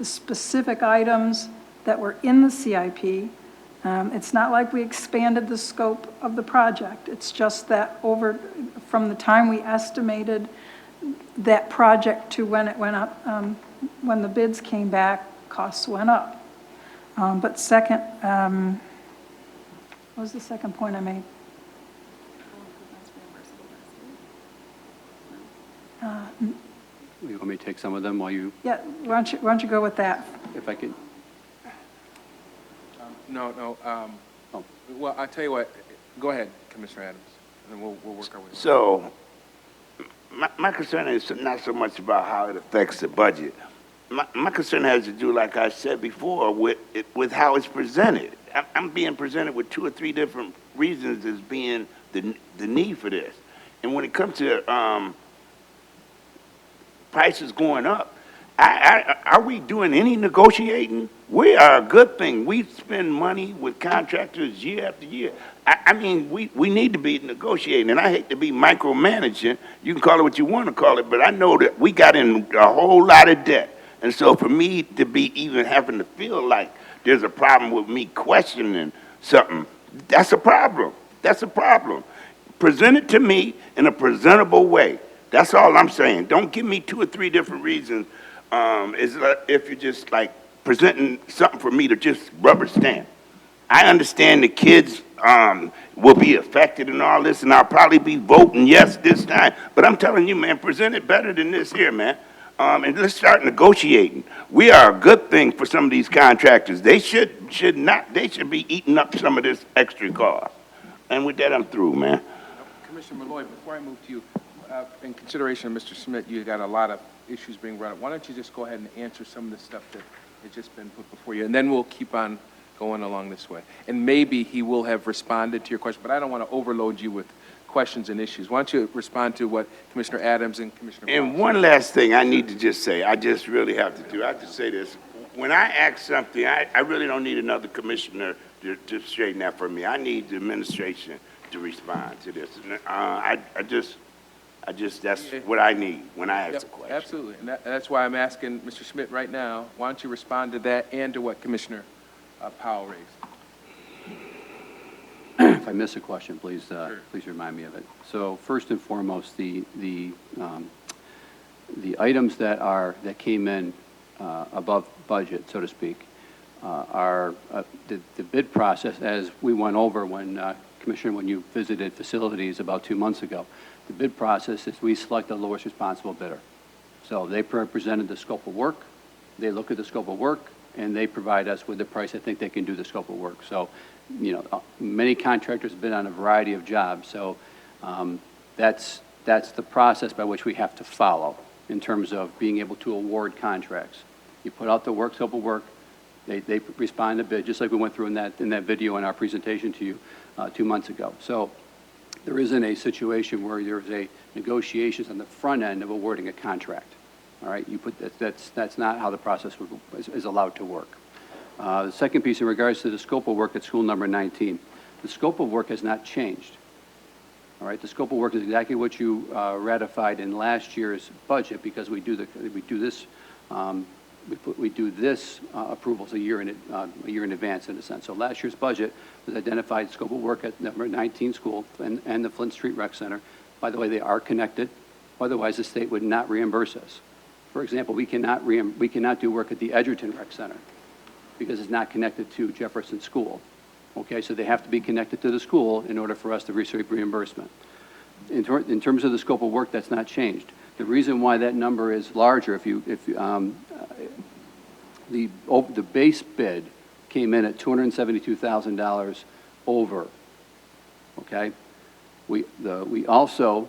specific items that were in the CIP. It's not like we expanded the scope of the project. It's just that from the time we estimated that project to when it went up, when the bids came back, costs went up. But second, what was the second point I made? You want me to take some of them while you? Yeah, why don't you go with that? If I could. No. Well, I'll tell you what. Go ahead, Commissioner Adams, and then we'll work our way. So, my concern is not so much about how it affects the budget. My concern has to do, like I said before, with how it's presented. I'm being presented with 2 or 3 different reasons as being the need for this. And when it comes to prices going up, are we doing any negotiating? We are a good thing. We spend money with contractors year after year. I mean, we need to be negotiating, and I hate to be micromanaging. You can call it what you want to call it, but I know that we got in a whole lot of debt. And so for me to be even having to feel like there's a problem with me questioning something, that's a problem. That's a problem. Present it to me in a presentable way. That's all I'm saying. Don't give me 2 or 3 different reasons. If you're just like presenting something for me to just rubber stamp. I understand the kids will be affected and all this, and I'll probably be voting yes this time. But I'm telling you, man, present it better than this here, man. And let's start negotiating. We are a good thing for some of these contractors. They should be eating up some of this extra cost. And with that, I'm through, man. Commissioner Malloy, before I move to you, in consideration of Mr. Schmidt, you got a lot of issues being brought up. Why don't you just go ahead and answer some of the stuff that has just been put before you, and then we'll keep on going along this way. And maybe he will have responded to your question, but I don't want to overload you with questions questions and issues. Why don't you respond to what Commissioner Adams and Commissioner And Wallace- one last thing I need to just say, I just really have to do, I have to say this. When I ask something, I really don't need another commissioner to straighten that for me. I need the administration to respond to this. And, I just, that's what I need when I ask Yep, a question. absolutely. And that's why I'm asking Mr. Schmidt right now, why don't you respond to that and to what Commissioner Powell raised? If I miss a question, please, please remind me of it. So first and foremost, the items that came in above budget, so to speak, are the bid process, as we went over when, Commissioner, when you visited facilities about 2 months ago. The bid process is we select the lowest responsible bidder. So they presented the scope of work, they look at the scope of work, and they provide us with the price I think they can do the scope of work. So, you know, many contractors have been on a variety of jobs, so that's the process by which we have to follow in terms of being able to award contracts. You put out the work, scope of work, they respond to bid, just like we went through in that video in our presentation to you 2 months ago. So there isn't a situation where there's a negotiations on the front end of awarding a contract. All right, you put that's not how the process is allowed to work. The second piece in regards to the scope of work at school number 19, the scope of work has not changed. All right, the scope of work is exactly what you ratified in last year's budget, because we do this approvals a year in advance, in a sense. So last year's budget was identified scope of work at number 19 school and the Flint Street Rec Center. By the way, they are connected. Otherwise, the state would not reimburse us. For example, we cannot do work at the Edgerton Rec Center because it's not connected to Jefferson School. Okay, so they have to be connected to the school in order for us to receive reimbursement. In terms of the scope of work, that's not changed. The reason why that number is larger, the base bid came in at $272,000 over. Okay, we also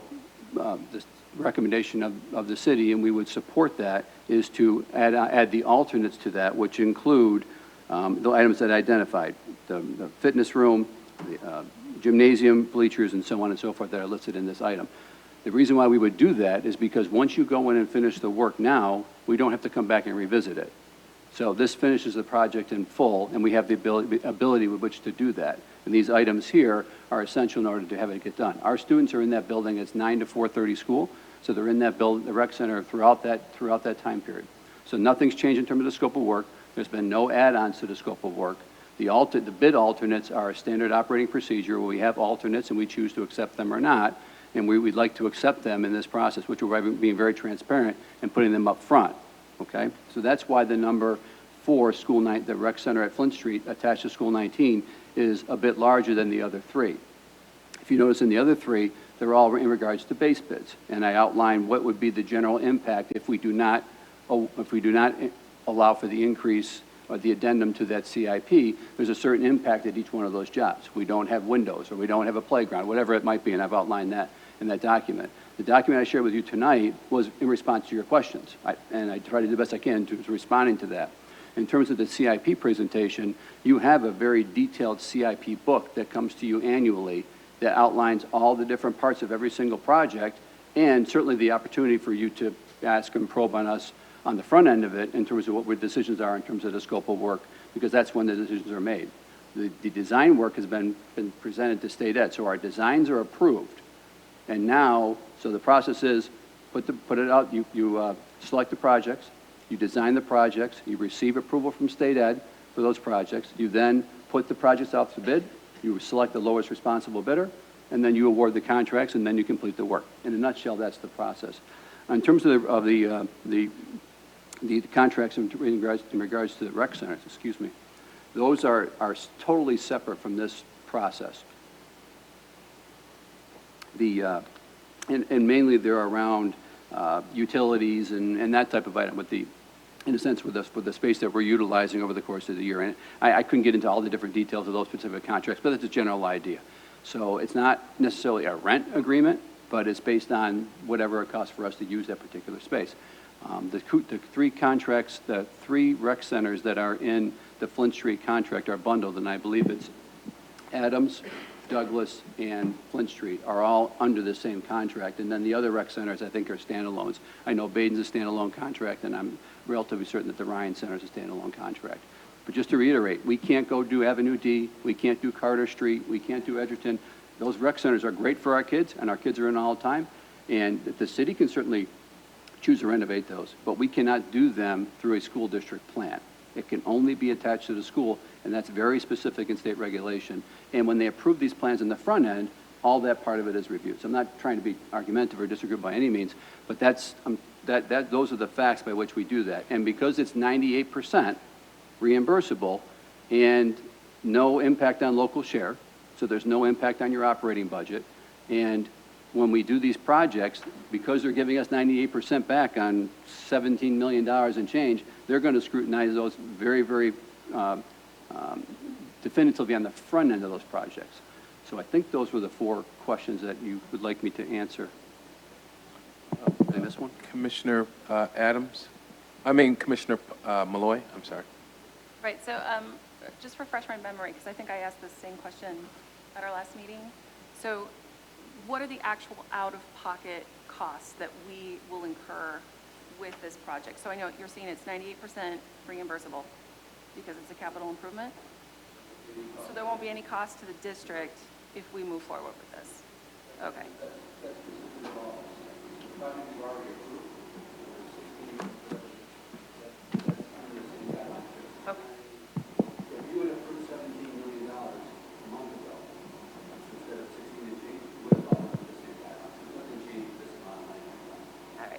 the recommendation of the city, and we would support that, is to add the alternates to that, which include the items that I identified, the fitness room, the gymnasium, bleachers, and so on and so forth that are listed in this item. The reason why we would do that is because once you go in and finish the work now, we don't have to come back and revisit it. So this finishes the project in full, and we have the ability with which to do that. And these items here are essential in order to have it get done. Our students are in that building. It's 9 to 4:30 school, so they're in that building, the rec center, throughout that time period. So nothing's changed in terms of the scope of work. There's been no add-ons to the scope of work. The bid alternates are a standard operating procedure where we have alternates and we choose to accept them or not, and we'd like to accept them in this process, which we're being very transparent and putting them up front. Okay, so that's why the number for the rec center at Flint Street attached to school 19 is a bit larger than the other three. If you notice in the other three, they're all in regards to base bids, and I outlined what would be the general impact if we do not allow for the increase or the addendum to that CIP. There's a certain impact at each one of those jobs. We don't have windows, or we don't have a playground, whatever it might be, and I've outlined that in that document. The document I shared with you tonight was in response to your questions, and I tried to do the best I can to responding to that. In terms of the CIP presentation, you have a very detailed CIP book that comes to you annually that outlines all the different parts of every single project, and certainly the opportunity for you to ask and probe on us on the front end of it in terms of what our decisions are in terms of the scope of work, because that's when the decisions are made. The design work has been presented to State Ed, so our designs are approved. And now, so the process is, put it out, you select the projects, you design the projects, you receive approval from State Ed for those projects, you then put the projects out to bid, you select the lowest responsible bidder, and then you award the contracts, and then you complete the work. In a nutshell, that's the process. In terms of the contracts in regards to the rec centers, excuse me, those are totally separate from this process. And mainly they're around utilities and that type of item in a sense, with the space that we're utilizing over the course of the year. And I couldn't get into all the different details of those specific contracts, but it's a general idea. So it's not necessarily a rent agreement, but it's based on whatever it costs for us to use that particular space. The three contracts, the three rec centers that are in the Flint Street contract are bundled, and I believe it's Adams, Douglas, and Flint Street are all under the same contract, and then the other rec centers, I think, are standalones. I know Baden's a standalone contract, and I'm relatively certain that the Ryan Center is a standalone contract. But just to reiterate, we can't go do Avenue D, we can't do Carter Street, we can't do Edgerton. Those rec centers are great for our kids, and our kids are in all the time, and the city can certainly choose to renovate those, but we cannot do them through a school district plan. It can only be attached to the school, and that's very specific in state regulation. And when they approve these plans in the front end, all that part of it is reviewed. So I'm not trying to be argumentative or disagree by any means, but those are the facts by which we do that. And because it's 98% reimbursable and no impact on local share, so there's no impact on your operating budget, and when we do these projects, because they're giving us 98% back on $17 million and change, they're going to scrutinize those very, very definitively on the front end of those projects. So I think those were the 4 questions that you would like me to answer. Did I miss one? Commissioner Commissioner Malloy, I'm sorry. Right, so just refresh my memory, because I think I asked the same question at our last meeting. So what are the actual out-of-pocket costs that we will incur with this project? So I know you're saying it's 98% reimbursable because it's a capital improvement. So there won't be any cost to the district if we move forward with this? Okay.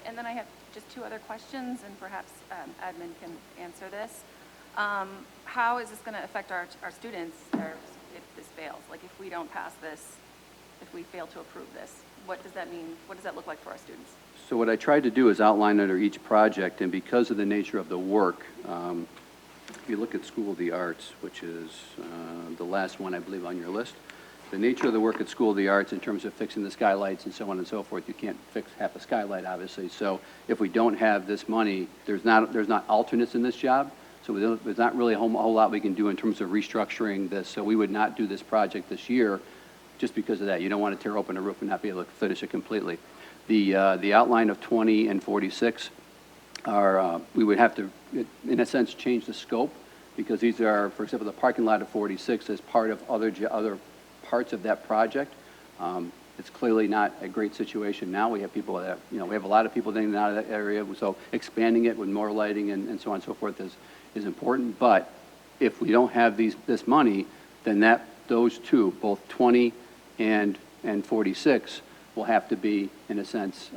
And then I have just 2 other questions, and perhaps admin can answer this. How is this going to affect our students if this fails? Like if we don't pass this, if we fail to approve this, what does that mean? What does that look like for our students? So what I tried to do is outline under each project, and because of the nature of the work, if you look at School of the Arts, which is the last one, I believe, on your list, the nature of the work at School of the Arts in terms of fixing the skylights and so on and so forth, you can't fix half a skylight, obviously. So if we don't have this money, there's not alternates in this job. So there's not really a whole lot we can do in terms of restructuring this. So we would not do this project this year just because of that. You don't want to tear open a roof and not be able to finish it completely. The outline of 20 and 46 are, we would have to, in a sense, change the scope because these are, for example, the parking lot of 46 is part of other parts of that project. It's clearly not a great situation now. We have people that, we have a lot of people in and out of that area, so expanding it with more lighting and so on and so forth is important. But if we don't have this money, then those 2, both 20 and 46, will have to be, in a sense,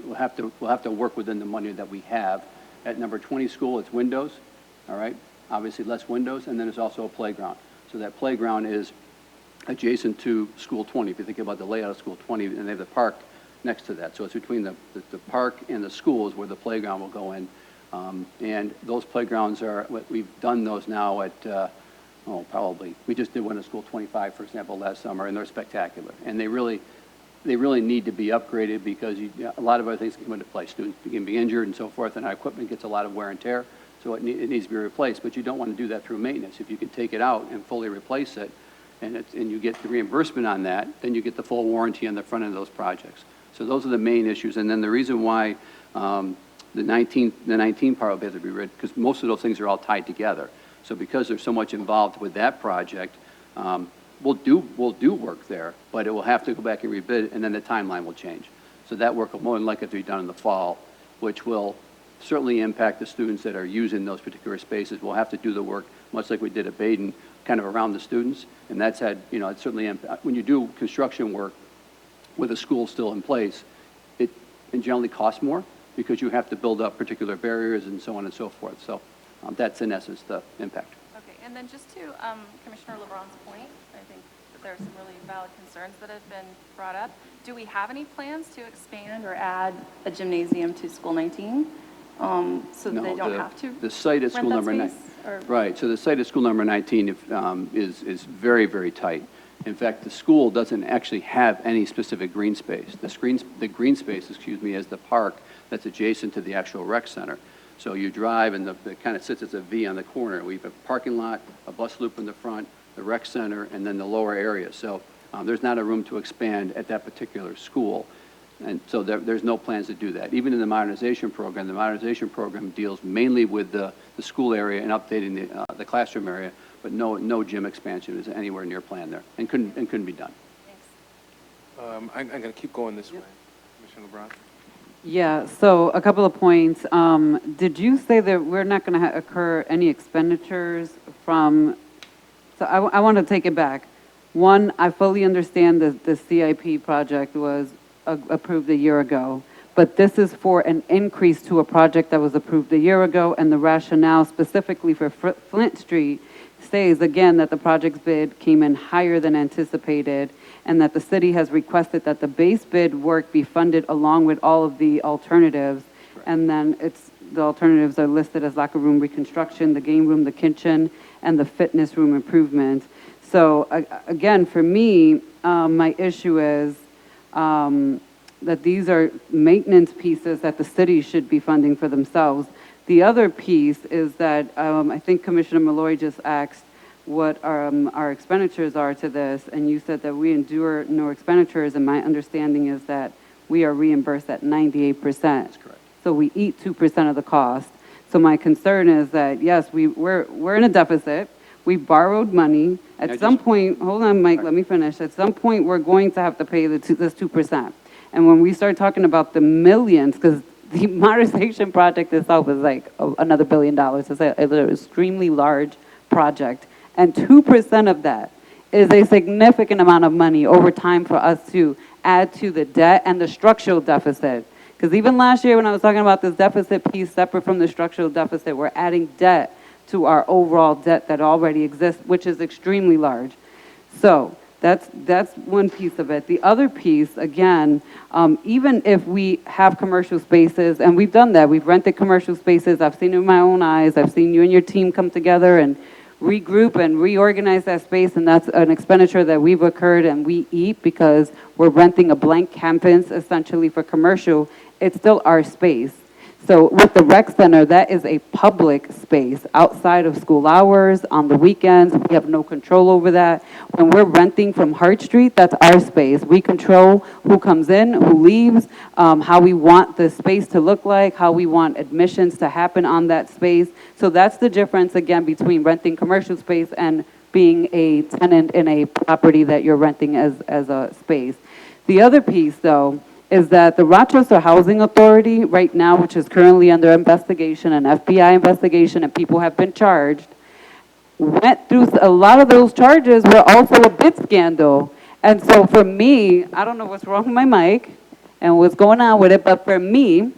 we'll have to work within the money that we have. At number 20 school, it's windows, all right? Obviously less windows, and then there's also a playground. So that playground is adjacent to School 20. If you think about the layout of School 20, and they have the park next to that. So it's between the park and the schools where the playground will go in. And those playgrounds we've done those now at, probably, we just did one at School 25, for example, last summer, and they're spectacular. And they really need to be upgraded because a lot of other things come into play. Students can be injured and so forth, and our equipment gets a lot of wear and tear, so it needs to be replaced. But you don't want to do that through maintenance. If you can take it out and fully replace it, and you get the reimbursement on that, then you get the full warranty on the front end of those projects. So those are the main issues. And then the reason why the 19 part will be able to be read, because most of those things are all tied together. So because there's so much involved with that project, we'll do work there, but it will have to go back and rebid, and then the timeline will change. So that work will more than likely be done in the fall, which will certainly impact the students that are using those particular spaces. We'll have to do the work, much like we did at Baden, kind of around the students, and that's had, it's certainly, when you do construction work with a school still in place, it generally costs more because you have to build up particular barriers and so on and so forth. So that's in essence the impact. Okay, and then just to Commissioner LeBron's point, I think that there are some really valid concerns that have been brought up. Do we have any plans to expand or add a gymnasium to School 19 so that they don't have to The site at school number 19. Right, so the site at school number 19 is very, very tight. In fact, the school doesn't actually have any specific green space. The green space, is the park that's adjacent to the actual rec center. So you drive and it kind of sits as a V on the corner. We have a parking lot, a bus loop in the front, the rec center, and then the lower area. So there's not a room to expand at that particular school. And so there's no plans to do that. Even in the modernization program deals mainly with the school area and updating the classroom area, but no gym expansion is anywhere near planned there, and couldn't be done. I'm going to keep going this way. Commissioner LeBron? Yeah, so a couple of points. Did you say that we're not going to occur any expenditures from, so I want to take it back. One, I fully understand that the CIP project was approved a year ago, but this is for an increase to a project that was approved a year ago, and the rationale specifically for Flint Street states again that the project's bid came in higher than anticipated, and that the city has requested that the base bid work be funded along with all of the alternatives, and then the alternatives are listed as locker room reconstruction, the game room, the kitchen, and the fitness room improvement. So again, for me, my issue is that these are maintenance pieces that the city should be funding for themselves. The other piece is that I think Commissioner Malloy just asked what our expenditures are to this, and you said that we endure no expenditures, and my understanding is that we are reimbursed at 98%. That's correct. So we eat 2% of the cost. So my concern is that, yes, we're in a deficit. We borrowed money. At some point, hold on, Mike, let me finish. At some point, we're going to have to pay this 2%. And when we start talking about the millions, because the modernization project itself is like another $1 billion. It's an extremely large project. And 2% of that is a significant amount of money over time for us to add to the debt and the structural deficit. Because even last year when I was talking about this deficit piece separate from the structural deficit, we're adding debt to our overall debt that already exists, which is extremely large. So that's one piece of it. The other piece, again, even if we have commercial spaces, and we've done that, we've rented commercial spaces, I've seen it with my own eyes, I've seen you and your team come together and regroup and reorganize that space, and that's an expenditure that we've incurred and we eat because we're renting a blank campus essentially for commercial. It's still our space. So with the rec center, that is a public space outside of school hours, on the weekends. We have no control over that. When we're renting from Hart Street, that's our space. We control who comes in, who leaves, how we want the space to look like, how we want admissions to happen on that space. So that's the difference, again, between renting commercial space and being a tenant in a property that you're renting as a space. The other piece, though, is that the Rochester Housing Authority right now, which is currently under investigation, an FBI investigation, and people have been charged, went through a lot of those charges were also a bid scandal. And so for me, I don't know what's wrong with my mic and what's going on with it, but for me,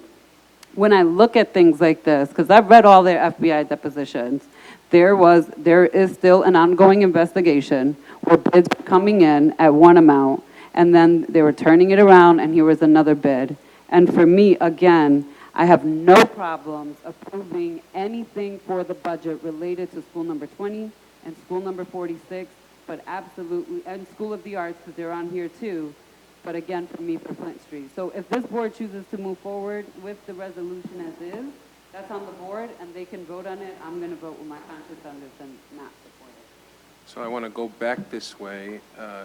when I look at things like this, because I've read all their FBI depositions, there is still an ongoing investigation where bids were coming in at one amount, and then they were turning it around, and here was another bid. And for me, again, I have no problems approving anything for the budget related to school number 20 and school number 46, but absolutely, and School of the Arts, because they're on here too, but again, for me, for Flint Street. So if this board chooses to move forward with the resolution as is, that's on the board, and they can vote on it. I'm going to vote with my conscience on this and not support it. So I want to go back this way.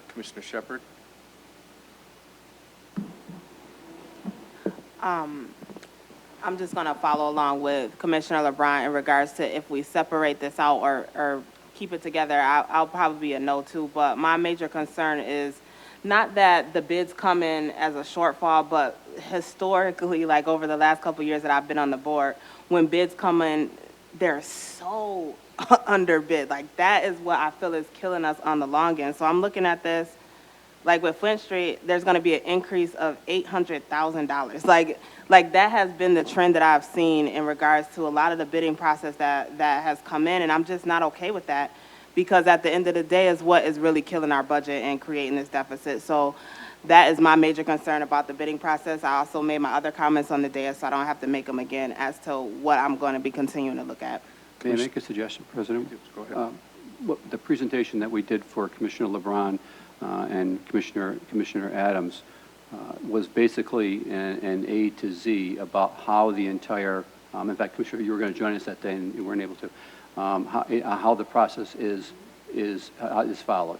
Commissioner Shepard? I'm just going to follow along with Commissioner LeBron in regards to if we separate this out or keep it together. I'll probably be a no too, but my major concern is not that the bids come in as a shortfall, but historically, like over the last couple of years that I've been on the board, when bids come in, they're so underbid. Like that is what I feel is killing us on the long end. So I'm looking at this, like with Flint Street, there's going to be an increase of $800,000. Like that has been the trend that I've seen in regards to a lot of the bidding process that has come in, and I'm just not okay with that, because at the end of the day is what is really killing our budget and creating this deficit. So that is my major concern about the bidding process. I also made my other comments on the dais, so I don't have to make them again as to what I'm going to be continuing to look at. May I make a suggestion, President? Yes, go ahead. The presentation that we did for Commissioner LeBron and Commissioner Adams was basically an A to Z about how the entire, in fact, Commissioner, you were going to join us that day and you weren't able to, how the process is is followed.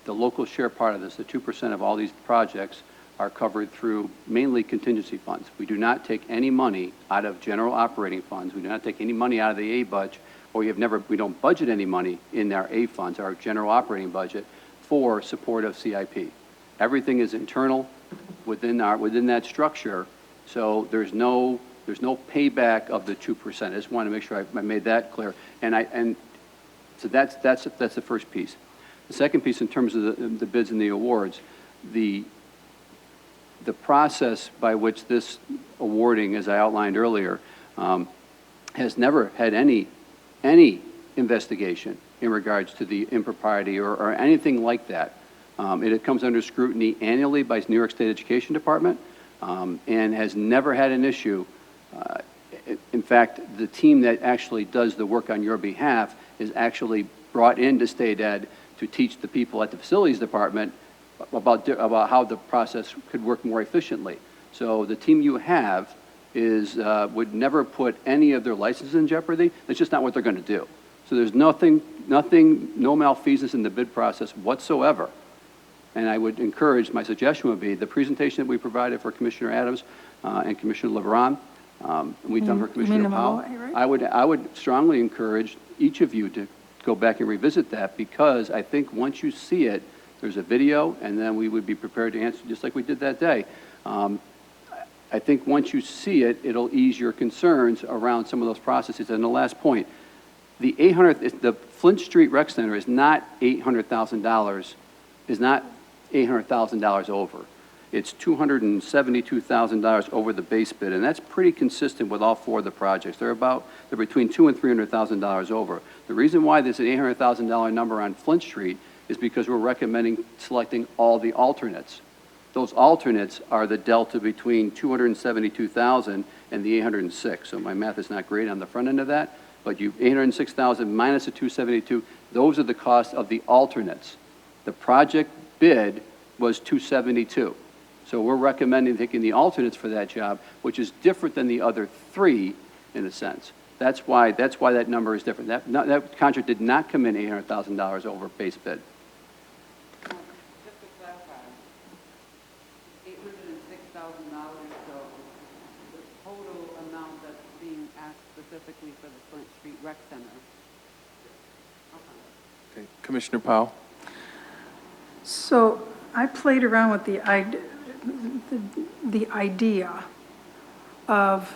The local share part of this, the 2% of all these projects, are covered through mainly contingency funds. We do not take any money out of general operating funds. We do not take any money out of the A budget, or we don't budget any money in our A funds, our general operating budget, for support of CIP. Everything is internal within that structure, so there's no payback of the 2%. I just want to make sure I made that clear. And so that's the first piece. The second piece, in terms of the bids and the awards, the process by which this awarding, as I outlined earlier, has never had any investigation in regards to the impropriety or anything like that. It comes under scrutiny annually by New York State Education Department and has never had an issue. In fact, the team that actually does the work on your behalf is actually brought into State Ed to teach the people at the Facilities Department about how the process could work more efficiently. So the team you have would never put any of their licenses in jeopardy. That's just not what they're going to do. So there's no malfeasance in the bid process whatsoever. And I would encourage, my suggestion would be the presentation that we provided for Commissioner Adams and Commissioner LeBron, we've done for Commissioner Powell. I would strongly encourage each of you to go back and revisit that, because I think once you see it, there's a video, and then we would be prepared to answer just like we did that day. I think once you see it, it'll ease your concerns around some of those processes. And the last point, the Flint Street Rec Center is not $800,000, is not $800,000 over. It's $272,000 over the base bid, and that's pretty consistent with all four of the projects. They're between $200,000 and $300,000 over. The reason why there's an $800,000 number on Flint Street is because we're recommending selecting all the alternates. Those alternates are the delta between $272,000 and the $806. So my math is not great on the front end of that, but $806,000 minus the $272, those are the costs of the alternates. The project bid was $272. So we're recommending taking the alternates for that job, which is different than the other three in a sense. That's why that number is different. That contract did not come in $800,000 over base bid. Just to clarify, $806,000, so the total amount that's being asked specifically for the Flint Street Rec Center. Okay. Commissioner Powell? So I played around with the idea of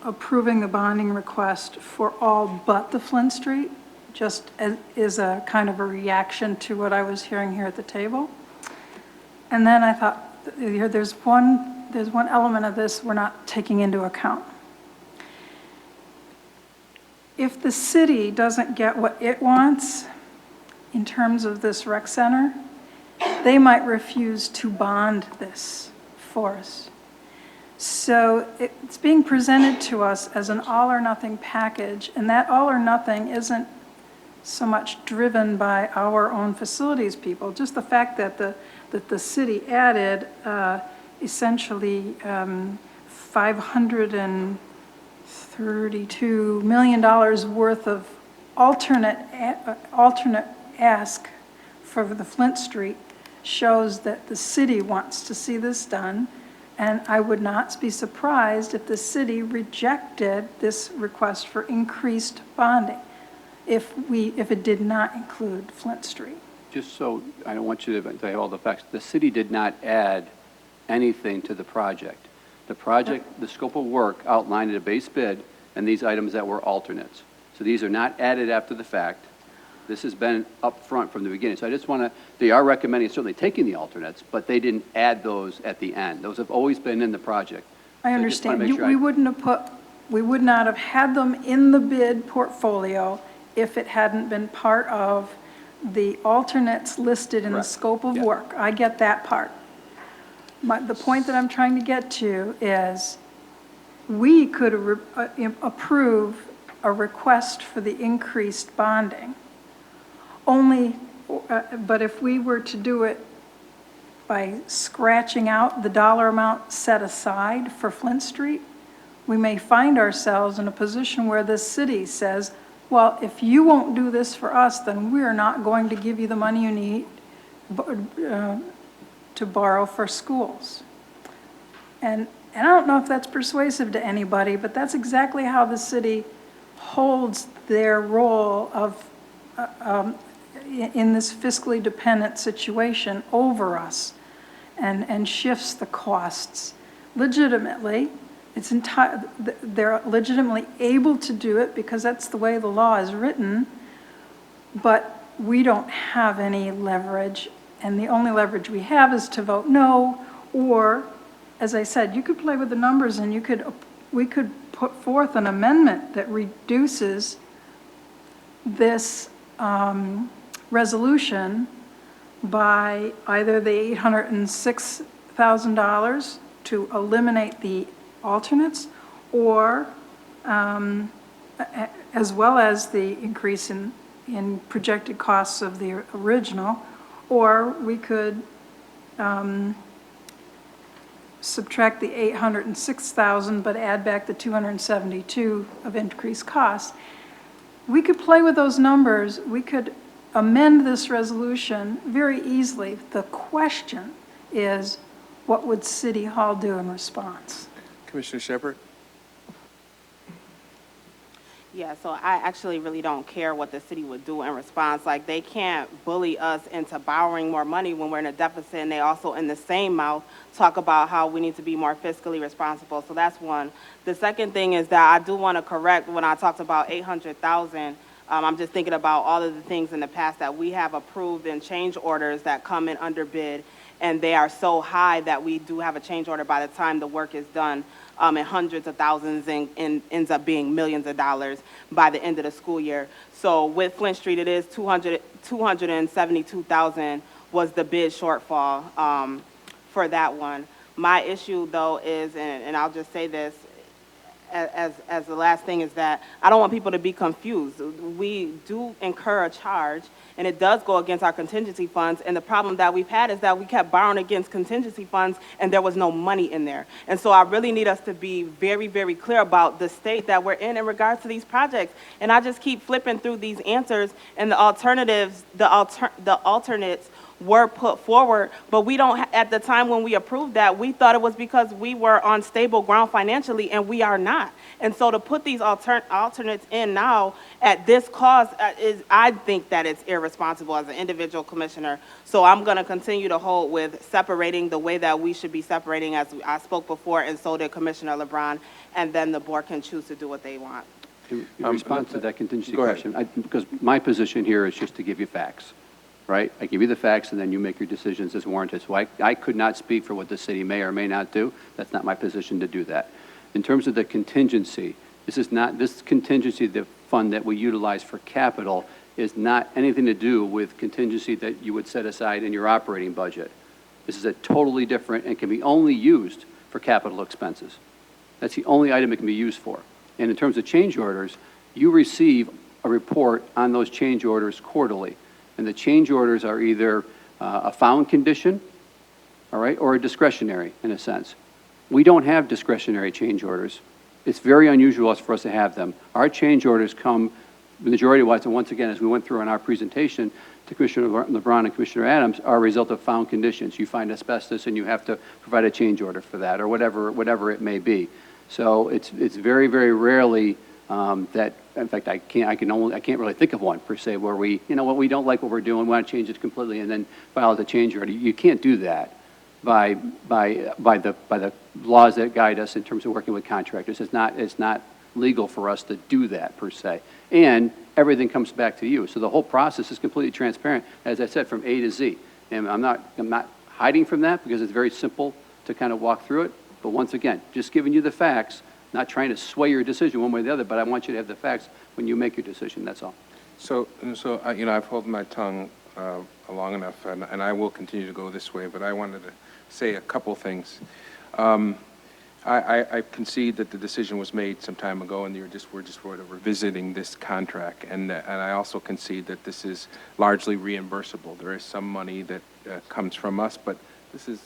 approving the bonding request for all but the Flint Street, just as a kind of a reaction to what I was hearing here at the table. And then I thought, there's one element of this we're not taking into account. If the city doesn't get what it wants in terms of this rec center, they might refuse to bond this for us. So it's being presented to us as an all-or-nothing package, and that all-or-nothing isn't so much driven by our own facilities people. Just the fact that the city added essentially $532 million worth of alternate ask for the Flint Street shows that the city wants to see this done. And I would not be surprised if the city rejected this request for increased bonding if it did not include Flint Street. Just so I don't want you to have all the facts, the city did not add anything to the project. The project, the scope of work outlined in a base bid and these items that were alternates. So these are not added after the fact. This has been up front from the beginning. So I just want to, they are recommending certainly taking the alternates, but they didn't add those at the end. Those have always been in the project. I understand. We would not have had them in the bid portfolio if it hadn't been part of the alternates listed in the scope of work. I get that part. The point that I'm trying to get to is we could approve a request for the increased bonding. But if we were to do it by scratching out the dollar amount set aside for Flint Street, we may find ourselves in a position where the city says, well, if you won't do this for us, then we're not going to give you the money you need to borrow for schools. And I don't know if that's persuasive to anybody, but that's exactly how the city holds their role of, in this fiscally dependent situation over us and shifts the costs. Legitimately, they're legitimately able to do it because that's the way the law is written, but we don't have any leverage, and the only leverage we have is to vote no, or, as I said, you could play with the numbers and we could put forth an amendment that reduces this resolution by either the $806,000 to eliminate the alternates, or as well as the increase in projected costs of the original, or we could subtract the $806,000 but add back the $272 of increased costs. We could play with those numbers. We could amend this resolution very easily. The question is, what would City Hall do in response? Commissioner Shepherd? Yeah, so I actually really don't care what the city would do in response. Like, they can't bully us into borrowing more money when we're in a deficit, and they also, in the same mouth, talk about how we need to be more fiscally responsible. So that's one. The second thing is that I do want to correct when I talked about $800,000. I'm just thinking about all of the things in the past that we have approved in change orders that come in under bid, and they are so high that we do have a change order by the time the work is done, and hundreds of thousands and ends up being millions of dollars by the end of the school year. So with Flint Street, it is $272,000 was the bid shortfall for that one. My issue, though, is, and I'll just say this, as the last thing, is that I don't want people to be confused. We do incur a charge, and it does go against our contingency funds, and the problem that we've had is that we kept borrowing against contingency funds, and there was no money in there. And so I really need us to be very, very clear about the state that we're in regards to these projects. And I just keep flipping through these answers, and the alternatives, the alternates were put forward, but we don't, at the time when we approved that, we thought it was because we were on stable ground financially, and we are not. And so to put these alternates in now at this cost I think that it's irresponsible as an individual commissioner. So I'm going to continue to hold with separating the way that we should be separating, as I spoke before, and so did Commissioner LeBron, and then the board can choose to do what they want. In response to that contingency go ahead. question, because my position here is just to give you facts. Right? I give you the facts, and then you make your decisions as warranted. So I could not speak for what the city may or may not do. That's not my position to do that. In terms of the contingency, this contingency, the fund that we utilize for capital, is not anything to do with contingency that you would set aside in your operating budget. This is a totally different and can be only used for capital expenses. That's the only item it can be used for. And in terms of change orders, you receive a report on those change orders quarterly. And the change orders are either a found condition, all right, or a discretionary, in a sense. We don't have discretionary change orders. It's very unusual for us to have them. Our change orders come, the majority-wise, and once again, as we went through in our presentation to Commissioner LeBron and Commissioner Adams, are a result of found conditions. You find asbestos, and you have to provide a change order for that, or whatever it may be. So it's very, very rarely that, in fact, I can't really think of one per se where we, you know what, we don't like what we're doing, we want to change it completely, and then file the change order. You can't do that by the laws that guide us in terms of working with contractors. It's not legal for us to do that per se, and everything comes back to you. So the whole process is completely transparent, as I said, from A to Z. And I'm not hiding from that because it's very simple to kind of walk through it. But once again, just giving you the facts. Not trying to sway your decision one way or the other, but I want you to have the facts when you make your decision, that's all. So you know, I've held my tongue long enough, and I will continue to go this way, but I wanted to say a couple things. I concede that the decision was made some time ago, and we're just sort of revisiting this contract, and I also concede that this is largely reimbursable. There is some money that comes from us, but this is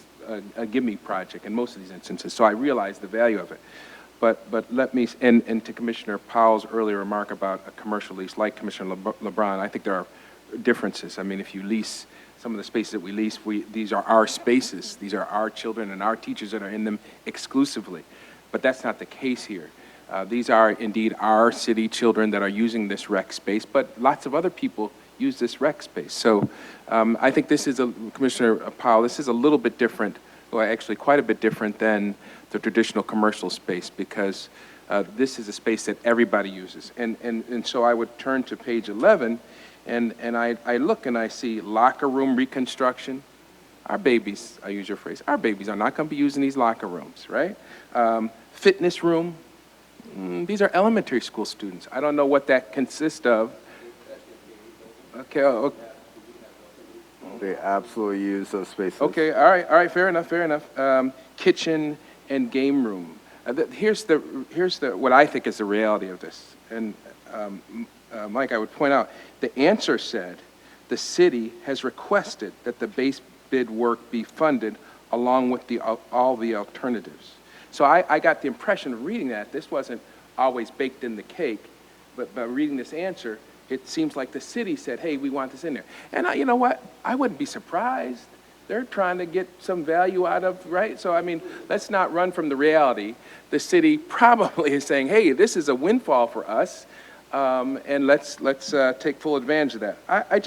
a gimme project in most of these instances, so I realize the value of it. But let me, and to Commissioner Powell's earlier remark about a commercial lease, like Commissioner LeBron, I think there are differences. I mean, if you lease some of the spaces that we lease, these are our spaces. These are our children and our teachers that are in them exclusively. But that's not the case here. These are indeed our city children that are using this rec space, but lots of other people use this rec space. So I think this is, Commissioner Powell, this is a little bit different, well, actually quite a bit different than the traditional commercial space, because this is a space that everybody uses. And so I would turn to page 11, and I look and I see locker room reconstruction. Our babies, I use your phrase, our babies are not going to be using these locker rooms, right? Fitness room, these are elementary school students. I don't know what that consists of. Okay, okay. They absolutely use those spaces. Okay, all right, fair enough. Kitchen and game room. Here's what I think is the reality of this. And Mike, I would point out, the answer said the city has requested that the base bid work be funded along with all the alternatives. So I got the impression of reading that this wasn't always baked in the cake, but by reading this answer, it seems like the city said, hey, we want this in there. And you know what? I wouldn't be surprised. They're trying to get some value out of, right? So, I mean, let's not run from the reality. The city probably is saying, hey, this is a windfall for us, and let's take full advantage of that. I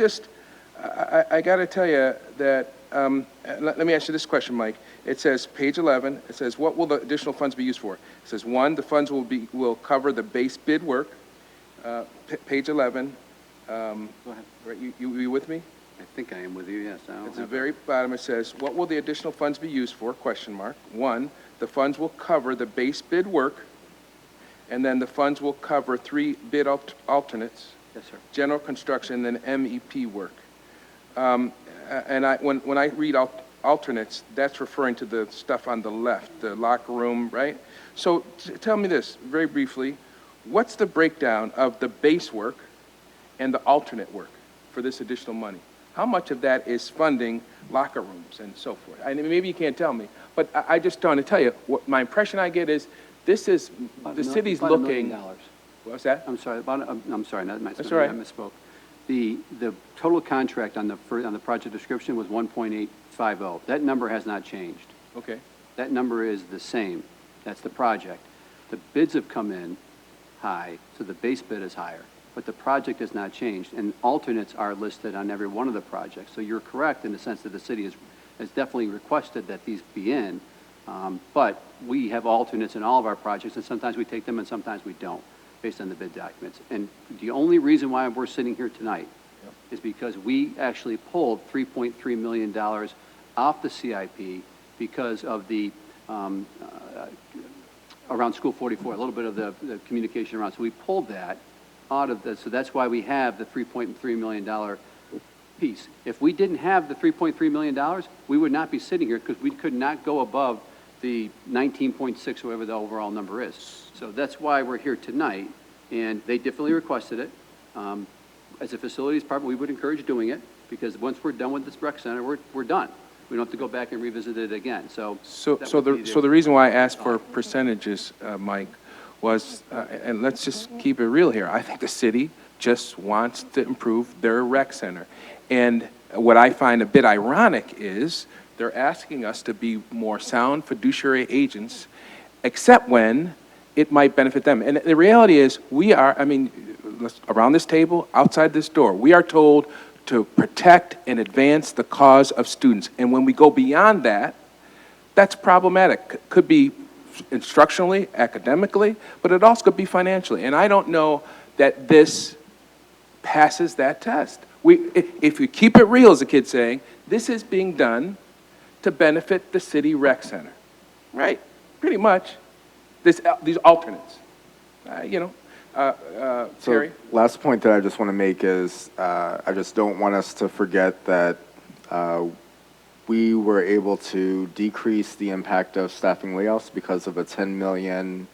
got to tell you that, let me ask you this question, Mike. It says, page 11, it says, what will the additional funds be used for? It says, 1, the funds will cover the base bid work. Page 11. Go ahead. Right, you with me? I think I am with you, yes. At the very bottom, it says, what will the additional funds be used for? Question mark. 1, the funds will cover the base bid work, and then the funds will cover 3 bid alternates. Yes, sir. General construction, and then MEP work. And when I read alternates, that's referring to the stuff on the left, the locker room, right? So tell me this, very briefly, what's the breakdown of the base work and the alternate work for this additional money? How much of that is funding locker rooms and so forth? I mean, maybe you can't tell me, but I just want to tell you, what my impression I get is this is, the city's about looking. $1 million. What's that? I'm sorry, I'm sorry, not my, That's all right. I misspoke. The total contract on the project description was 1.850. That number has not changed. Okay. That number is the same. That's the project. The bids have come in high, so the base bid is higher, but the project has not changed, and alternates are listed on every one of the projects. So you're correct in the sense that the city has definitely requested that these be in, but we have alternates in all of our projects, and sometimes we take them and sometimes we don't, based on the bid documents. And the only reason why we're sitting here tonight is because we actually pulled $3.3 million off the CIP because of the around School 44, a little bit of the communication around. So we pulled that out of the, so that's why we have the $3.3 million piece. If we didn't have the $3.3 million, we would not be sitting here because we could not go above the 19.6, whatever the overall number is. So that's why we're here tonight, and they definitely requested it. As a facilities department, we would encourage doing it because once we're done with this rec center, we're done. We don't have to go back and revisit it again. So the reason why I asked for percentages, Mike, was, and let's just keep it real here. I think the city just wants to improve their rec center. And what I find a bit ironic is they're asking us to be more sound fiduciary agents, except when it might benefit them. And the reality is we are, I mean, around this table, outside this door, we are told to protect and advance the cause of students. And when we go beyond that, that's problematic. Could be instructionally, academically, but it also could be financially. And I don't know that this passes that test. If you keep it real, as the kid's saying, this is being done to benefit the city rec center, right? Pretty much. These alternates, Terry? So last point that I just want to make is I just don't want us to forget that we were able to decrease the impact of staffing layoffs because of a $10 million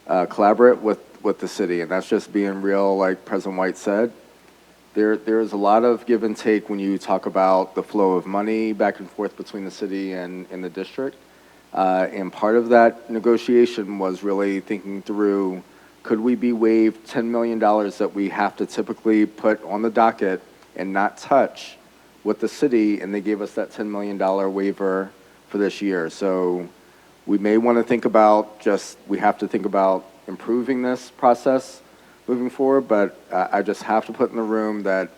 collaborate with the city, and that's just being real, like President White said. There is a lot of give and take when you talk about the flow of money back and forth between the city and the district. And part of that negotiation was really thinking through, could we be waived $10 million that we have to typically put on the docket and not touch with the city, and they gave us that $10 million waiver for this year. So we may want to think about we have to think about improving this process moving forward, but I just have to put in the room that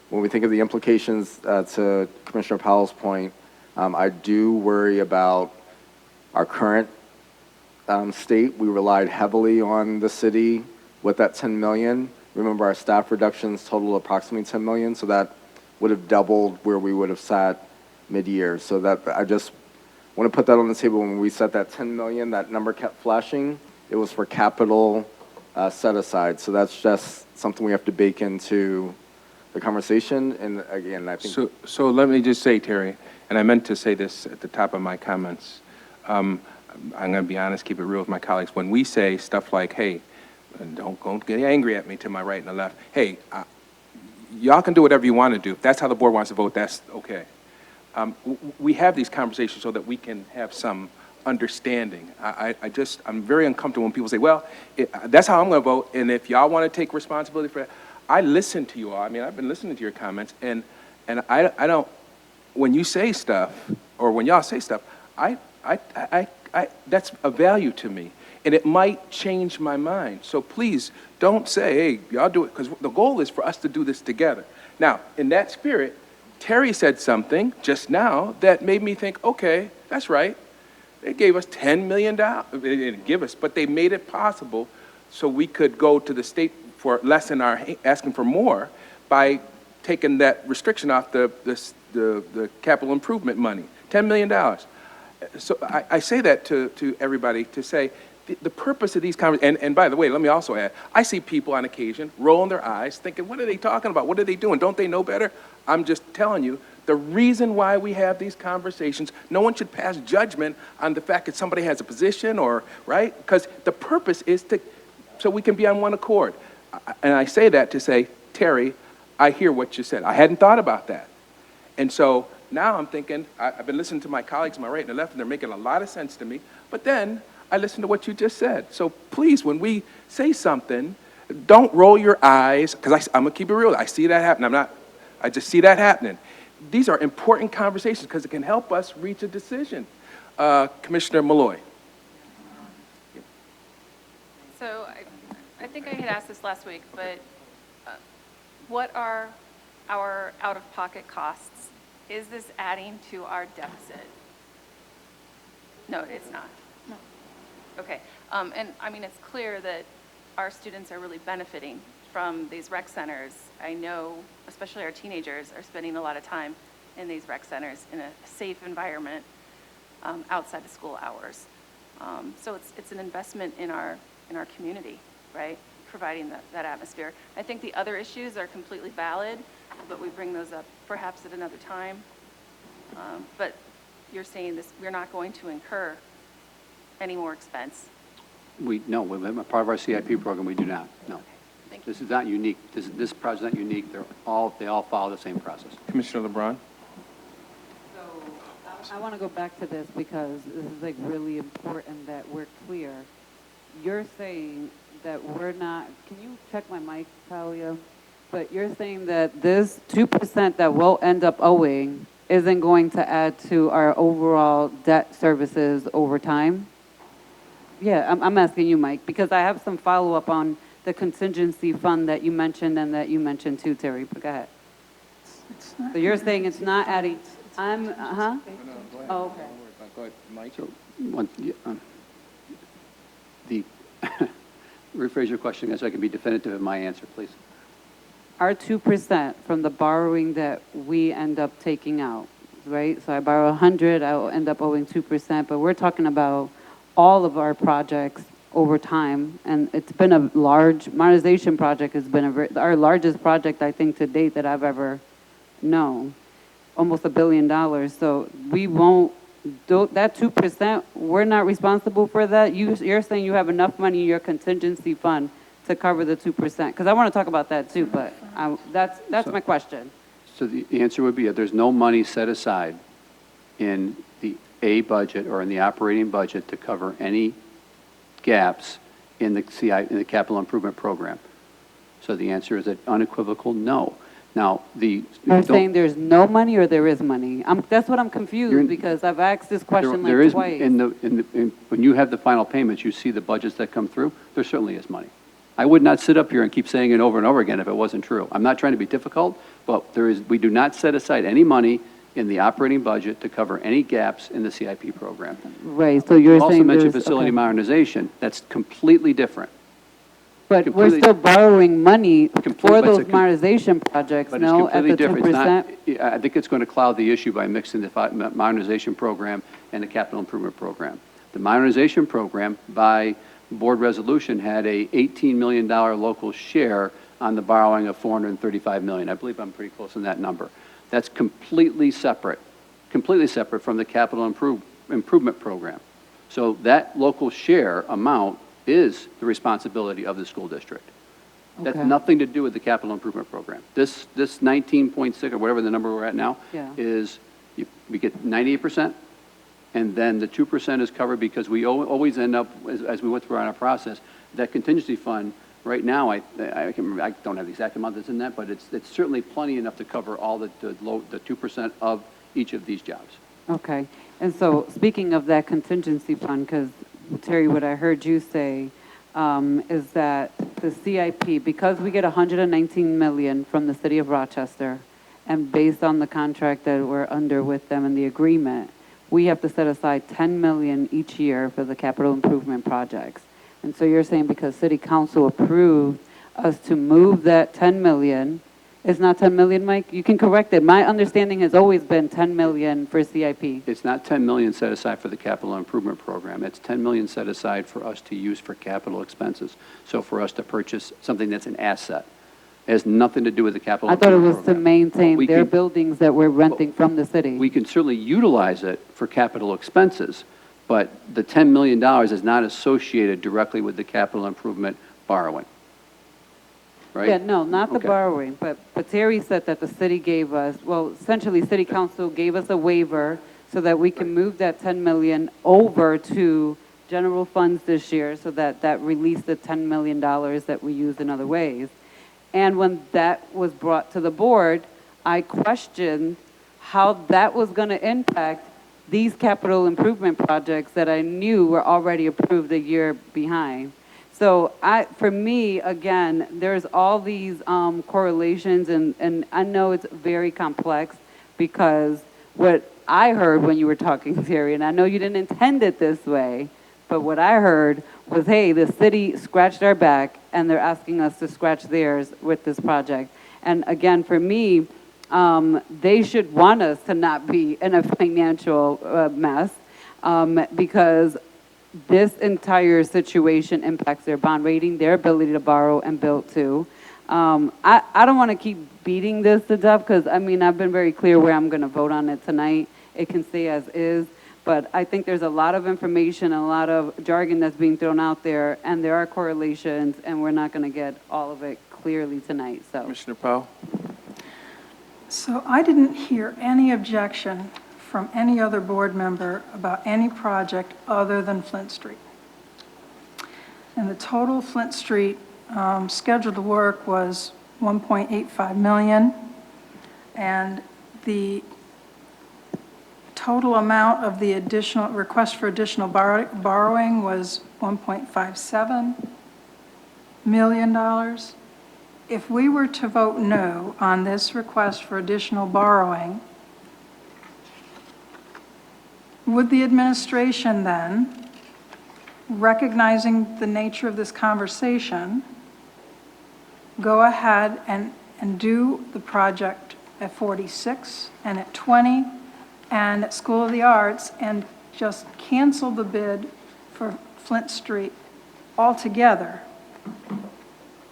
when we think of the implications, to Commissioner Powell's point, I do worry about our current state. We relied heavily on the city with that 10 million. Remember, our staff reductions totaled approximately 10 million, so that would have doubled where we would have sat mid-year. So that I just want to put that on the table. When we set that 10 million, that number kept flashing. It was for capital set aside. So that's just something we have to bake into the conversation. And again, I think. So let me just say, Terry, and I meant to say this at the top of my comments. I'm going to be honest, keep it real with my colleagues. When we say stuff like, hey, and don't get angry at me to my right and the left. Hey, y'all can do whatever you want to do. If that's how the board wants to vote, that's okay. We have these conversations so that we can have some understanding. I'm very uncomfortable when people say, well, that's how I'm going to vote, and if y'all want to take responsibility for that. I listen to you all. I mean, I've been listening to your comments, and I don't, when you say stuff, or when y'all say stuff, that's a value to me, and it might change my mind. So please don't say, hey, y'all do it, because the goal is for us to do this together. Now, in that spirit, Terry said something just now that made me think, okay, that's right. They gave us $10 million. They didn't give us, but they made it possible so we could go to the state for less than our asking for more by taking that restriction off the capital improvement money, $10 million. So I say that to everybody to say the purpose of these conversations, and by the way, let me also add, I see people on occasion rolling their eyes thinking, what are they talking about? What are they doing? Don't they know better? I'm just telling you, the reason why we have these conversations, no one should pass judgment on the fact that somebody has a position or, right? Because the purpose is so we can be on one accord. And I say that to say, Terry, I hear what you said. I hadn't thought about that. And so now I'm thinking, I've been listening to my colleagues on my right and the left, and they're making a lot of sense to me. But then I listen to what you just said. So please, when we say something, don't roll your eyes, because I'm going to keep it real. I see that happen. I just see that happening. These are important conversations because it can help us reach a decision. Commissioner Malloy. So I think I had asked this last week, but what are our out-of-pocket costs? Is this adding to our deficit? No, it's not. No. Okay. And I mean, it's clear that our students are really benefiting from these rec centers. I know, especially our teenagers, are spending a lot of time in these rec centers in a safe environment outside of school hours. So it's an investment in our community, right? Providing that atmosphere. I think the other issues are completely valid, but we bring those up perhaps at another time. But you're saying this, we're not going to incur any more expense. No, we're part of our CIP program, we do not, no. Thank you. This is not unique. This project is not unique. They all follow the same process. Commissioner LeBron. I want to go back to this because this is like really important that we're clear. You're saying that we're not, can you check my mic, Talia? But you're saying that this 2% that we'll end up owing isn't going to add to our overall debt services over time? Yeah, I'm asking you, Mike, because I have some follow-up on the contingency fund that you mentioned and that you mentioned too, Terry, but go ahead. So you're saying it's not adding, oh, okay. Go ahead, Mike. So, rephrase your question again so I can be definitive in my answer, please. Our 2% from the borrowing that we end up taking out, right? So I borrow 100, I will end up owing 2%, but we're talking about all of our projects over time, and it's been a large modernization project. Has been our largest project, I think, to date that I've ever known, almost $1 billion. So we won't do that 2%. We're not responsible for that. You're saying you have enough money in your contingency fund to cover the 2%, because I want to talk about that too. But that's my question. So the answer would be there's no money set aside in the a budget or in the operating budget to cover any gaps in the in the capital improvement program? So the answer is an unequivocal no. Now, You're don't- saying there's no money or there is money? That's what I'm You're- confused because I've asked this question there like is, twice. when you have the final payments, you see the budgets that come through, there certainly is money. I would not sit up here and keep saying it over and over again if it wasn't true. I'm not trying to be difficult, but we do not set aside any money in the operating budget to cover any gaps in the CIP program. Right, so you're You also saying mentioned there's- facility okay. modernization. That's completely different. But we're completely- still borrowing money but for it's a those com- modernization projects, But it's no, at completely the different. It's 2%? not, I think it's going to cloud the issue by mixing the modernization program and the capital improvement program. The modernization program, by board resolution, had a $18 million local share on the borrowing of $435 million. I believe I'm pretty close on that number. That's completely separate from the capital improvement program. So that local share amount is the responsibility of the school district. That's Okay. nothing to do with the capital improvement program. This 19.6, or whatever the number we're at now, Yeah. is, we get 98%, and then the 2% is covered because we always end up, as we went through our process, that contingency fund, right now, I don't have the exact amount that's in that, but it's certainly plenty enough to cover all the 2% of each of these jobs. Okay, and so speaking of that contingency fund, because Terry, what I heard you say is that the CIP, because we get $119 million from the city of Rochester, and based on the contract that we're under with them and the agreement, we have to set aside $10 million each year for the capital improvement projects. And so you're saying because city council approved us to move that $10 million, it's not $10 million, Mike? You can correct it. My understanding has always been $10 million for CIP. It's not $10 million set aside for the capital improvement program. It's $10 million set aside for us to use for capital expenses. So for us to purchase something that's an asset. It has nothing to do with the capital I thought it improvement was to program. maintain We their can- buildings that we're renting from the city. We can certainly utilize it for capital expenses, but the $10 million is not associated directly with the capital improvement borrowing. Right? Yeah, no, not the Okay. borrowing, but Terry said that the city gave us, well, essentially, city council gave us a waiver so that we can move that 10 million over to general funds this year, so that released the $10 million that we used in other ways. And when that was brought to the board, I questioned how that was going to impact these capital improvement projects that I knew were already approved a year behind. So for me, again, there's all these correlations, and I know it's very complex because what I heard when you were talking, Terry, and I know you didn't intend it this way, but what I heard was, hey, the city scratched our back, and they're asking us to scratch theirs with this project. And again, for me, they should want us to not be in a financial mess because this entire situation impacts their bond rating, their ability to borrow and build too. I don't want to keep beating this to death because, I mean, I've been very clear where I'm going to vote on it tonight. It can stay as is, but I think there's a lot of information and a lot of jargon that's being thrown out there, and there are correlations, and we're not going to get all of it clearly tonight, so. Commissioner Powell? So I didn't hear any objection from any other board member about any project other than Flint Street. And the total Flint Street scheduled work was $1.85 million, and the total amount of the additional request for additional borrowing was $1.57 million. If we were to vote no on this request for additional borrowing, would the administration then, recognizing the nature of this conversation, go ahead and do the project at 46 and at 20 and at School of the Arts and just cancel the bid for Flint Street altogether,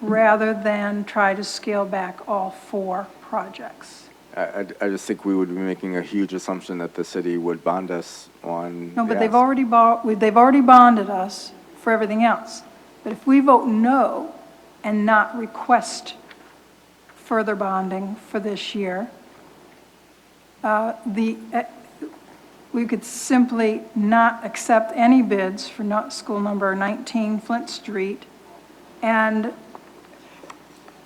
rather than try to scale back all 4 projects? I just think we would be making a huge assumption that the city would bond us on. No, but the they've ask. they've already bonded us for everything else. But if we vote no and not request further we could simply not accept any bids for school number 19 Flint Street, and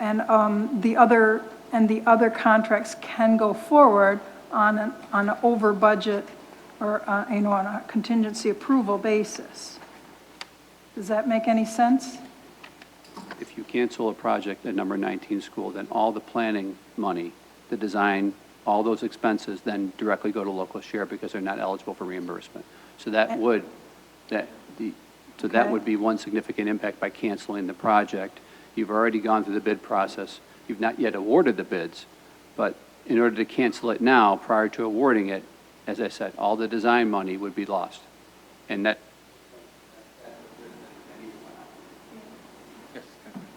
the other contracts can go forward on an over budget or, on a contingency approval basis. Does that make any sense? If you cancel a project at number 19 school, then all the planning money, the design, all those expenses then directly go to local share because they're not eligible for reimbursement. So that would be one significant impact by canceling the project. You've already gone through the bid process. You've not yet awarded the bids, but in order to cancel it now, prior to awarding it, as I said, all the design money would be lost. And that, Yes,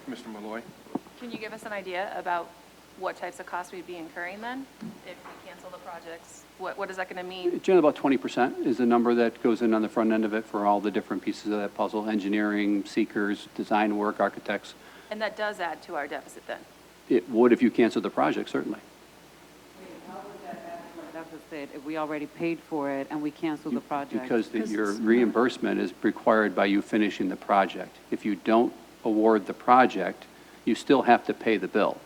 Commissioner Malloy. Can you give us an idea about what types of costs we'd be incurring then if we cancel the projects? What is that going to mean? generally about 20% is the number that goes in on the front end of it for all the different pieces of that puzzle, engineering, seekers, design work, architects. And that does add to our deficit then? It would if you canceled the project, certainly. Deficit if we already paid for it and we canceled the project? Because your reimbursement is required by you finishing the project. If you don't award the project, you still have to pay the bill.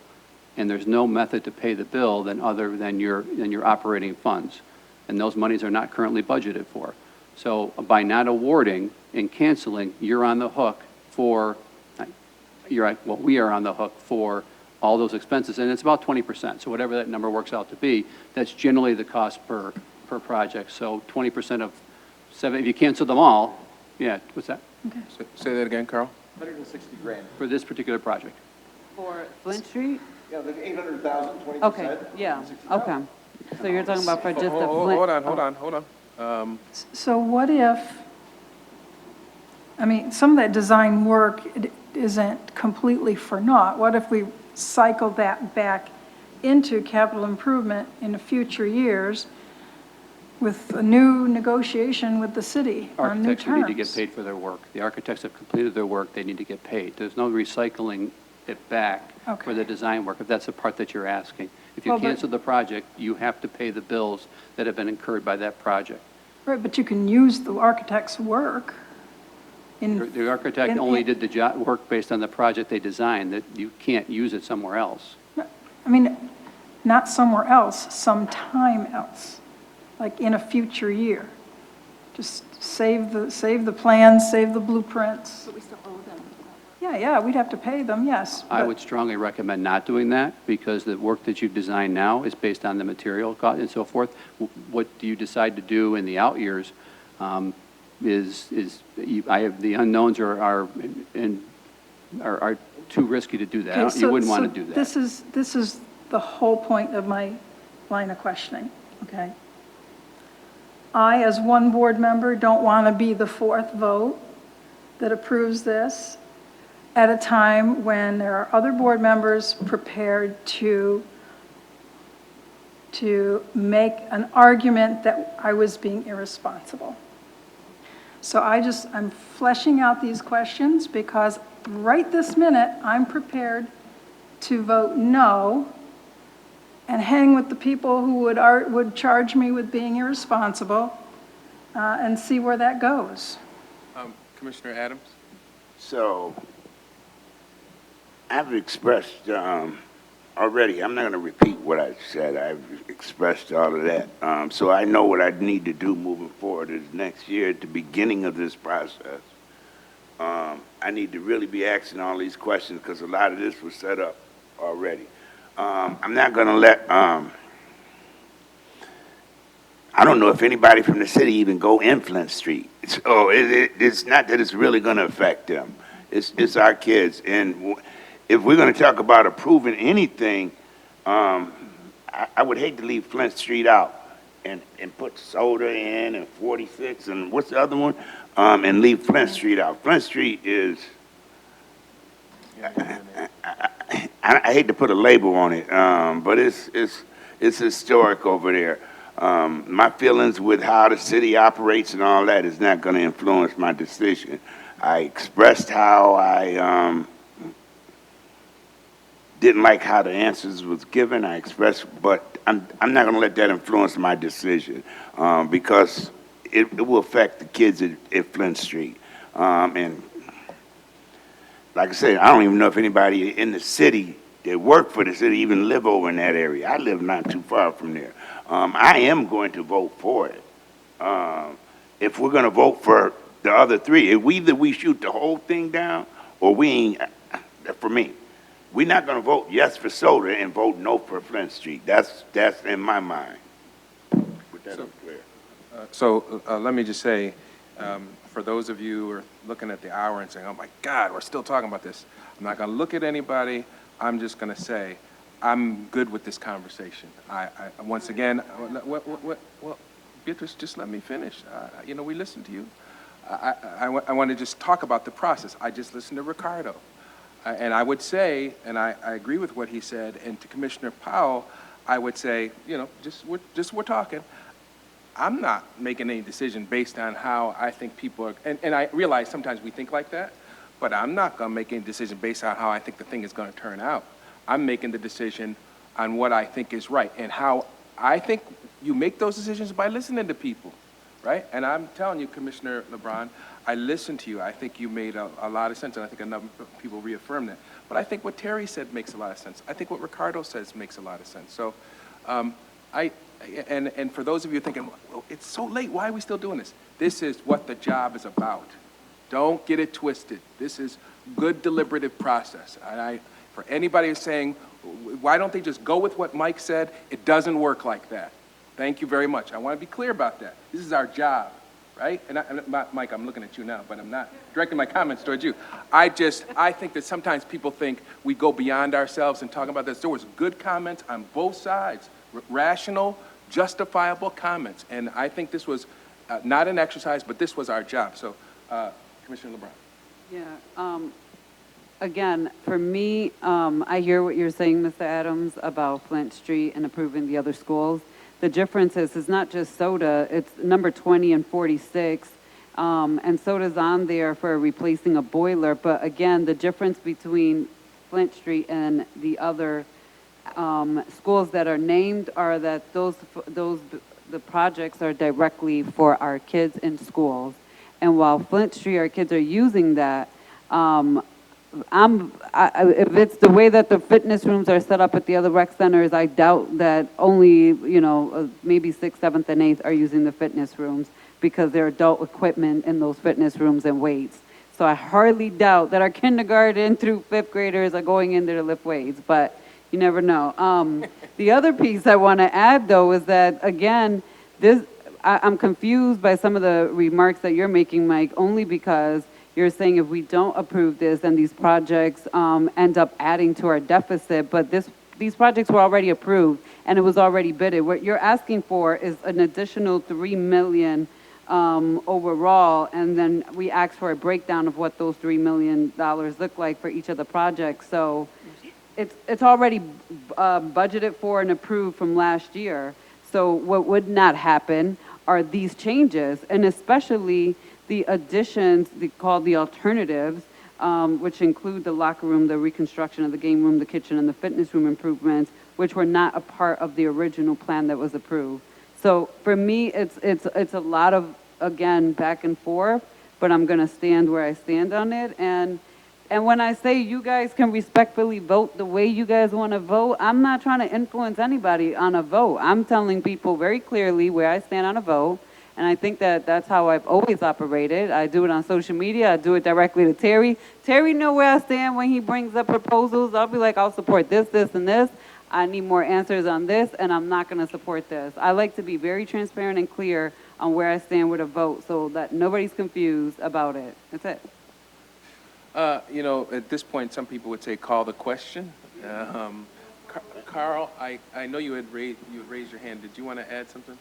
And there's no method to pay the bill other than your operating funds. And those monies are not currently budgeted for. So by not awarding and canceling, you're on the hook for, we are on the hook for all those expenses, and it's about 20%. So whatever that number works out to be, that's generally the cost per project. So 20% of 7, if you cancel them all, yeah, what's that? Say that again, Carl. 160 grand. For this particular project. For Flint Street? Yeah, like 800,000, 20%. Okay, yeah, okay. So you're talking about for just the Flint? Hold on. So what if, some of that design work isn't completely for naught. What if we cycle that back into capital improvement in future years with a new negotiation with the city on new Architects need to get terms? paid for their work. The architects have completed their work, they need to get paid. There's no recycling it back for the design work, if that's the part that you're asking. If you Well, but- cancel the project, you have to pay the bills that have been incurred by that project. Right, but you can use the architect's work in. The architect only did the work based on the project they designed, that you can't use it somewhere else. Not somewhere else, sometime else, like in a future year. Just save the plans, save the blueprints. But we still owe them. Yeah, we'd have to pay them, yes. I but- would strongly recommend not doing that, because the work that you've designed now is based on the material cost and so forth. What do you decide to do in the out years the unknowns are too risky to do that. Okay, You wouldn't want so to do that. This is the whole point of my line of questioning, okay? I, as one board member, don't want to be the fourth vote that approves this at a time when there are other board members prepared to make an argument that I was being irresponsible. So I'm fleshing out these questions because right this minute, I'm prepared to vote no and hang with the people who would charge me with being irresponsible and see where that goes. Commissioner Adams? So, I've expressed already, I'm not going to repeat what I said. I've expressed all of that. So I know what I need to do moving forward is next year at the beginning of this process. I need to really be asking all these questions because a lot of this was set up already. I'm not going to let, I don't know if anybody from the city even go in Flint Street. So it's not that it's really going to affect them. It's our kids. And if we're going to talk about approving anything, I would hate to leave Flint Street out and put Soda in and 46 and what's the other one? And leave Flint Street out. Flint Street is, I hate to put a label on it, but it's historic over there. My feelings with how the city operates and all that is not going to influence my decision. I expressed how I didn't like how the answers was given. I expressed, but I'm not gonna let that influence my decision, because it will affect the kids at Flint Street. And like I said, I don't even know if anybody in the city that work for the city even live over in that area. I live not too far from there. I am going to vote for it. If we're gonna vote for the other three, if either we shoot the whole thing down, or we ain't, for me, we're not gonna vote yes for soda and vote no for Flint Street. That's in my mind. Put that up clear. So let me just say, for those of you who are looking at the hour and saying, oh my God, we're still talking about this, I'm not going to look at anybody. I'm just going to say, I'm good with this conversation. Once again, well, Beatrice, just let me finish. You know, we listened to you. I want to just talk about the process. I just listened to Ricardo. And I would say, and I agree with what he said, and to Commissioner Powell, I would say, you know, we're talking. I'm not making any decision based on how I think people are, and I realize sometimes we think like that, but I'm not going to make any decision based on how I think the thing is going to turn out. I'm making the decision on what I think is right, and how I think you make those decisions by listening to people, right? And I'm telling you, Commissioner LeBron, I listened to you. I think you made a lot of sense, and I think a number of people reaffirmed that. But I think what Terry said makes a lot of sense. I think what Ricardo says makes a lot of sense. So and for those of you thinking, well, it's so late, why are we still doing this? This is what the job is about. Don't get it twisted. This is good deliberative process. For anybody who's saying, why don't they just go with what Mike said? It doesn't work like that. Thank you very much. I want to be clear about that. This is our job, right? And Mike, I'm looking at you now, but I'm not directing my comments towards you. I think that sometimes people think we go beyond ourselves in talking about this. There was good comments on both sides, rational, justifiable comments. And I think this was not an exercise, but this was our job. So, Commissioner LeBron. Yeah. Again, for me, I hear what you're saying, Mr. Adams, about Flint Street and approving the other schools. The difference is it's not just soda, it's number 20 and 46. And soda's on there for replacing a boiler. But again, the difference between Flint Street and the other schools that are named are that the projects are directly for our kids in schools. And while Flint Street, our kids are using that, if it's the way that the fitness rooms are set up at the other rec centers, I doubt that only, maybe 6th, 7th, and 8th are using the fitness rooms because they're adult equipment in those fitness rooms and weights. So I hardly doubt that our kindergarten through 5th graders are going in there to lift weights, but you never know. The other piece I want to add, though, is that, again, I'm confused by some of the remarks that you're making, Mike, only because you're saying if we don't approve this, then these projects end up adding to our deficit. But these projects were already approved, and it was already bidded. What you're asking for is an additional $3 million overall, and then we asked for a breakdown of what those $3 million look like for each of the projects. So it's already budgeted for and approved from last year. So what would not happen are these changes, and especially the additions called the alternatives, which include the locker room, the reconstruction of the game room, the kitchen, and the fitness room improvements, which were not a part of the original plan that was approved. So for me, it's a lot of, again, back and forth, but I'm going to stand where I stand on it. And when I say you guys can respectfully vote the way you guys want to vote, I'm not trying to influence anybody on a vote. I'm telling people very clearly where I stand on a vote. And I think that that's how I've always operated. I do it on social media. I do it directly to Terry. Terry knows where I stand when he brings up proposals. I'll be like, I'll support this, this, and this. I need more answers on this, and I'm not going to support this. I like to be very transparent and clear on where I stand with a vote so that nobody's confused about it. That's it. At this point, some people would say call the question. Carl, I know you had raised your hand. Did you want to add something?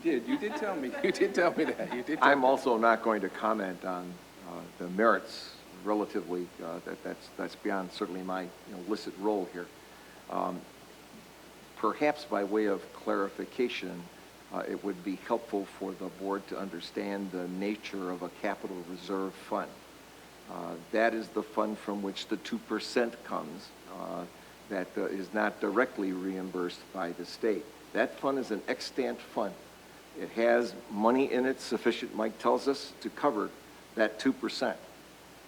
You did tell me. You did tell me that. I'm also not going to comment on the merits relatively. That's beyond certainly my illicit role here. Perhaps by way of clarification, it would be helpful for the board to understand the nature of a capital reserve fund. That is the fund from which the 2% comes. that is not directly reimbursed by the state. That fund is an extant fund. It has money in it sufficient, Mike tells us, to cover that 2%.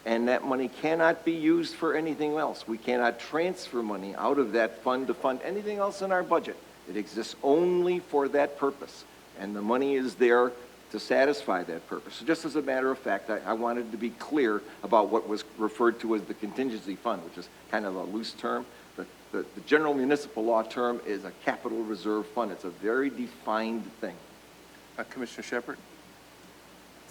And that money cannot be used for anything else. We cannot transfer money out of that fund to fund anything else in our budget. It exists only for that purpose. And the money is there to satisfy that purpose. So just as a matter of fact, I wanted to be clear about what was referred to as the contingency fund, which is kind of a loose term. The general municipal law term is a capital reserve fund. It's a very defined thing. Commissioner Shepard?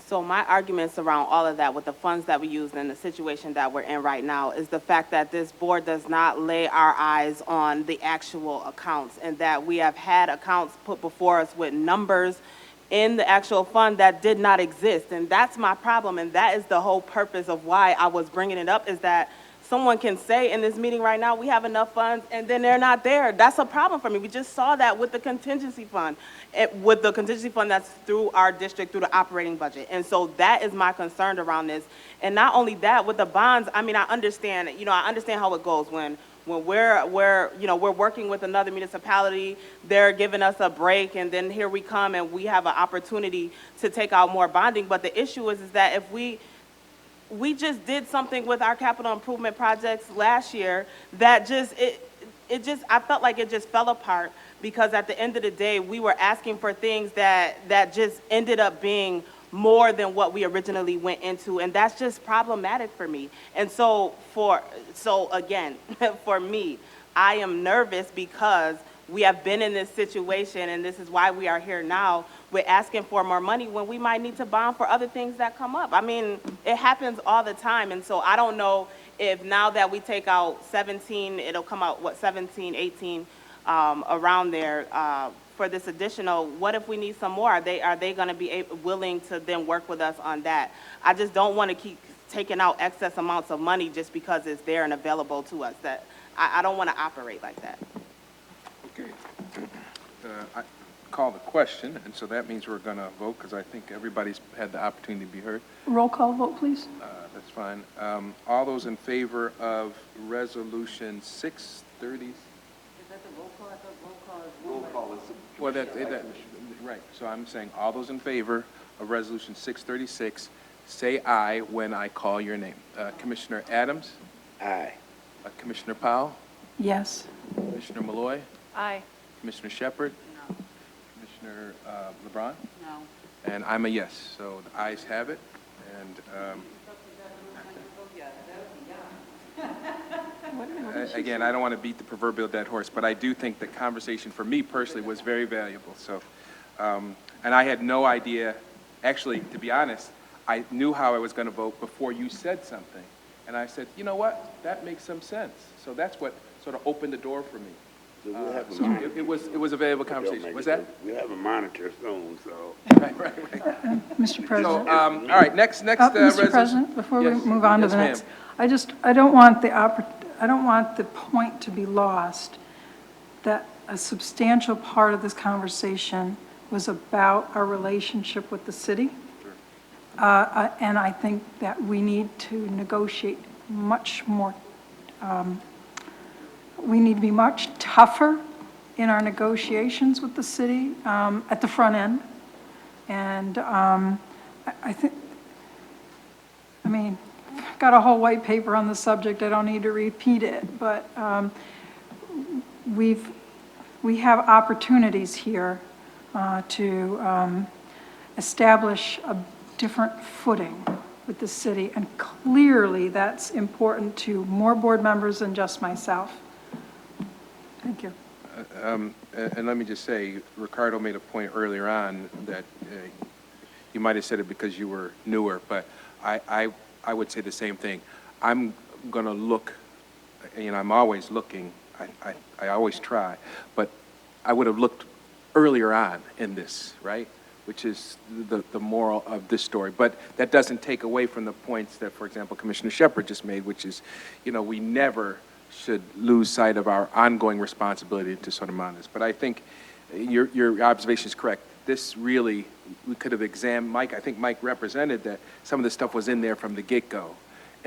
So my arguments around all of that with the funds that we use and the situation that we're in right now is the fact that this board does not lay our eyes on the actual accounts, and that we have had accounts put before us with numbers in the actual fund that did not exist. And that's my problem, and that is the whole purpose of why I was bringing it up, is that someone can say in this meeting right now, we have enough funds, and then they're not there. That's a problem for me. We just saw that with the contingency fund, with the contingency fund that's through our district, through the operating budget. And so that is my concern around this. And not only that, with the bonds, I mean, I understand how it goes when we're working with another municipality, they're giving us a break, and then here we come and we have an opportunity to take out more bonding. But the issue is that if we just did something with our capital improvement projects last year that I felt like it just fell apart, because at the end of the day, we were asking for things that just ended up being more than what we originally went into, and that's just problematic for me. And so again, for me, I am nervous because we have been in this situation, and this is why we are here now. We're asking for more money when we might need to bond for other things that come up. I mean, it happens all the time, and so I don't know if now that we take out 17, it'll come out, 17, 18, around there, for this additional, what if we need some more? Are they going to be willing to then work with us on that? I just don't want to keep taking out excess amounts of money just because it's there and available to us. That I don't want to operate like that. Okay. I call the question, and so that means we're going to vote, because I think everybody's had the opportunity to be heard. Roll call vote, please. That's fine. All those in favor of Resolution 630? Roll call is. Well, right. So I'm saying all those in favor of Resolution 636, say aye when I call your name. Commissioner Adams? Aye. Commissioner Powell? Yes. Commissioner Malloy? Aye. Commissioner Shepard? No. Commissioner LeBron? No. And I'm a yes. So the ayes have it. And again, I don't want to beat the proverbial dead horse, but I do think the conversation for me personally was very valuable. So, and I had no idea, actually, to be honest, I knew how I was going to vote before you said something. And I said, you know what, that makes some sense. So that's what sort of opened the door for me. So we'll have So it was a valuable conversation. Was that? We'll have a monitor soon, so. Right. Mr. President. So, all right, next Mr. resolution. President, before we Yes. move on to Yes, the ma'am. next, I don't want the point to be lost that a substantial part of this conversation was about our relationship with the city. And I think that we need to negotiate much more, we need to be much tougher in our negotiations with the city at the front end. And I think, I mean, I've got a whole white paper on the subject, I don't need to repeat it, but we have opportunities here to establish a different footing with the city, and clearly that's important to more board members than just myself. Thank you. And let me just say, Ricardo made a point earlier on that you might have said it because you were newer, but I would say the same thing. I'm going to look, I'm always looking, I always try, but I would have looked earlier on in this, right? Which is the moral of this story. But that doesn't take away from the points that, for example, Commissioner Shepard just made, which is, we never should lose sight of our ongoing responsibility to sort of monitor this. But I think your observation is correct. This really, we could have examined, I think Mike represented that some of this stuff was in there from the get-go.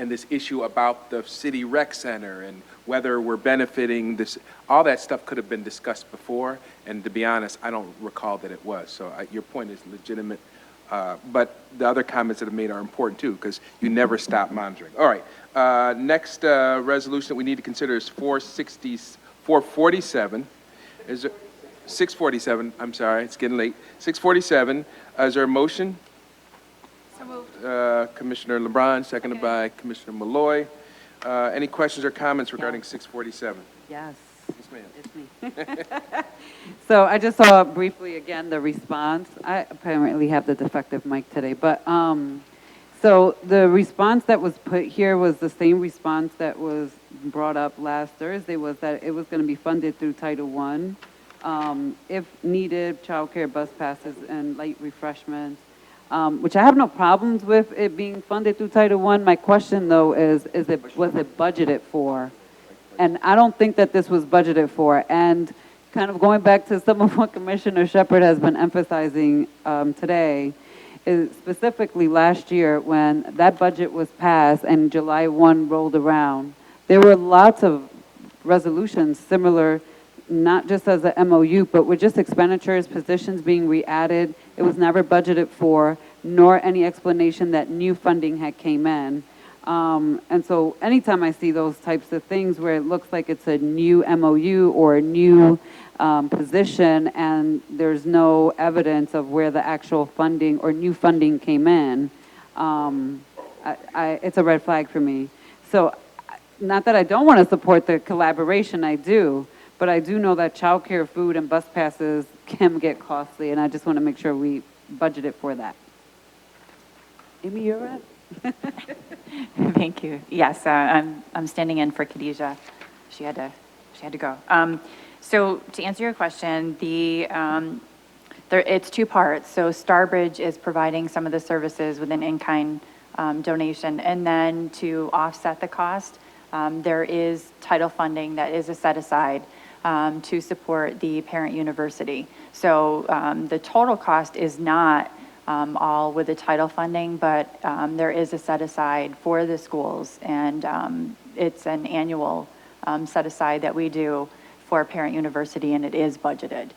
and this issue about the city rec center and whether we're benefiting this, all that stuff could have been discussed before, and to be honest, I don't recall that it was. So your point is legitimate, but the other comments that have made are important too, because you never stop monitoring. All right, next resolution that we need to consider is 447. Is there, 647, I'm sorry, it's getting late. 647, is there a motion? So moved. Commissioner LeBron, seconded by Commissioner Malloy. Any questions or comments regarding 647? Yes. Yes, ma'am. It's me. So I just saw briefly again the response. I apparently have the defective mic today, but so the response that was put here was the same response that was brought up last Thursday, was that it was going to be funded through Title I. If needed, childcare, bus passes, and light refreshments, which I have no problems with it being funded through Title I. My question though is was it budgeted for? And I don't think that this was budgeted for. And kind of going back to some of what Commissioner Shepard has been emphasizing today, is specifically last year when that budget was passed and July 1 rolled around, there were lots of resolutions similar, not just as a MOU, but with just expenditures, positions being re-added. It was never budgeted for, nor any explanation that new funding had came in. And so anytime I see those types of things where it looks like it's a new MOU or a new position and there's no evidence of where the actual funding or new funding came in, it's a red flag for me. So not that I don't want to support the collaboration, I do, but I do know that childcare, food, and bus passes can get costly, and I just want to make sure we budget it for that. Amy, you're up. Thank you. Yes, I'm standing in for Khadijah. She had to go. So to answer your question, it's two parts. So Starbridge is providing some of the services with an in-kind donation, and then to offset the cost, there is title funding that is set aside to support the parent university. So the total cost is not all with the title funding, but there is a set aside for the schools, and it's an annual set aside that we do for parent university, and it is budgeted.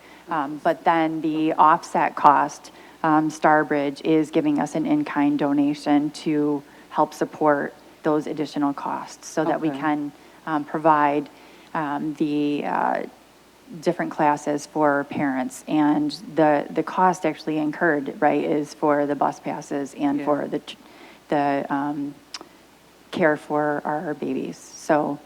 But then the offset cost, Starbridge is giving us an in-kind donation to help support those additional costs so that we can provide the different classes for parents. And the cost actually incurred, right, is for the bus passes and for the care for our babies. So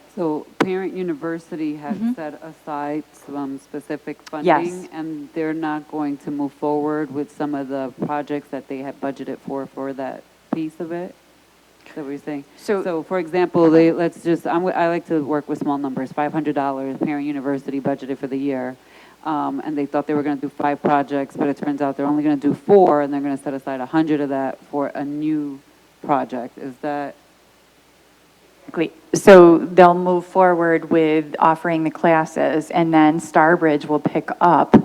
Parent University has set aside some specific funding, Yes. and they're not going to move forward with some of the projects that they had budgeted for that piece of it? Is that what you're saying? So for example, I like to work with small numbers, $500, Parent University budgeted for the year. And they thought they were going to do 5 projects, but it turns out they're only going to do 4, and they're going to set aside 100 of that for a new project. Is that? So they'll move forward with offering the classes, and then Starbridge will pick up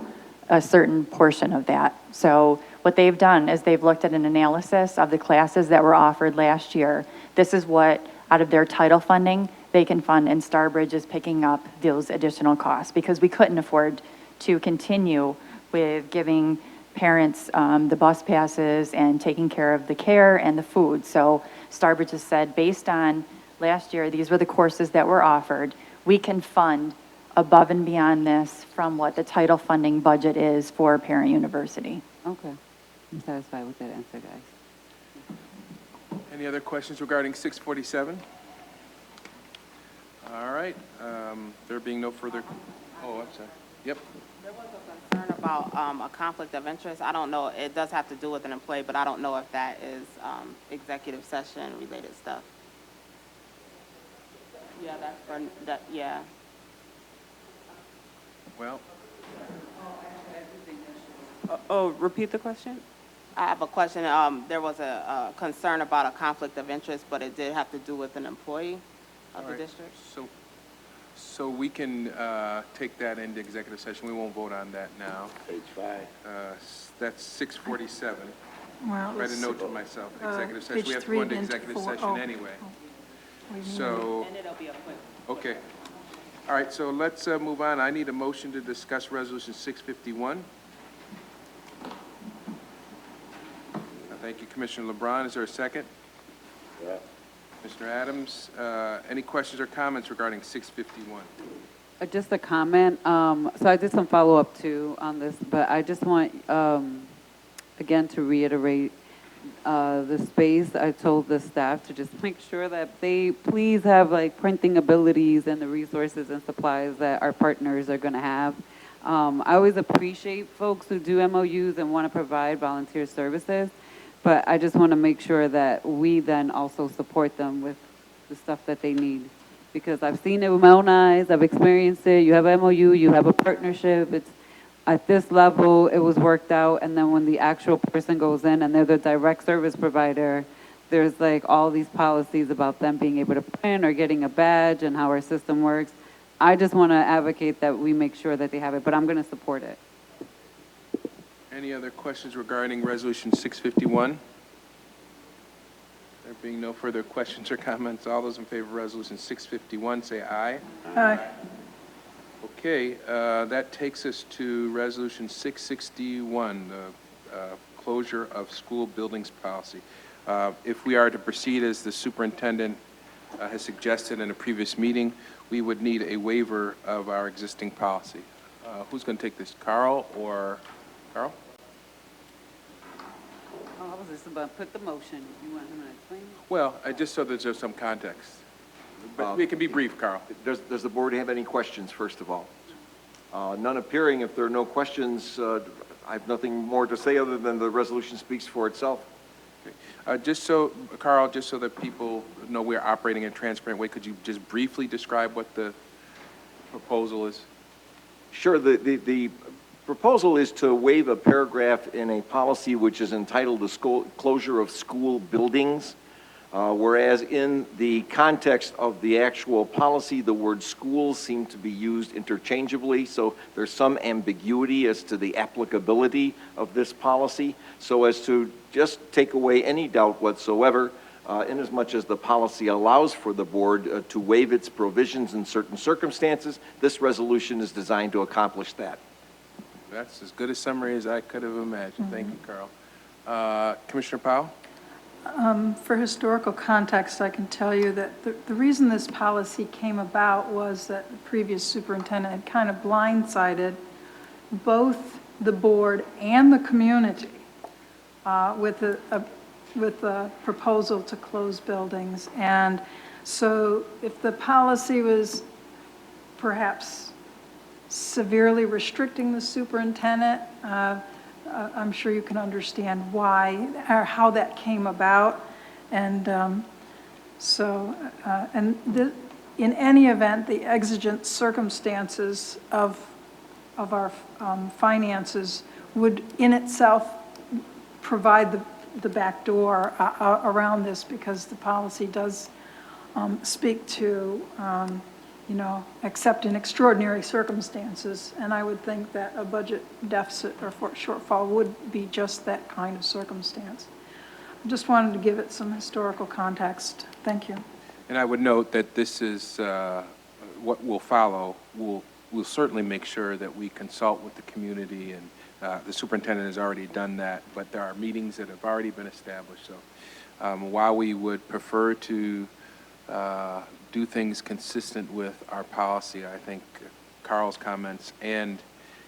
a certain portion of that. So what they've done is they've looked at an analysis of the classes that were offered last year. This is what, out of their title funding, they can fund, and Starbridge is picking up those additional costs because we couldn't afford to continue with giving parents the bus passes and taking care of the care and the food. So Starbridge has said, based on last year, these were the courses that were offered. We can fund above and beyond this from what the title funding budget is for Parent University. Okay. I'm satisfied with that answer, guys. Any other questions regarding 647? All right, there being no further, I'm sorry. Yep. There was a concern about a conflict of interest. I don't know, it does have to do with an employee, but I don't know if that is executive session related stuff. Yeah, that's for, yeah. Well. Repeat the question? I have a question. There was a concern about a conflict of interest, but it did have to do with an employee of the district. So we can take that into executive session. We won't vote on that now. Page 5. That's 647. Well, Write a note to myself, executive session. We have to go into executive session anyway. So, And it'll be a quick. okay. All right, so let's move on. I need a motion to discuss Resolution 651. Thank you, Commissioner LeBron. Is there a second? Yeah. Mr. Adams, any questions or comments regarding 651? Just a comment. So I did some follow-up too on this, but I just want, again, to reiterate the space. I told the staff to just make sure that they please have like printing abilities and the resources and supplies that our partners are going to have. I always appreciate folks who do MOUs and want to provide volunteer services, but I just want to make sure that we then also support them with the stuff that they need. Because I've seen it with my own eyes, I've experienced it. You have a MOU, you have a partnership. It's at this level, it was worked out, and then when the actual person goes in and they're the direct service provider, there's like all these policies about them being able to print or getting a badge and how our system works. I just want to advocate that we make sure that they have it, but I'm going to support it. Any other questions regarding Resolution 651? There being no further questions or comments, all those in favor of Resolution 651, say aye. Aye. Okay, that takes us to Resolution 661, the closure of school buildings policy. If we are to proceed as the superintendent has suggested in a previous meeting, we would need a waiver of our existing policy. Who's going to take this, Carl or Carl? Oh, I was just about to put the motion. You want him to explain? Well, just so that there's some context. But we can be brief, Carl. Does the board have any questions, first of all? None appearing. If there are no questions, I have nothing more to say other than the resolution speaks for itself. Just so, Carl, just so that people know we're operating in a transparent way, could you just briefly describe what the proposal is? Sure. The proposal is to waive a paragraph in a policy which is entitled the closure of school buildings, whereas in the context of the actual policy, the word schools seem to be used interchangeably, so there's some ambiguity as to the applicability of this policy, so as to just take away any doubt whatsoever, inasmuch as the policy allows for the board to waive its provisions in certain circumstances. This resolution is designed to accomplish that. That's as good a summary as I could have imagined. Thank you, Carl. Commissioner Powell? For historical context, I can tell you that the reason this policy came about was that the previous superintendent had kind of blindsided both the board and the community with a proposal to close buildings. And so if the policy was perhaps severely restricting the superintendent, I'm sure you can understand why or how that came about. And in any event, the exigent circumstances of our finances would in itself provide the back door around this, because the policy does speak to except in extraordinary circumstances. And I would think that a budget deficit or shortfall would be just that kind of circumstance. I just wanted to give it some historical context. Thank you. And I would note that this is what will follow. We'll certainly make sure that we consult with the community, and the superintendent has already done that, but there are meetings that have already been established. So while we would prefer to do things consistent with our policy, I think Carl's comments and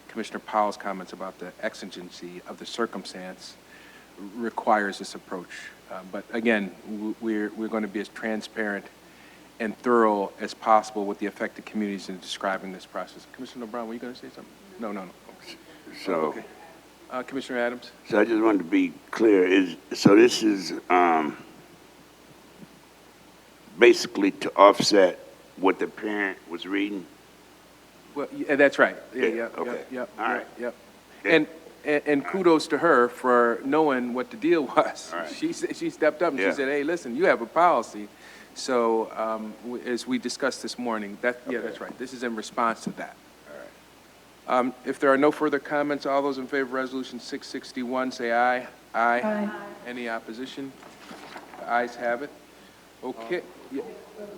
Commissioner Powell's comments about the exigency of the circumstance requires this approach. But again, we're going to be as transparent and thorough as possible with the affected communities in describing this process. Commissioner LeBron, were you going to say something? No. So, okay. Commissioner Adams? So I just wanted to be clear. So this is basically to offset what the parent was reading? Well, yeah, that's right. Yeah. All right. Yep. And kudos to her for knowing what the deal was. All right. She stepped up and she said, "Hey, listen, you have a policy." So as we discussed this morning, that's right. This is in response to that. All right. If there are no further comments, all those in favor of Resolution 661, say aye. Aye. Any opposition? The ayes have it. Okay, yeah,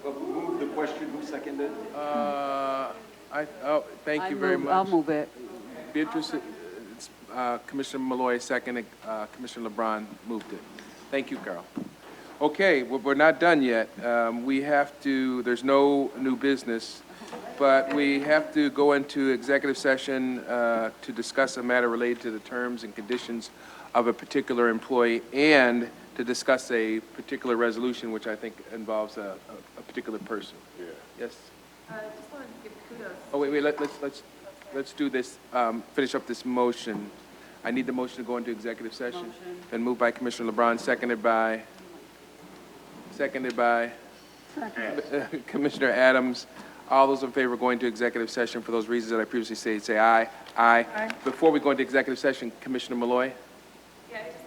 Move the question, who seconded? thank you very much. I'll move it. Beatrice, Commissioner Malloy seconded, Commissioner LeBron moved it. Thank you, Carl. Okay, we're not done yet. We have to, there's no new business, but we have to go into executive session to discuss a matter related to the terms and conditions of a particular employee and to discuss a particular resolution, which I think involves a particular person. Yeah. Yes? Just wanted to give kudos. Oh, wait, let's do this, finish up this motion. I need the motion to go into executive session. Been moved by Commissioner LeBron, seconded by Commissioner Adams. All those in favor of going to executive session for those reasons that I previously said, say aye. Aye. Before we go into executive session, Commissioner Malloy? Yeah, I just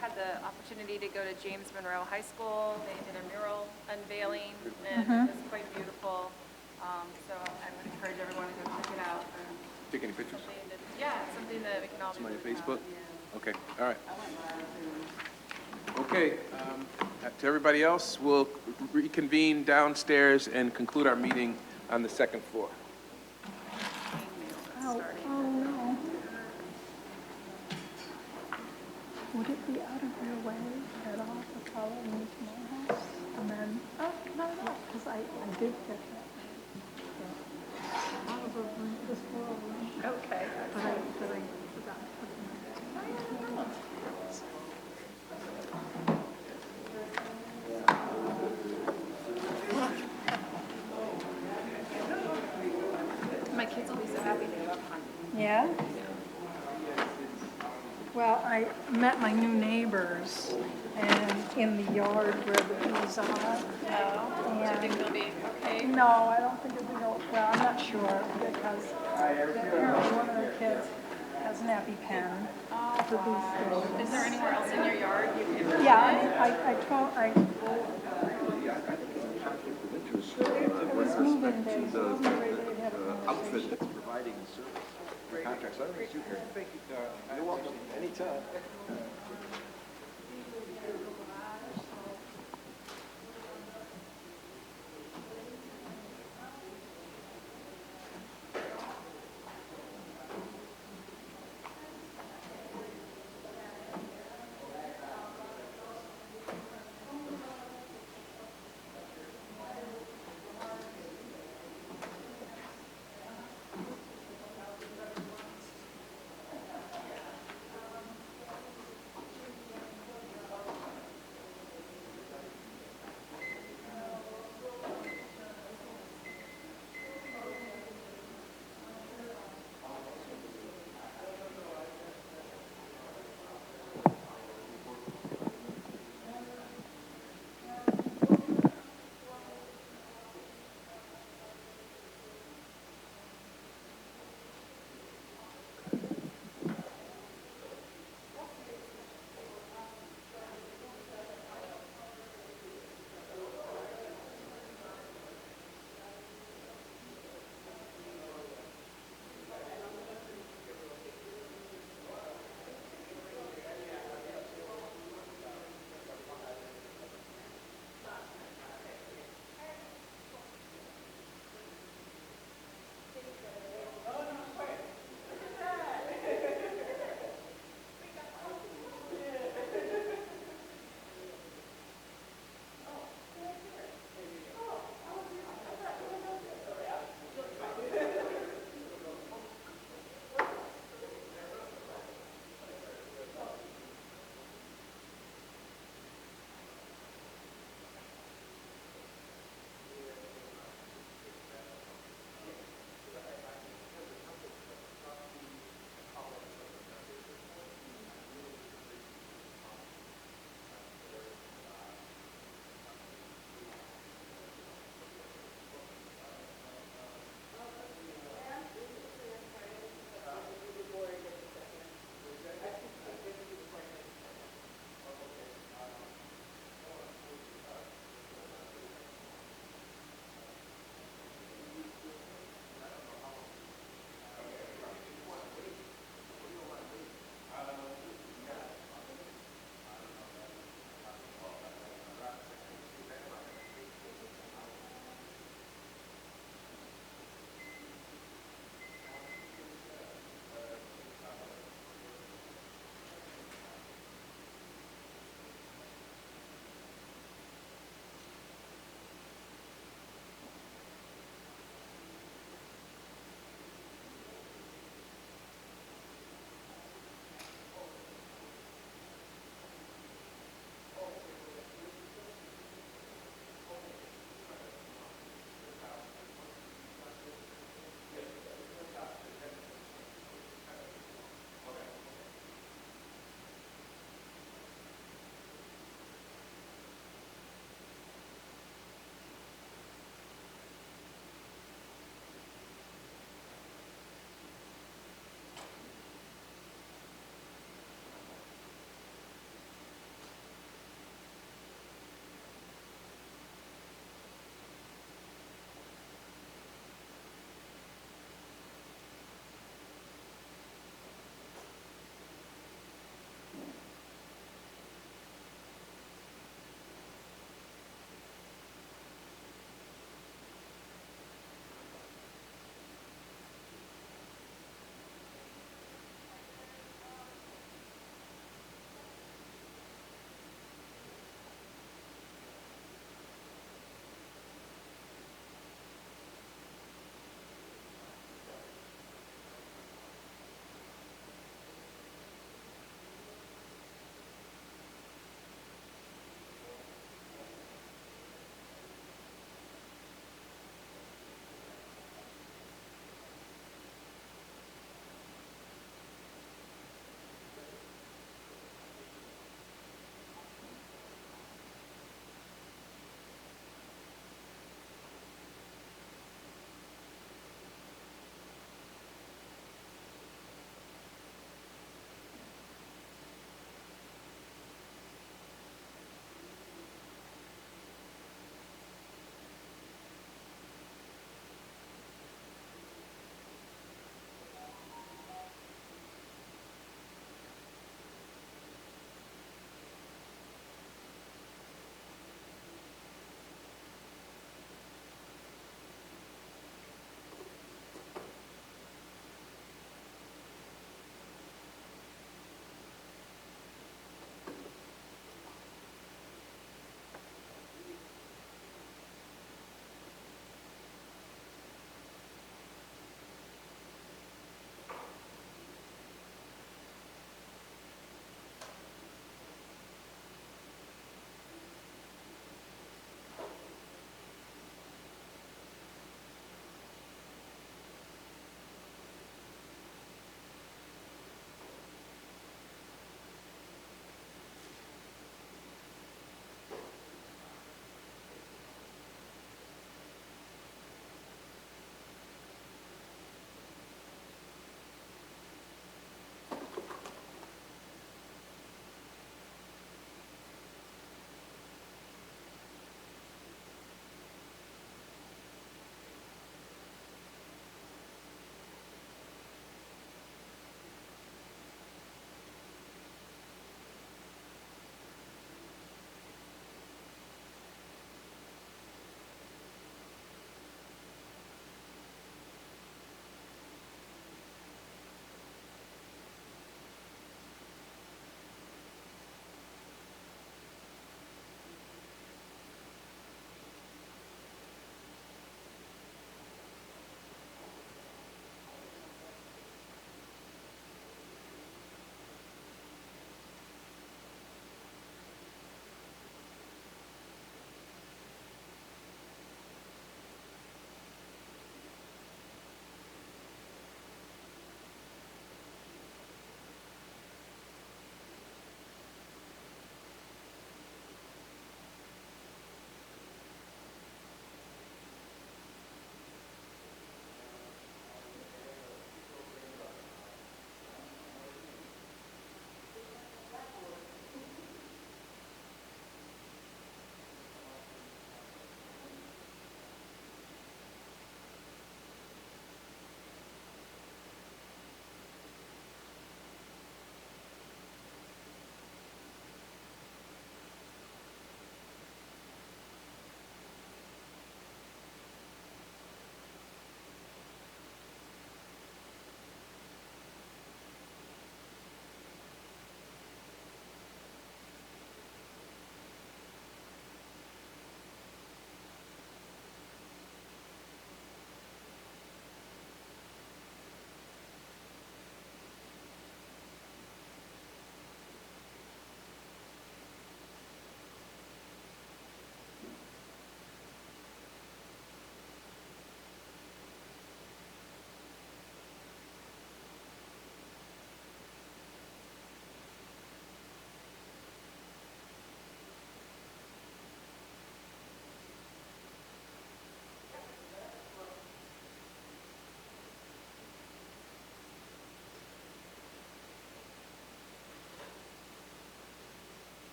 had the opportunity to go to James Monroe High School. They did a mural unveiling, and it was quite beautiful. So I would encourage everyone to go check it out. Take any pictures? Yeah, it's something that we can all be Somebody on really proud Facebook? of, Okay, all right. Okay, to everybody else, we'll reconvene downstairs and conclude our meeting on the second floor. Oh, no. Would it be out of your way at all to follow me to my house? And then, no, because I did get that. Out of the room, this floor room. Okay. But I forgot to put them in. My kids will be so happy. Yeah? Well, I met my new neighbors and in the yard where the bees are. Do you think they'll be okay? No, I don't think it'll go, well, I'm not sure because apparently one of the kids has an EpiPen. For these Is there anywhere else in your yard you can? Yeah, I mean, I told, was moving there. Outfit that's providing the service. The contracts, I don't know, thank you. You're welcome, anytime.